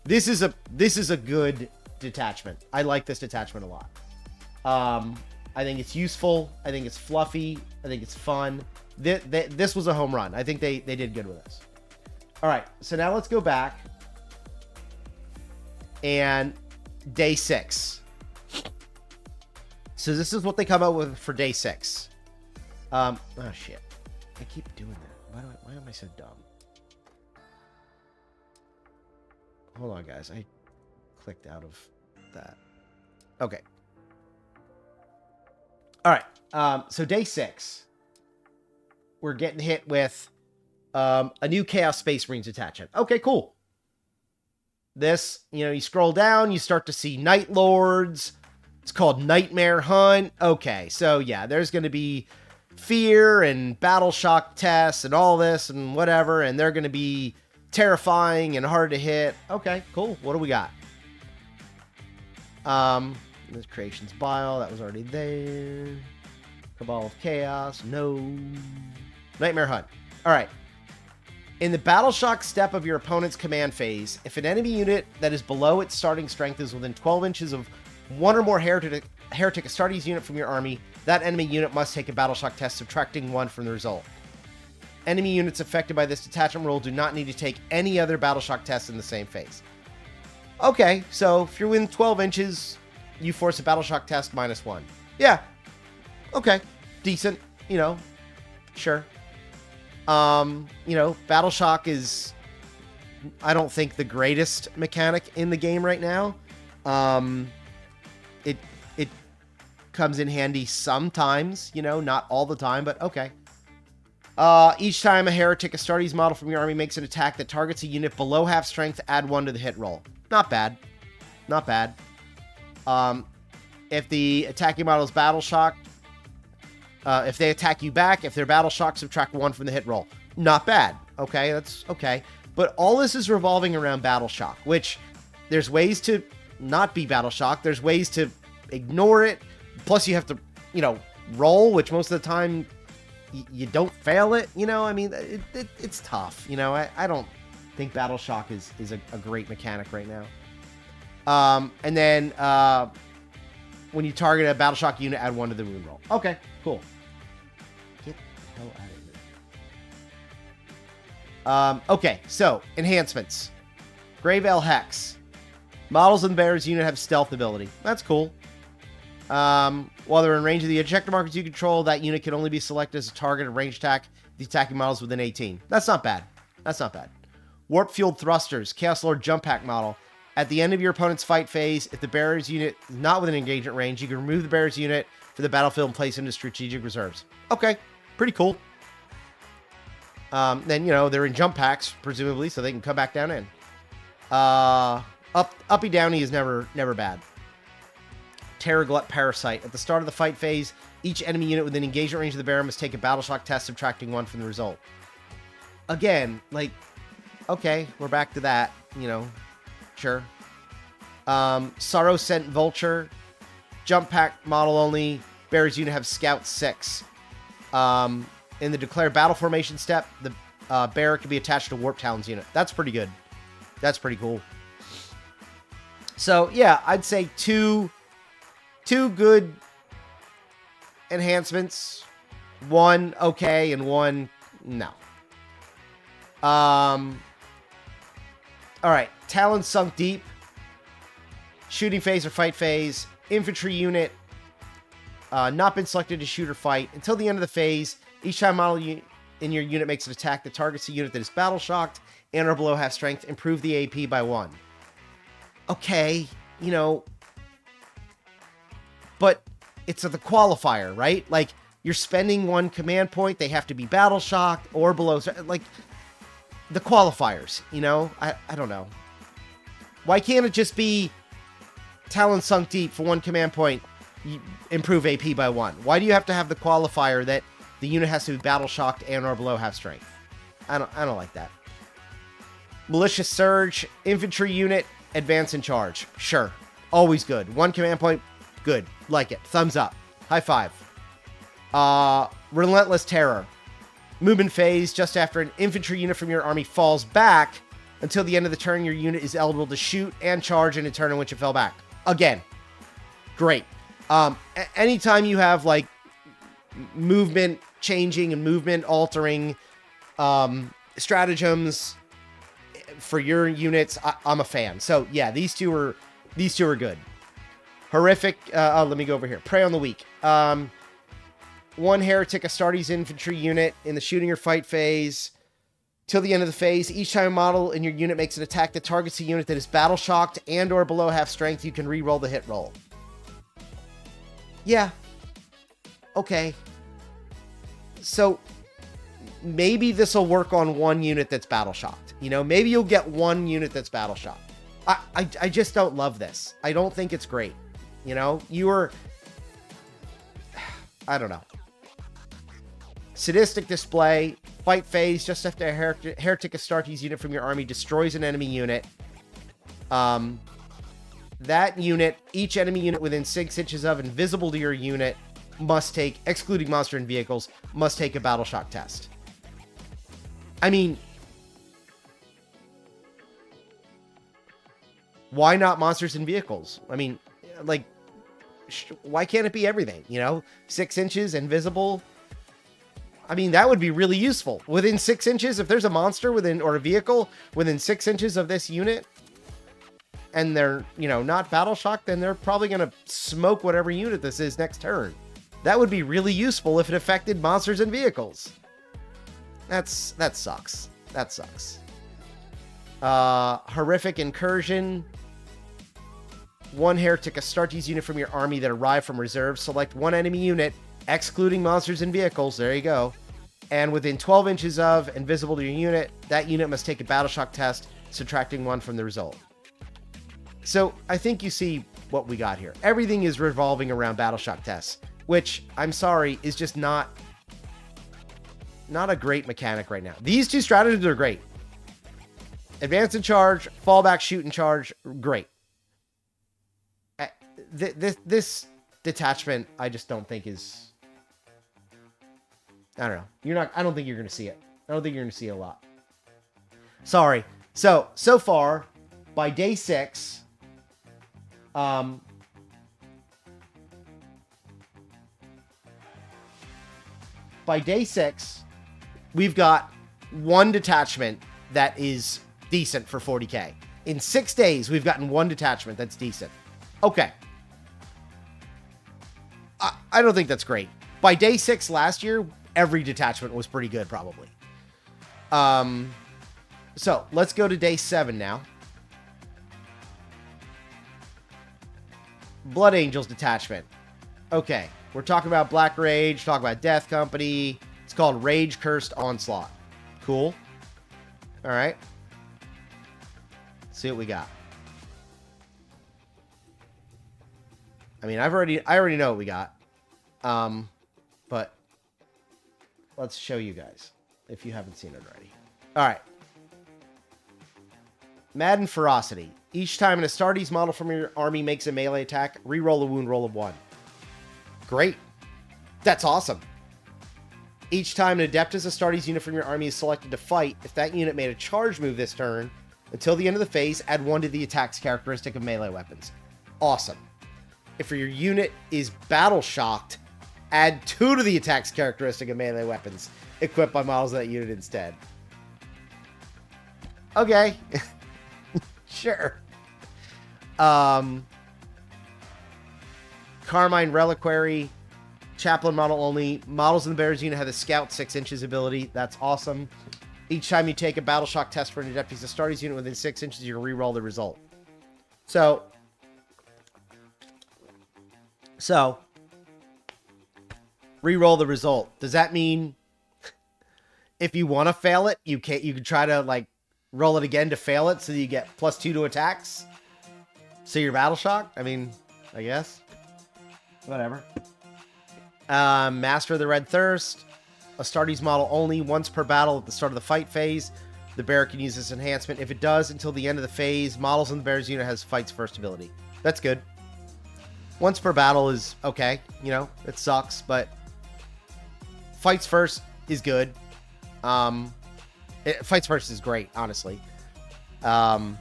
This is a good detachment. I like this detachment a lot. I think it's useful. I think it's fluffy. I think it's fun. This was a home run. I think they did good with this. All right, so now let's go back. And day 6. So this is what they come up with for day 6. Oh, shit. I keep doing that. Why am I so dumb? Hold on, guys. I clicked out of that. Okay. All right. So day 6. We're getting hit with a new Chaos Space Marines attachment. Okay, cool. This, you scroll down, you start to see Night Lords. It's called Nightmare Hunt. Okay, so yeah, there's going to be fear and battle shock tests and all this and whatever, and they're going to be terrifying and hard to hit. Okay, cool. What do we got? This Creation's Bile, that was already there. Cabal of Chaos, no. Nightmare Hunt. All right. In the battle shock step of your opponent's command phase, if an enemy unit that is below its starting strength is within 12 inches of one or more Heretic Astartes unit from your army, that enemy unit must take a battle shock test, subtracting 1 from the result. Enemy units affected by this detachment rule do not need to take any other battle shock tests in the same phase. Okay, so if you're within 12 inches, you force a battle shock test -1. Yeah. Okay. Decent. Sure. Battle shock is, I don't think, the greatest mechanic in the game right now. It comes in handy sometimes, not all the time, but okay. Each time a Heretic Astartes model from your army makes an attack that targets a unit below half strength, add 1 to the hit roll. Not bad. Not bad. If the attacking model is battle shocked, if they attack you back, if they're battle shocked, subtract 1 from the hit roll. Not bad. Okay, that's okay. But all this is revolving around battle shock, which there's ways to not be battle shocked. There's ways to ignore it. Plus, you have to, roll, which most of the time you don't fail it. It's tough. I don't think battle shock is a great mechanic right now. And then when you target a battle shock unit, add 1 to the wound roll. Okay, cool. Get the hell out of here. Okay, so enhancements. Greyveil Hex. Models in the bearer's unit have stealth ability. That's cool. While they're in range of the objective markers you control, that unit can only be selected as a target of range attack. The attacking models within 18. That's not bad. That's not bad. Warp Fueled Thrusters. Chaos Lord Jump Pack model. At the end of your opponent's fight phase, if the bearer's unit is not within engagement range, you can remove the bearer's unit for the battlefield and place it into strategic reserves. Okay, pretty cool. Then, they're in jump packs, presumably, so they can come back down in. Uppy Downy is never bad. Terraglut Parasite. At the start of the fight phase, each enemy unit within engagement range of the bearer must take a battle shock test, subtracting 1 from the result. Again, okay, we're back to that, sure. Sorrow Scent Vulture. Jump pack model only. Bearer's unit have Scout 6. In the declare battle formation step, the bearer can be attached to Warp Talons unit. That's pretty good. That's pretty cool. So, yeah, I'd say two good enhancements. 1 okay and 1 no. All right, Talons Sunk Deep. Shooting phase or fight phase. Infantry unit not been selected to shoot or fight. Until the end of the phase, each time model in your unit makes an attack that targets a unit that is battle shocked and or below half strength, improve the AP by 1. Okay, you know, but it's the qualifier, right? Like, you're spending 1 command point, they have to be battle shocked or below, like, the qualifiers, you know? I don't know. Why can't it just be Talon Sunk Deep for 1 command point, improve AP by 1? Why do you have to have the qualifier that the unit has to be battle shocked and or below half strength? I don't like that. Malicious Surge, infantry unit, advance and charge. Sure. Always good. 1 command point, good. Like it. Thumbs up. High five. Relentless Terror. Movement phase, just after an infantry unit from your army falls back, until the end of the turn, your unit is eligible to shoot and charge in a turn in which it fell back. Again, great. Anytime you have, like, movement changing and movement altering stratagems for your units, I'm a fan. So, yeah, these two are good. Horrific. Let me go over here. Prey on the Weak. 1 Heretic Astartes infantry unit in the shooting or fight phase. Till the end of the phase, each time a model in your unit makes an attack that targets a unit that is battle shocked and or below half strength, you can re-roll the hit roll. Yeah. Okay. So maybe this will work on 1 unit that's battle shocked. You know, maybe you'll get 1 unit that's battle shocked. I just don't love this. I don't think it's great. You know, I don't know. Sadistic Display, fight phase, just after a Heretic Astartes unit from your army destroys an enemy unit. That unit, each enemy unit within 6 inches of and visible to your unit must take, excluding monster and vehicles, must take a battle shock test. I mean, why not monsters and vehicles? I mean, like, why can't it be everything, you know? 6 inches, invisible. I mean, that would be really useful. Within 6 inches, if there's a monster within, or a vehicle within 6 inches of this unit, and they're, you know, not battle shocked, then they're probably going to smoke whatever unit this is next turn. That would be really useful if it affected monsters and vehicles. That sucks. That sucks. Horrific Incursion. 1 Heretic Astartes unit from your army that arrived from reserve. Select 1 enemy unit, excluding monsters and vehicles. There you go. And within 12 inches of and visible to your unit, that unit must take a battle shock test, subtracting 1 from the result. So I think you see what we got here. Everything is revolving around battle shock tests, which, I'm sorry, is just not a great mechanic right now. These 2 strategies are great. Advance and charge, fallback, shoot and charge, great. This detachment, I just don't think is... I don't know. I don't think you're going to see it. I don't think you're going to see it a lot. Sorry. So far, by day 6... by day 6, we've got 1 detachment that is decent for 40k. In 6 days, we've gotten 1 detachment that's decent. Okay. I don't think that's great. By day 6 last year, every detachment was pretty good, probably. So, let's go to day 7 now. Blood Angels detachment. Okay, we're talking about Black Rage, talking about Death Company. It's called Rage Cursed Onslaught. Cool. All right. Let's see what we got. I mean, I already know what we got. But let's show you guys if you haven't seen it already. All right. Madden Ferocity. Each time an Astartes model from your army makes a melee attack, re-roll a wound roll of 1. Great. That's awesome. Each time an Adeptus Astartes unit from your army is selected to fight, if that unit made a charge move this turn, until the end of the phase, add 1 to the attack's characteristic of melee weapons. Awesome. If your unit is battle shocked, add 2 to the attack's characteristic of melee weapons equipped by models of that unit instead. Okay. Sure. Carmine Reliquary. Chaplain model only. Models in the bearer's unit have the Scout 6 inches ability. That's awesome. Each time you take a battle shock test for an Adeptus Astartes unit within 6 inches, you can reroll the result. So, reroll the result. Does that mean if you want to fail it, you can try to like roll it again to fail it so that you get +2 to attacks? So your battle shock? I mean, I guess. Whatever. Master of the Red Thirst. Astartes model only. Once per battle at the start of the fight phase, the bearer can use this enhancement. If it does, until the end of the phase, models in the bearer's unit has Fight's First ability. That's good. Once per battle is okay. You know, it sucks, but Fight's First is good. Fight's First is great, honestly. And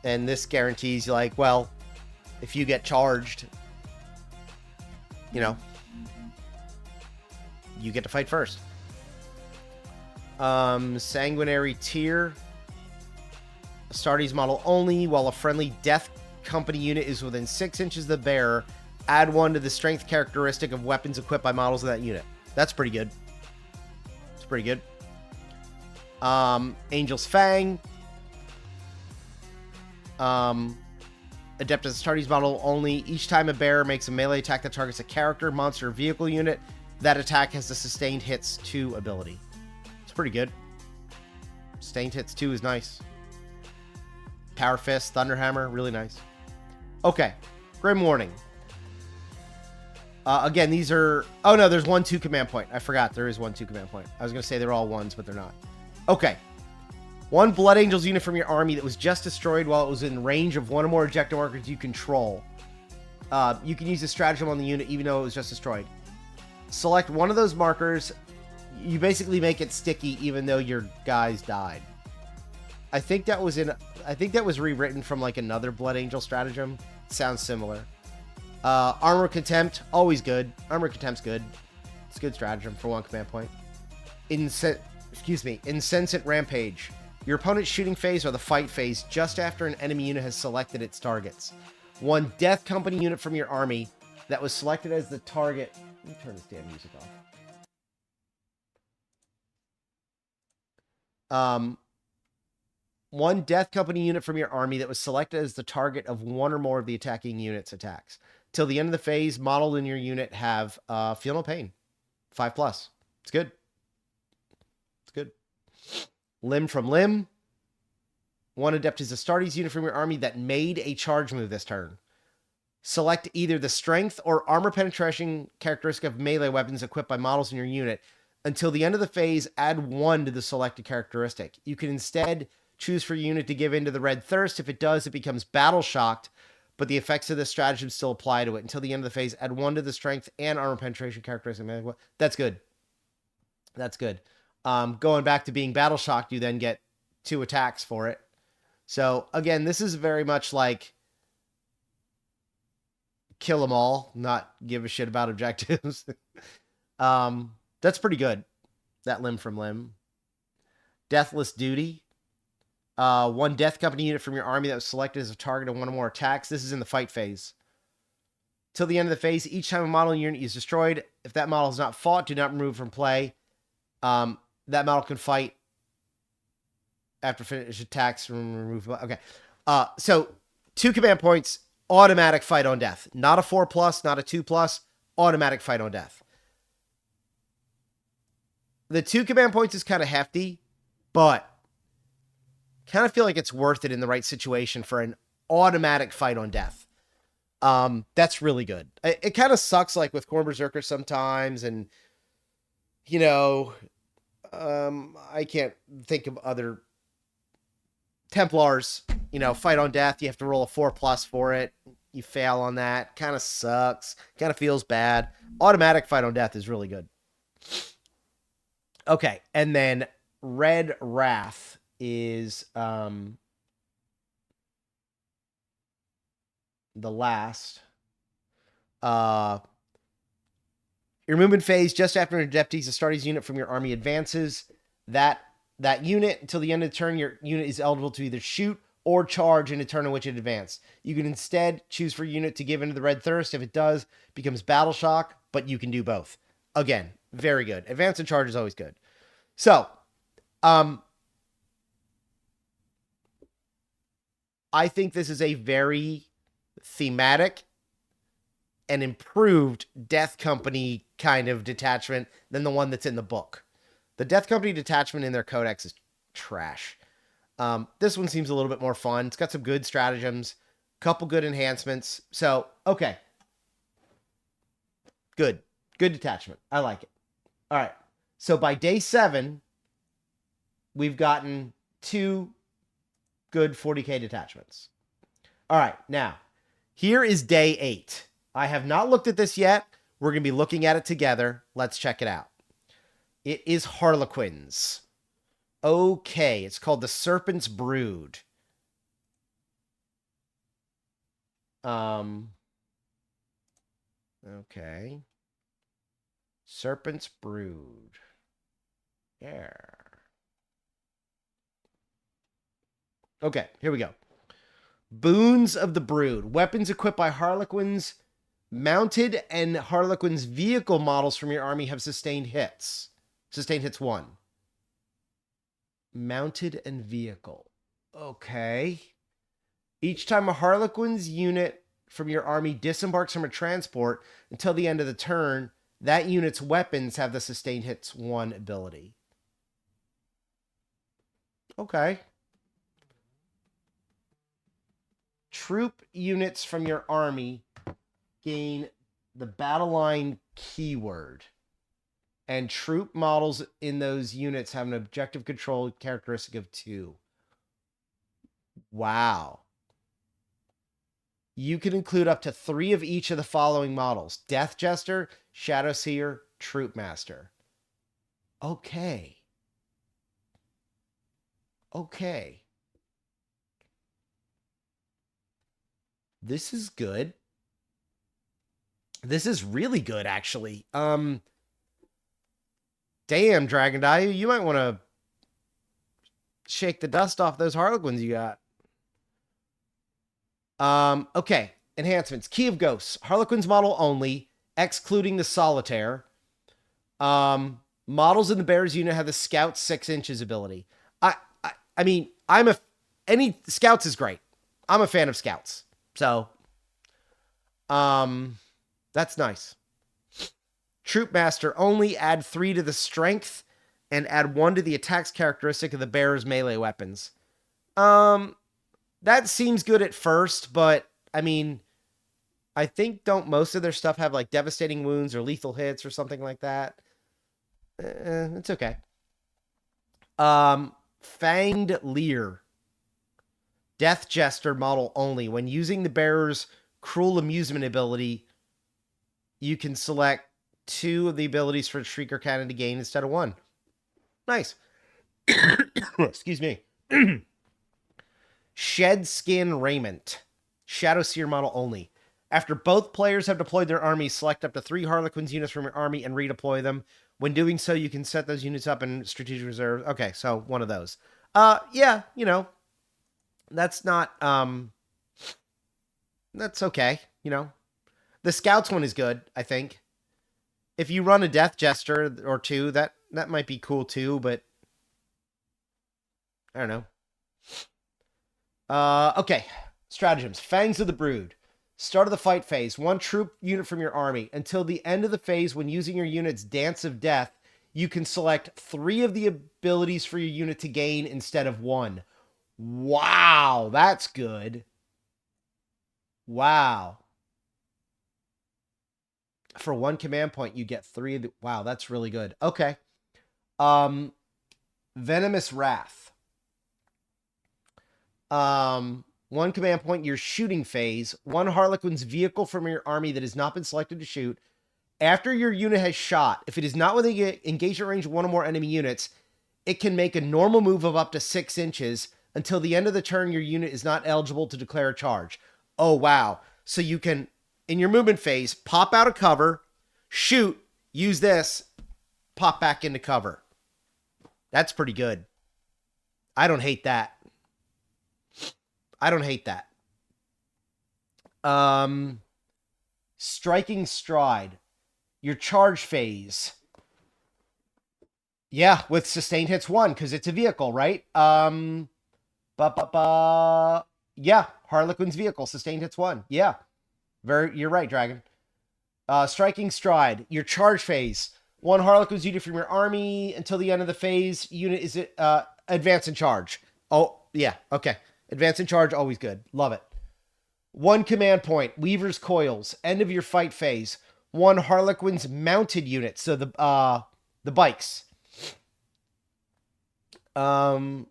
this guarantees you, like, well, if you get charged, you know, you get to fight first. Sanguinary Tier. Astartes model only. While a friendly Death Company unit is within 6 inches of the bearer, add 1 to the strength characteristic of weapons equipped by models of that unit. That's pretty good. It's pretty good. Angel's Fang. Adeptus Astartes model only. Each time a bearer makes a melee attack that targets a character, monster, or vehicle unit, that attack has the Sustained Hits 2 ability. It's pretty good. Sustained Hits 2 is nice. Power Fist, Thunderhammer, really nice. Okay. Grim Warning. Again, these are... Oh, no, there's 1-2 command point. I forgot. There is 1-2 command point. I was going to say they're all 1s, but they're not. Okay. 1 Blood Angels unit from your army that was just destroyed while it was in range of 1 or more objective markers you control. You can use a stratagem on the unit even though it was just destroyed. Select one of those markers. You basically make it sticky even though your guys died. I think that was rewritten from like another Blood Angel stratagem. Sounds similar. Armor Contempt, always good. Armor Contempt's good. It's a good stratagem for 1 command point. Insensate Rampage. Your opponent's shooting phase or the fight phase just after an enemy unit has selected its targets. 1 Death Company unit from your army that was selected as the target. Let me turn this damn music off. 1 Death Company unit from your army that was selected as the target of 1 or more of the attacking unit's attacks. Till the end of the phase, modeled in your unit have Feel No Pain. 5+. It's good. It's good. Limb from Limb. 1 Adeptus Astartes unit from your army that made a charge move this turn. Select either the strength or armor penetration characteristic of melee weapons equipped by models in your unit. Until the end of the phase, add 1 to the selected characteristic. You can instead choose for your unit to give in to the Red Thirst. If it does, it becomes battle shocked, but the effects of this stratagem still apply to it. Until the end of the phase, add 1 to the strength and armor penetration characteristic. That's good. That's good. Going back to being battle shocked, you then get 2 attacks for it. So again, this is very much like kill them all, not give a shit about objectives. That's pretty good. That Limb from Limb. Deathless Duty. 1 Death Company unit from your army that was selected as a target of 1 or more attacks. This is in the fight phase. Till the end of the phase, each time a model unit is destroyed, if that model is not fought, do not remove from play. That model can fight after finish attacks. Remove. Okay. So 2 command points, automatic fight on death. Not a 4+, not a 2+, automatic fight on death. The 2 command points is kind of hefty, but kind of feel like it's worth it in the right situation for an automatic fight on death. That's really good. It kind of sucks like with Khorne Berserker sometimes, and you know, I can't think of other Templars, you know, fight on death. You have to roll a 4+ for it. You fail on that. Kind of sucks. Kind of feels bad. Automatic fight on death is really good. Okay. And then Red Wrath is, the last, your movement phase just after an Adeptus Astartes unit from your army advances. That unit, until the end of the turn, your unit is eligible to either shoot or charge in a turn in which it advanced. You can instead choose for a unit to give into the red thirst. If it does, it becomes battle shock, but you can do both. Again, very good. Advance and charge is always good. So, I think this is a very thematic and improved Death Company kind of detachment than the one that's in the book. The Death Company detachment in their codex is trash. This one seems a little bit more fun. It's got some good stratagems, couple good enhancements. So, okay. Good. Good detachment. I like it. All right. So by day 7, we've gotten 2 good 40k detachments. All right. Now, here is day 8. I have not looked at this yet. We're going to be looking at it together. Let's check it out. It is Harlequins. Okay, it's called the Serpent's Brood. Okay. Serpent's Brood. Yeah. Okay, here we go. Boons of the Brood. Weapons equipped by Harlequins. Mounted and Harlequins vehicle models from your army have sustained hits. Sustained hits 1. Mounted and vehicle. Okay. Each time a Harlequins unit from your army disembarks from a transport until the end of the turn, that unit's weapons have the sustained hits 1 ability. Okay. Troop units from your army gain the battle line keyword. And troop models in those units have an objective control characteristic of 2. Wow. You can include up to 3 of each of the following models: Death Jester, Shadow Seer, Troop Master. Okay. Okay. This is good. This is really good, actually. Damn, Dragon Daiu, you might want to shake the dust off those Harlequins you got. Okay. Enhancements. Key of Ghosts. Harlequins model only, excluding the Solitaire. Models in the Bears unit have the Scout 6 inches ability. I mean, any Scouts is great. I'm a fan of Scouts. So, that's nice. Troop Master only, add 3 to the strength and add 1 to the attacks characteristic of the bearer's melee weapons. That seems good at first, but I mean, I think don't most of their stuff have like devastating wounds or lethal hits or something like that? It's okay. Fanged Leer. Death Jester model only. When using the bearer's cruel amusement ability, you can select 2 of the abilities for Shrieker Cannon to gain instead of 1. Nice. Excuse me. Shed Skin Raiment. Shadow Seer model only. After both players have deployed their armies, select up to 3 Harlequins units from your army and redeploy them. When doing so, you can set those units up in strategic reserve. Okay, so one of those. Yeah, you know, that's not, that's okay, you know. The Scouts one is good, I think. If you run a Death Jester or 2, that might be cool too, but I don't know. Okay. Stratagems. Fangs of the Brood. Start of the fight phase. 1 troop unit from your army. Until the end of the phase, when using your unit's Dance of Death, you can select 3 of the abilities for your unit to gain instead of 1. Wow, that's good. Wow. For 1 command point, you get 3 of the... Wow, that's really good. Okay. Venomous Wrath. 1 command point, your shooting phase. 1 Harlequin's vehicle from your army that has not been selected to shoot. After your unit has shot, if it is not within engagement range of 1 or more enemy units, it can make a normal move of up to 6 inches. Until the end of the turn, your unit is not eligible to declare a charge. Oh, wow. So you can, in your movement phase, pop out of cover, shoot, use this, pop back into cover. That's pretty good. I don't hate that. I don't hate that. Striking Stride. Your charge phase. Yeah, with sustained hits 1, because it's a vehicle, right? Yeah, Harlequin's vehicle, sustained hits 1. Yeah. You're right, Dragon. Striking Stride. Your charge phase. 1 Harlequin's unit from your army until the end of the phase. Unit is advance and charge. Oh, yeah, okay. Advance and charge, always good. Love it. 1 command point. Weaver's Coils. End of your fight phase. 1 Harlequin's mounted unit. So the bikes. 1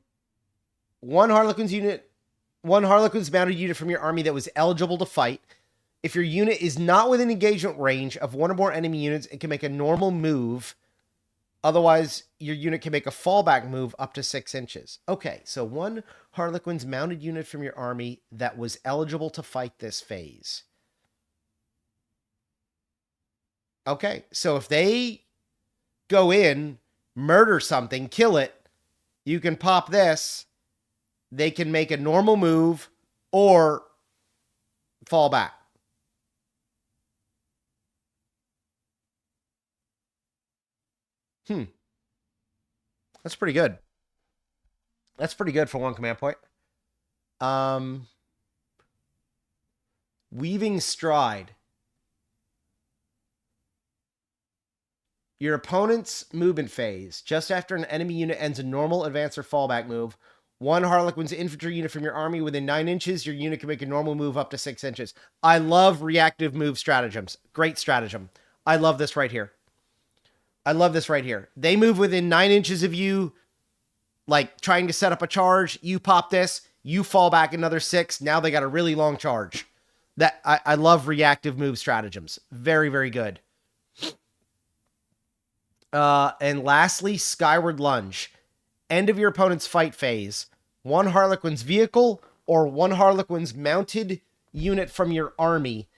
Harlequin's mounted unit from your army that was eligible to fight. If your unit is not within engagement range of 1 or more enemy units, it can make a normal move. Otherwise, your unit can make a fallback move up to 6 inches. Okay, so 1 Harlequin's mounted unit from your army that was eligible to fight this phase. Okay, so if they go in, murder something, kill it, you can pop this. They can make a normal move or fall back. That's pretty good. That's pretty good for 1 command point. Weaving Stride. Your opponent's movement phase. Just after an enemy unit ends a normal advance or fallback move, 1 Harlequin's infantry unit from your army within 9 inches, your unit can make a normal move up to 6 inches. I love reactive move stratagems. Great stratagem. I love this right here. They move within 9 inches of you, like trying to set up a charge. You pop this, you fall back another 6. Now they got a really long charge. I love reactive move stratagems. Very, very good. And lastly, Skyward Lunge. End of your opponent's fight phase. 1 Harlequin's vehicle or 1 Harlequin's mounted unit from your army.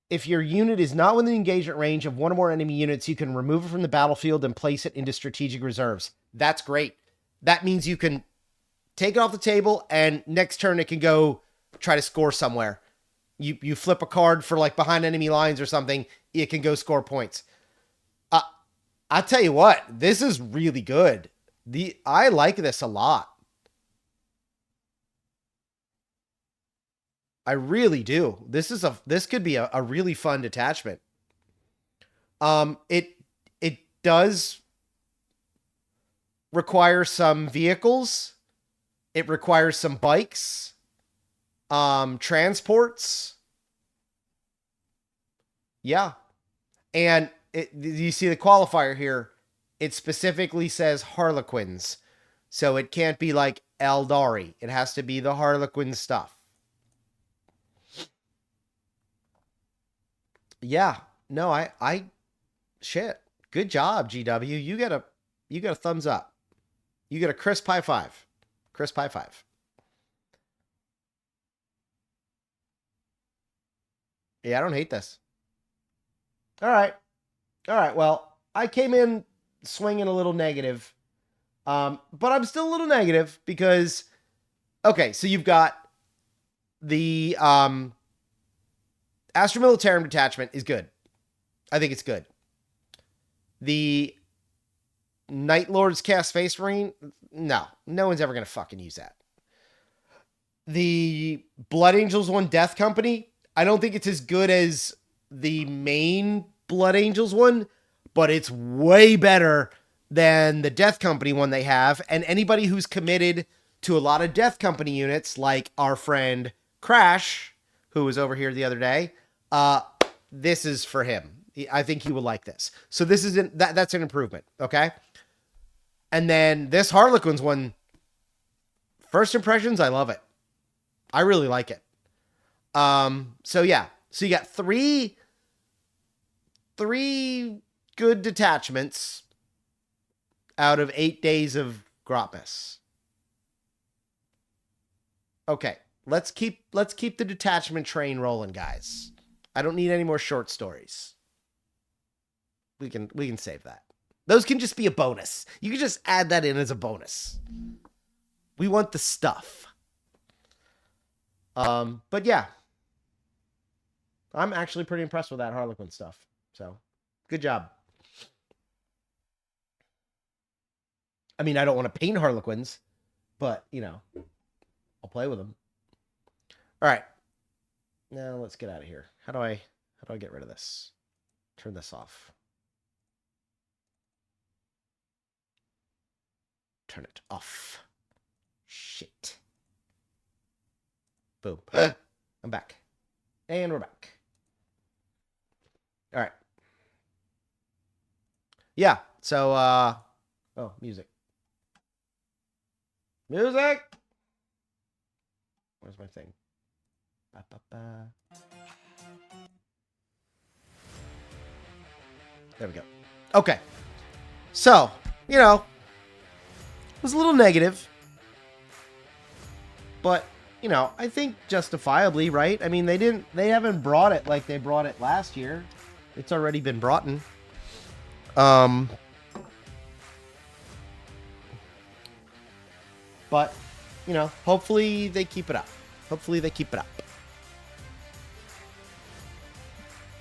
If your unit is not within engagement range of 1 or more enemy units, you can remove it from the battlefield and place it into strategic reserves. That's great. That means you can take it off the table and next turn it can go try to score somewhere. You flip a card for like behind enemy lines or something, it can go score points. I'll tell you what, this is really good. I like this a lot. I really do. This could be a really fun detachment. It does require some vehicles. It requires some bikes, transports. Yeah. And you see the qualifier here. It specifically says Harlequins. So it can't be like Eldari. It has to be the Harlequin stuff. Yeah. No, shit. Good job, GW. You get a thumbs up. You get a crisp high 5. Crisp high 5. Yeah, I don't hate this. All right. Well, I came in swinging a little negative. But I'm still a little negative because, okay, so you've got the Astra Militarum detachment is good. I think it's good. The Night Lord's Cast Space Marine, no one's ever going to fucking use that. The Blood Angels one Death Company, I don't think it's as good as the main Blood Angels one, but it's way better than the Death Company one they have. And anybody who's committed to a lot of Death Company units, like our friend Crash, who was over here the other day, this is for him. I think he will like this. So this is that's an improvement, okay? And then this Harlequins one, first impressions, I love it. I really like it. So yeah. So you got three good detachments out of 8 days of Grotmas. Okay, let's keep the detachment train rolling, guys. I don't need any more short stories. We can save that. Those can just be a bonus. You can just add that in as a bonus. We want the stuff. But yeah, I'm actually pretty impressed with that Harlequin stuff. So, good job. I mean, I don't want to paint Harlequins, but, you know, I'll play with them. All right. Now let's get out of here. How do I get rid of this? Turn this off. Turn it off. Shit. Boom. I'm back. And we're back. All right. Yeah. So, oh, music. Music! Where's my thing? Ba, ba, ba. There we go. Okay. So, you know, it was a little negative. But, you know, I think justifiably, right? I mean, they haven't brought it like they brought it last year. It's already been brought in. But, you know, hopefully they keep it up. Hopefully they keep it up.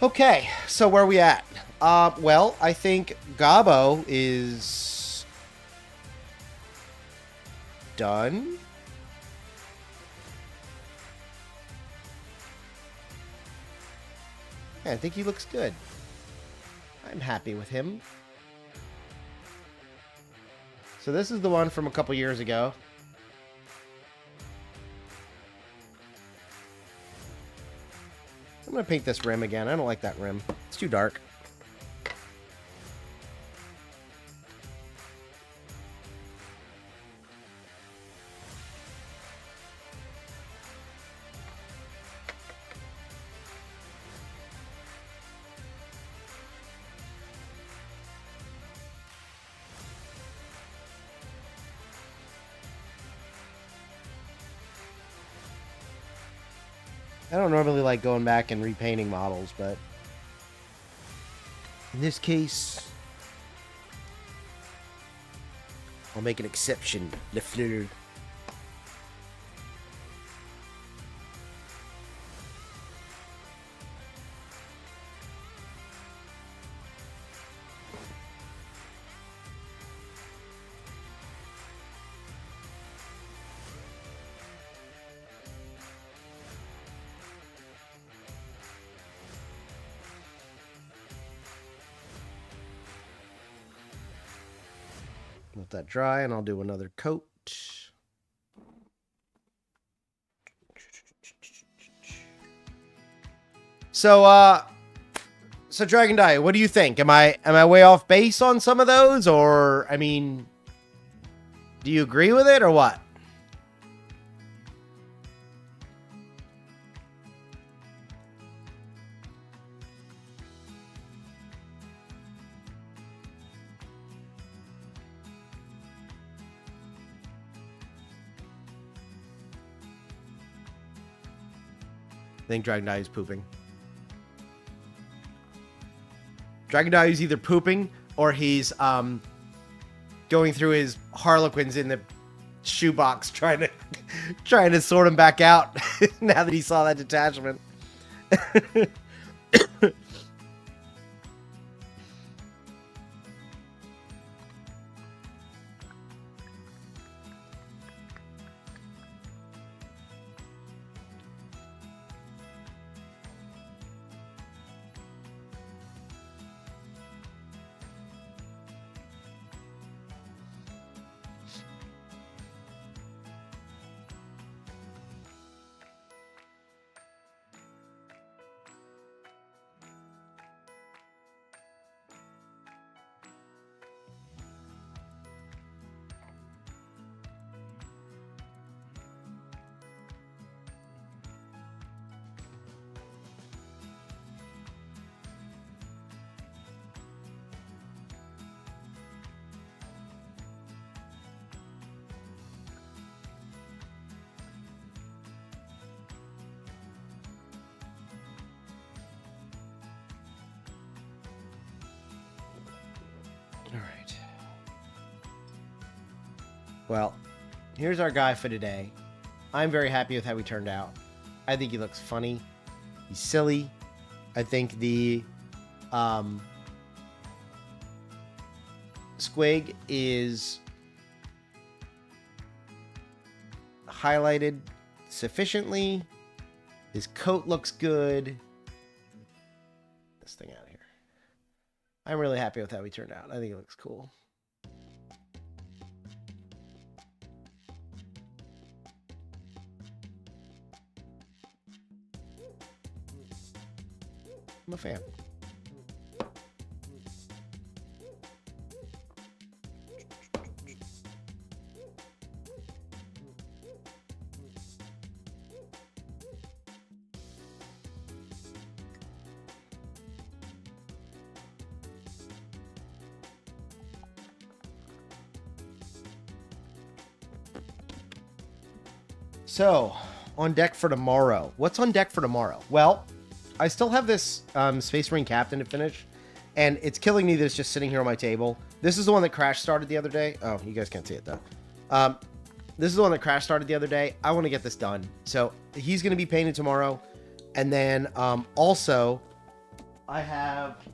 Okay, so where are we at? Well, I think Gobbo is done. Yeah, I think he looks good. I'm happy with him. So this is the one from a couple years ago. I'm going to paint this rim again. I don't like that rim. It's too dark. I don't normally like going back and repainting models, but in this case, I'll make an exception. Le Fleur. Let that dry, and I'll do another coat. So Dragon Dye, what do you think? Am I way off base on some of those, or I mean, do you agree with it or what? I think Dragon Dye is pooping. Dragon Dye is either pooping or he's going through his Harlequins in the shoebox trying to sort them back out now that he saw that detachment. All right. Well, here's our guy for today. I'm very happy with how he turned out. I think he looks funny. He's silly. I think the Squig is highlighted sufficiently. His coat looks good. This thing out of here. I'm really happy with how he turned out. I think it looks cool. I'm a fan. So, on deck for tomorrow. What's on deck for tomorrow? Well, I still have this Space Marine Captain to finish, and it's killing me that it's just sitting here on my table. This is the one that crash started the other day. Oh, you guys can't see it, though. This is the one that crash started the other day. I want to get this done. So, he's going to be painted tomorrow. And then, also, I have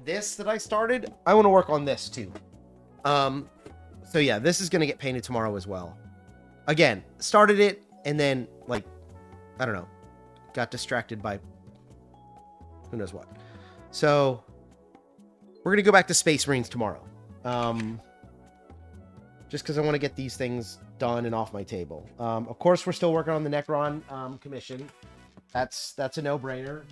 this that I started. I want to work on this, too. So yeah, this is going to get painted tomorrow as well. Again, started it and then, like, I don't know, got distracted by who knows what. So we're going to go back to Space Marines tomorrow. Just because I want to get these things done and off my table. Of course, we're still working on the Necron commission. That's a no-brainer.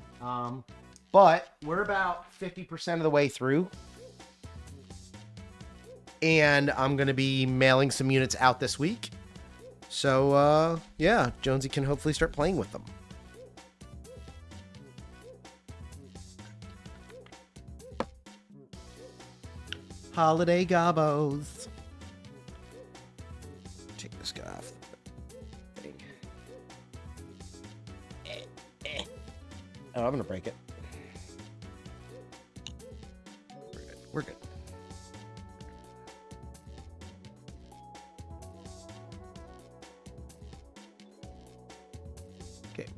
But we're about 50% of the way through. And I'm going to be mailing some units out this week. So, yeah, Jonesy can hopefully start playing with them. Holiday Gobbos. Take this guy off. Oh, I'm going to break it. We're good. We're good. Okay.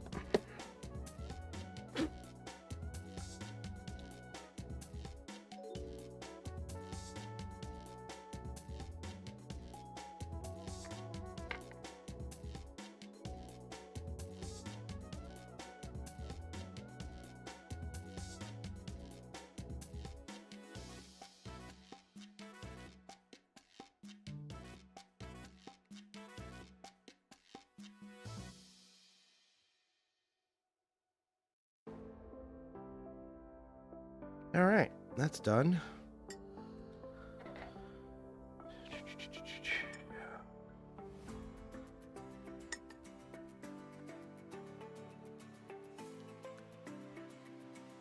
All right, that's done.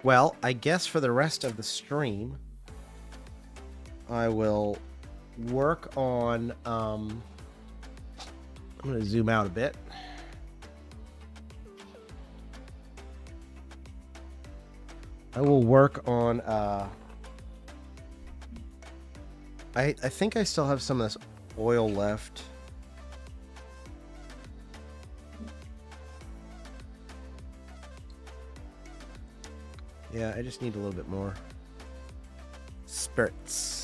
Well, I guess for the rest of the stream, I will work on, I'm going to zoom out a bit. I will work on, I think I still have some of this oil left. Yeah, I just need a little bit more spirits.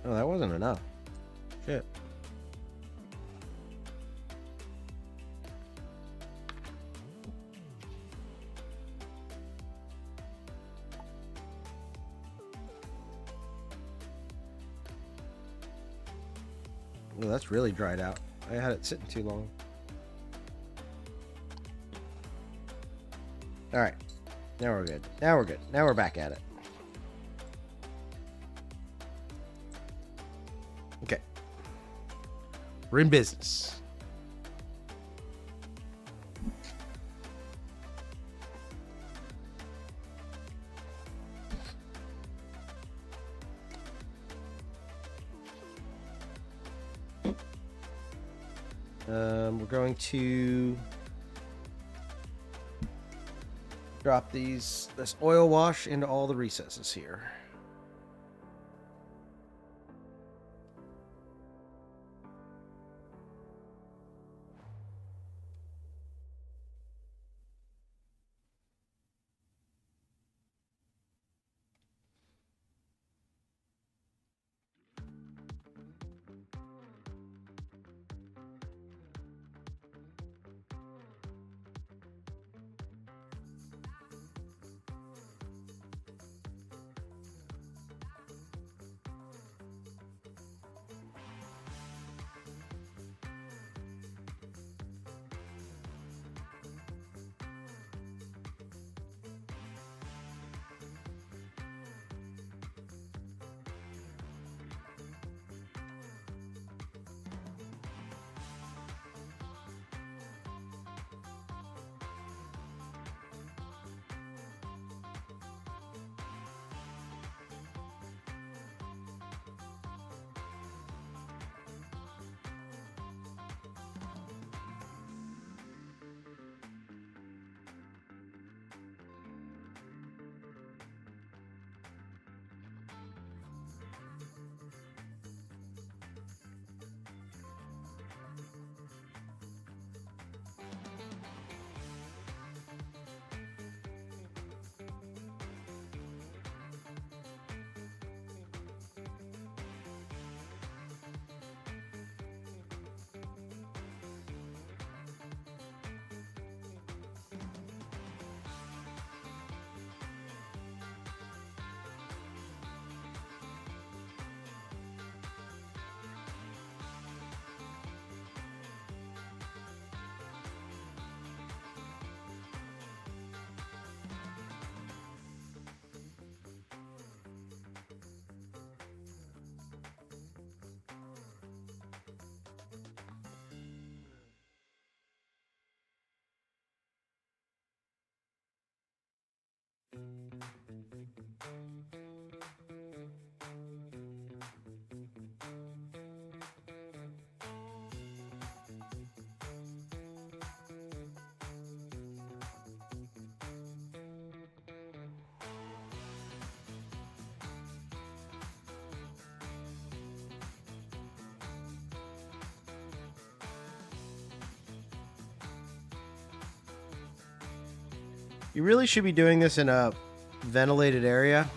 Oh, that wasn't enough. Shit. Well, that's really dried out. I had it sitting too long. All right. Now we're good. Now we're good. Now we're back at it. Okay. We're in business. We're going to drop this oil wash into all the recesses here. You really should be doing this in a ventilated area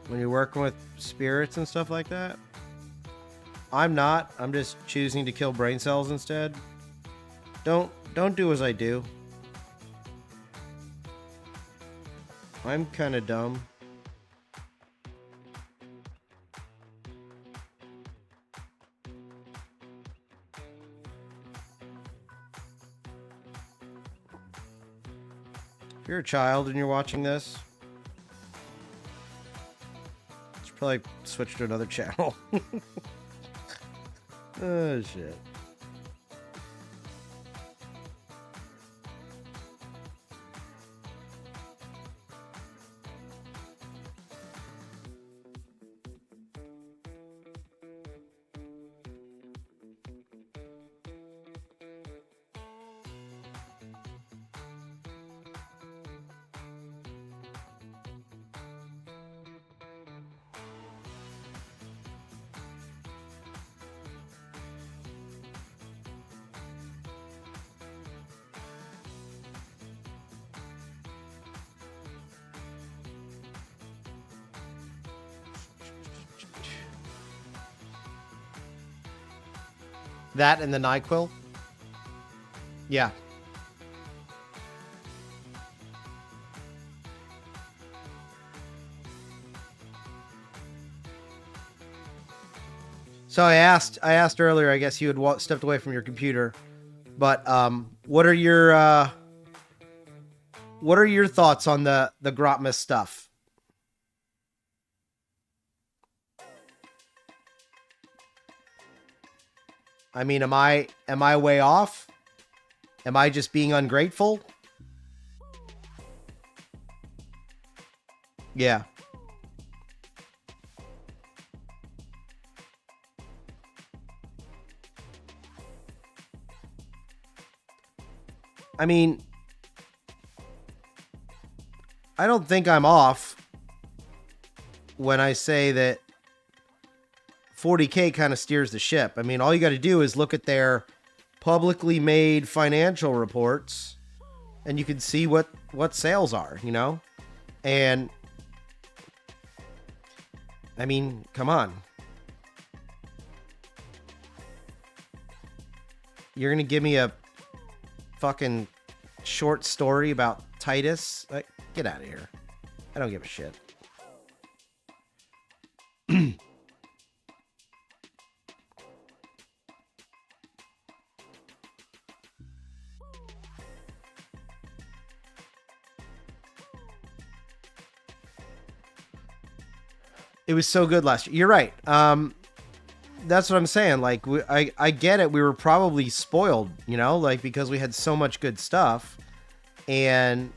when you're working with spirits and stuff like that. I'm not. I'm just choosing to kill brain cells instead. Don't do as I do. I'm kind of dumb. If you're a child and you're watching this, you should probably switch to another channel. Oh, shit. That and the NyQuil? Yeah. So I asked earlier, I guess you had stepped away from your computer, but what are your thoughts on the Grotmas stuff? I mean, am I way off? Am I just being ungrateful? Yeah. I mean, I don't think I'm off when I say that 40K kind of steers the ship. I mean, all you got to do is look at their publicly made financial reports and you can see what sales are, you know? And I mean, come on. You're going to give me a fucking short story about Titus? Like, get out of here. I don't give a shit. It was so good last year. You're right. That's what I'm saying. Like, I get it. We were probably spoiled, you know, like because we had so much good stuff, and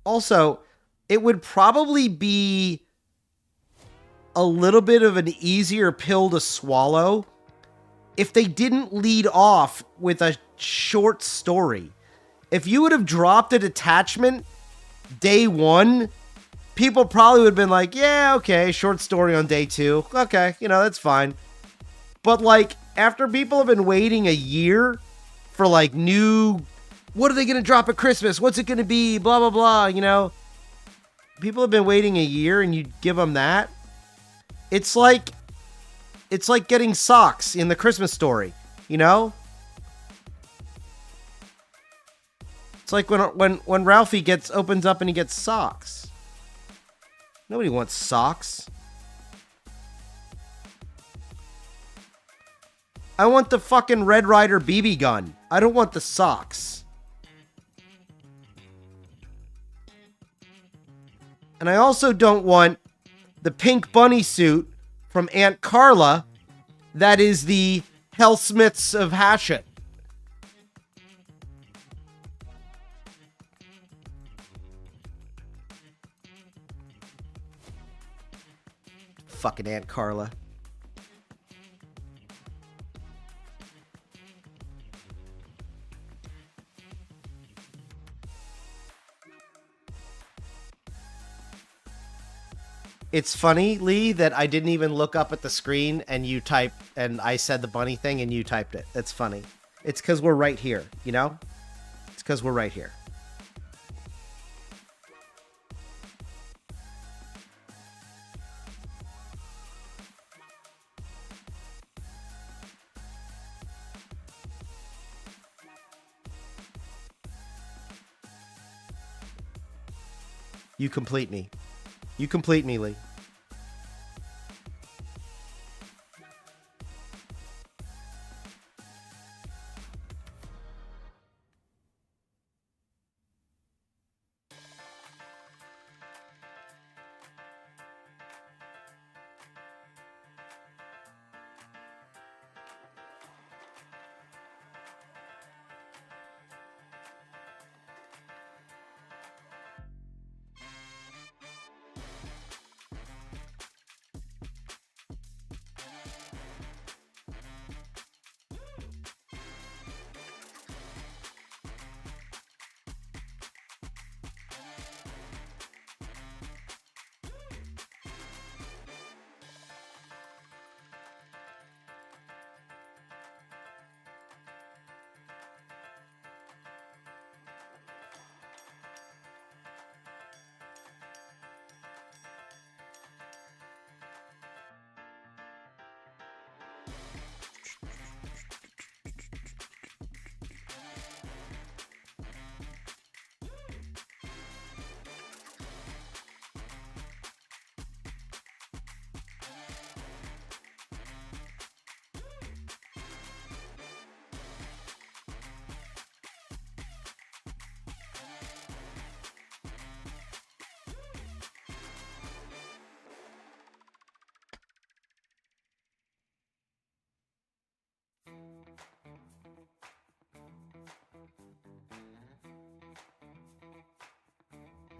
also it would probably be a little bit of an easier pill to swallow if they didn't lead off with a short story. If you would have dropped a detachment day one, people probably would have been like, yeah, okay, short story on day two. Okay, you know, that's fine. But like, after people have been waiting a year for like new, what are they going to drop at Christmas? What's it going to be? Blah, blah, blah, you know? People have been waiting a year and you give them that. It's like getting socks in the Christmas story, you know? It's like when Ralphie opens up and he gets socks. Nobody wants socks. I want the fucking Red Ryder BB gun. I don't want the socks. And I also don't want the pink bunny suit from Aunt Carla that is the Hellsmiths of Hashut. Fucking Aunt Carla. It's funny, Lee, that I didn't even look up at the screen and you typed, and I said the bunny thing and you typed it. That's funny. It's because we're right here, you know? It's because we're right here. You complete me. You complete me, Lee.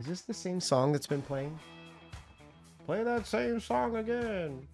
Is this the same song that's been playing? Play that same song again.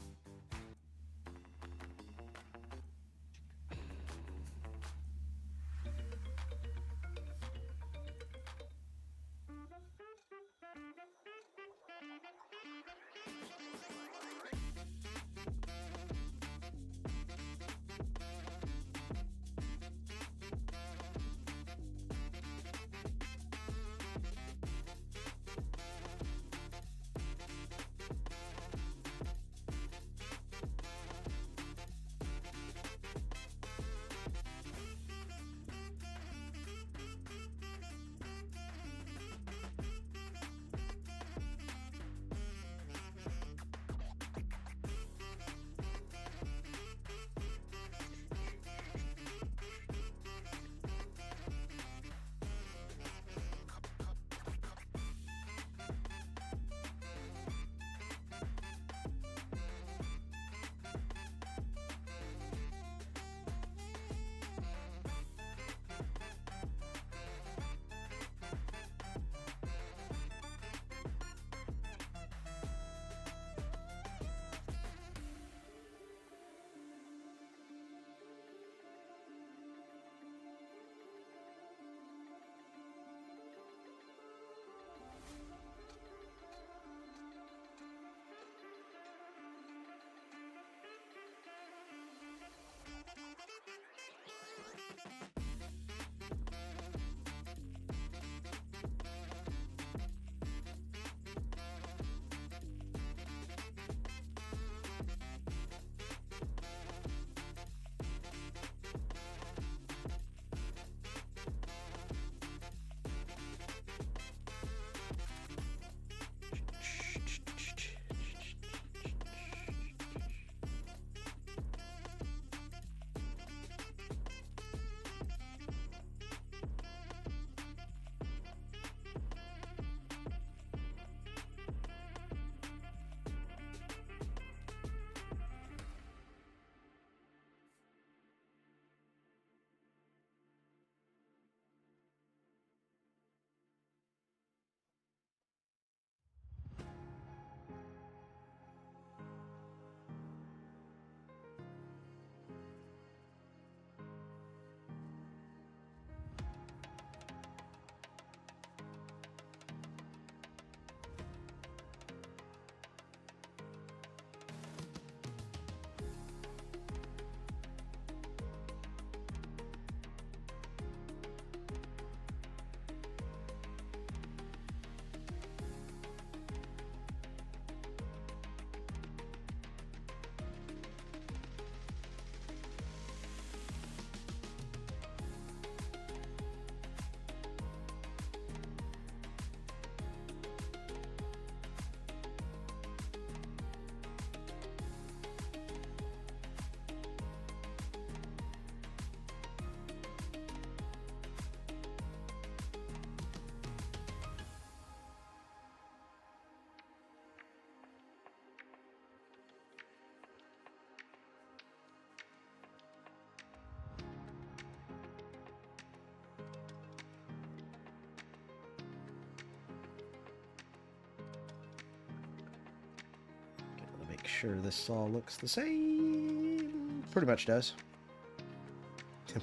Make sure this all looks the same. Pretty much does.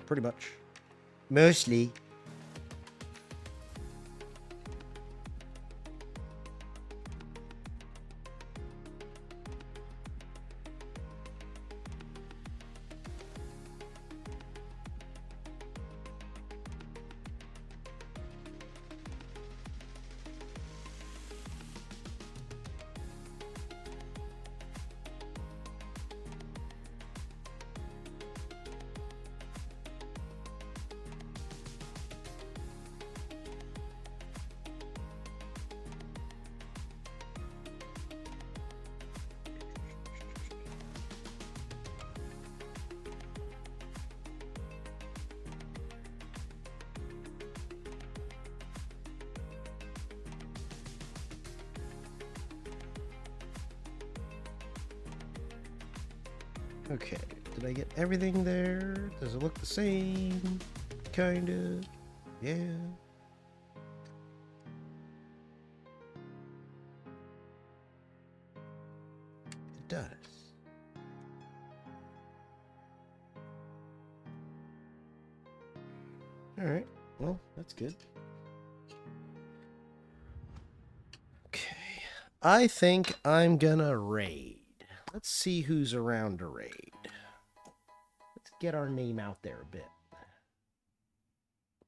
Pretty much. Mostly. Okay, did I get everything there? Does it look the same? Kinda. Yeah. It does. Alright, well, that's good. Okay, I think I'm gonna raid. Let's see who's around to raid. Let's get our name out there a bit.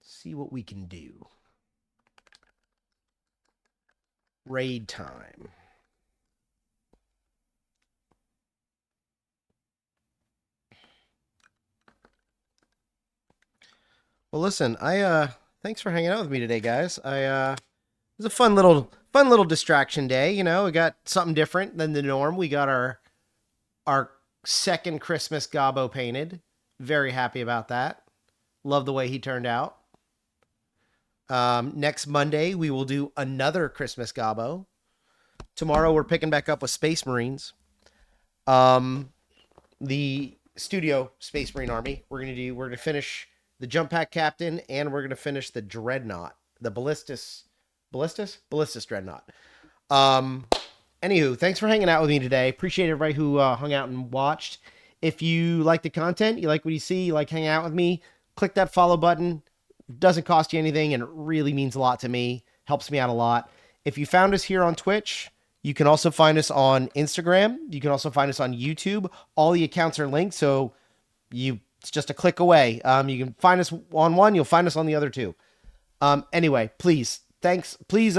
See what we can do. Raid time. Well, listen, thanks for hanging out with me today, guys. It was a fun little distraction day, you know. We got something different than the norm. We got our second Christmas Gobbo painted. Very happy about that. Love the way he turned out. Next Monday, we will do another Christmas Gobbo. Tomorrow, we're picking back up with Space Marines. The Studio Space Marine Army. We're gonna finish the Jump Pack Captain, and we're gonna finish the Dreadnought, the Ballistus Dreadnought. Anywho, thanks for hanging out with me today. Appreciate everybody who hung out and watched. If you like the content, you like what you see, you like hanging out with me, click that follow button. It doesn't cost you anything, and it really means a lot to me. Helps me out a lot. If you found us here on Twitch, you can also find us on Instagram. You can also find us on YouTube. All the accounts are linked, so you It's just a click away. You can find us on one. You'll find us on the other two. Anyway, please, thanks. Please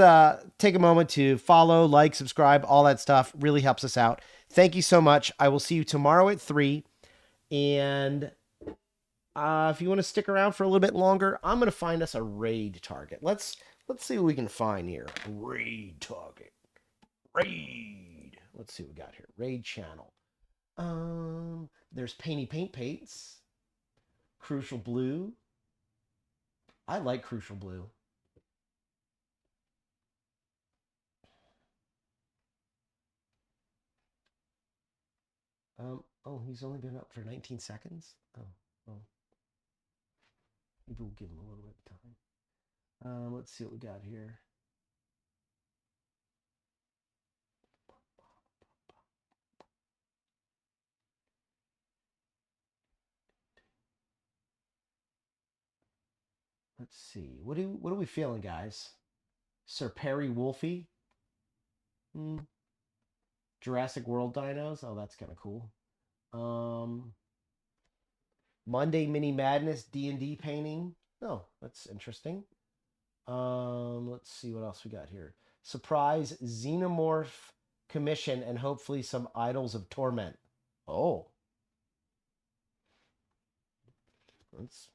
take a moment to follow, like, subscribe, all that stuff. Really helps us out. Thank you so much. I will see you tomorrow at 3. And if you want to stick around for a little bit longer, I'm going to find us a raid target. Let's see what we can find here. Raid target. Raid. Let's see what we got here. Raid channel. There's Painty Paint Paints. Crucial Blue. I like Crucial Blue. Oh, he's only been up for 19 seconds? Oh. Maybe we'll give him a little bit of time. Let's see what we got here. Let's see. What are we feeling, guys? Sir Perry Wolfie? Jurassic World dinos? Oh, that's kind of cool. Monday Mini Madness D&D painting. Oh, that's interesting. Let's see what else we got here. Surprise Xenomorph commission and hopefully some Idols of Torment. Oh. That's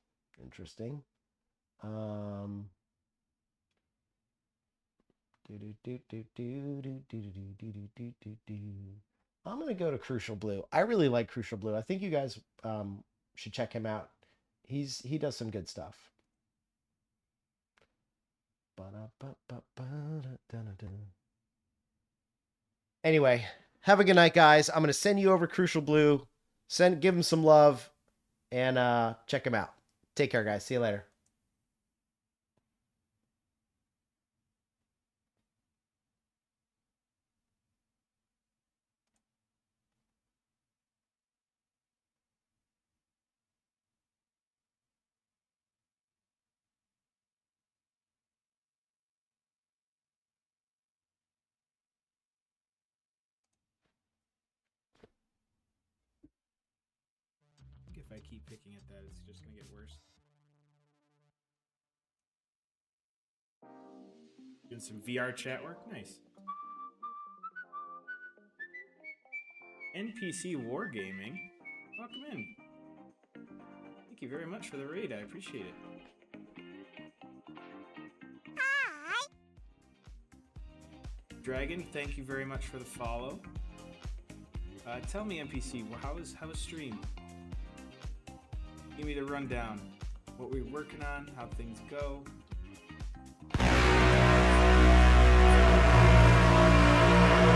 interesting. I'm gonna go to Crucial Blue. I really like Crucial Blue. I think you guys should check him out. He does some good stuff. Anyway, have a good night, guys. I'm gonna send you over Crucial Blue. Give him some love, and check him out. Take care, guys. See you later. If I keep picking at that, it's just gonna get worse. Doing some VR chat work, nice. NPC Wargaming, welcome in. Thank you very much for the raid, I appreciate it. Hi. Dragon, thank you very much for the follow. Tell me, NPC, how was stream? Give me the rundown. What we're working on, how things go.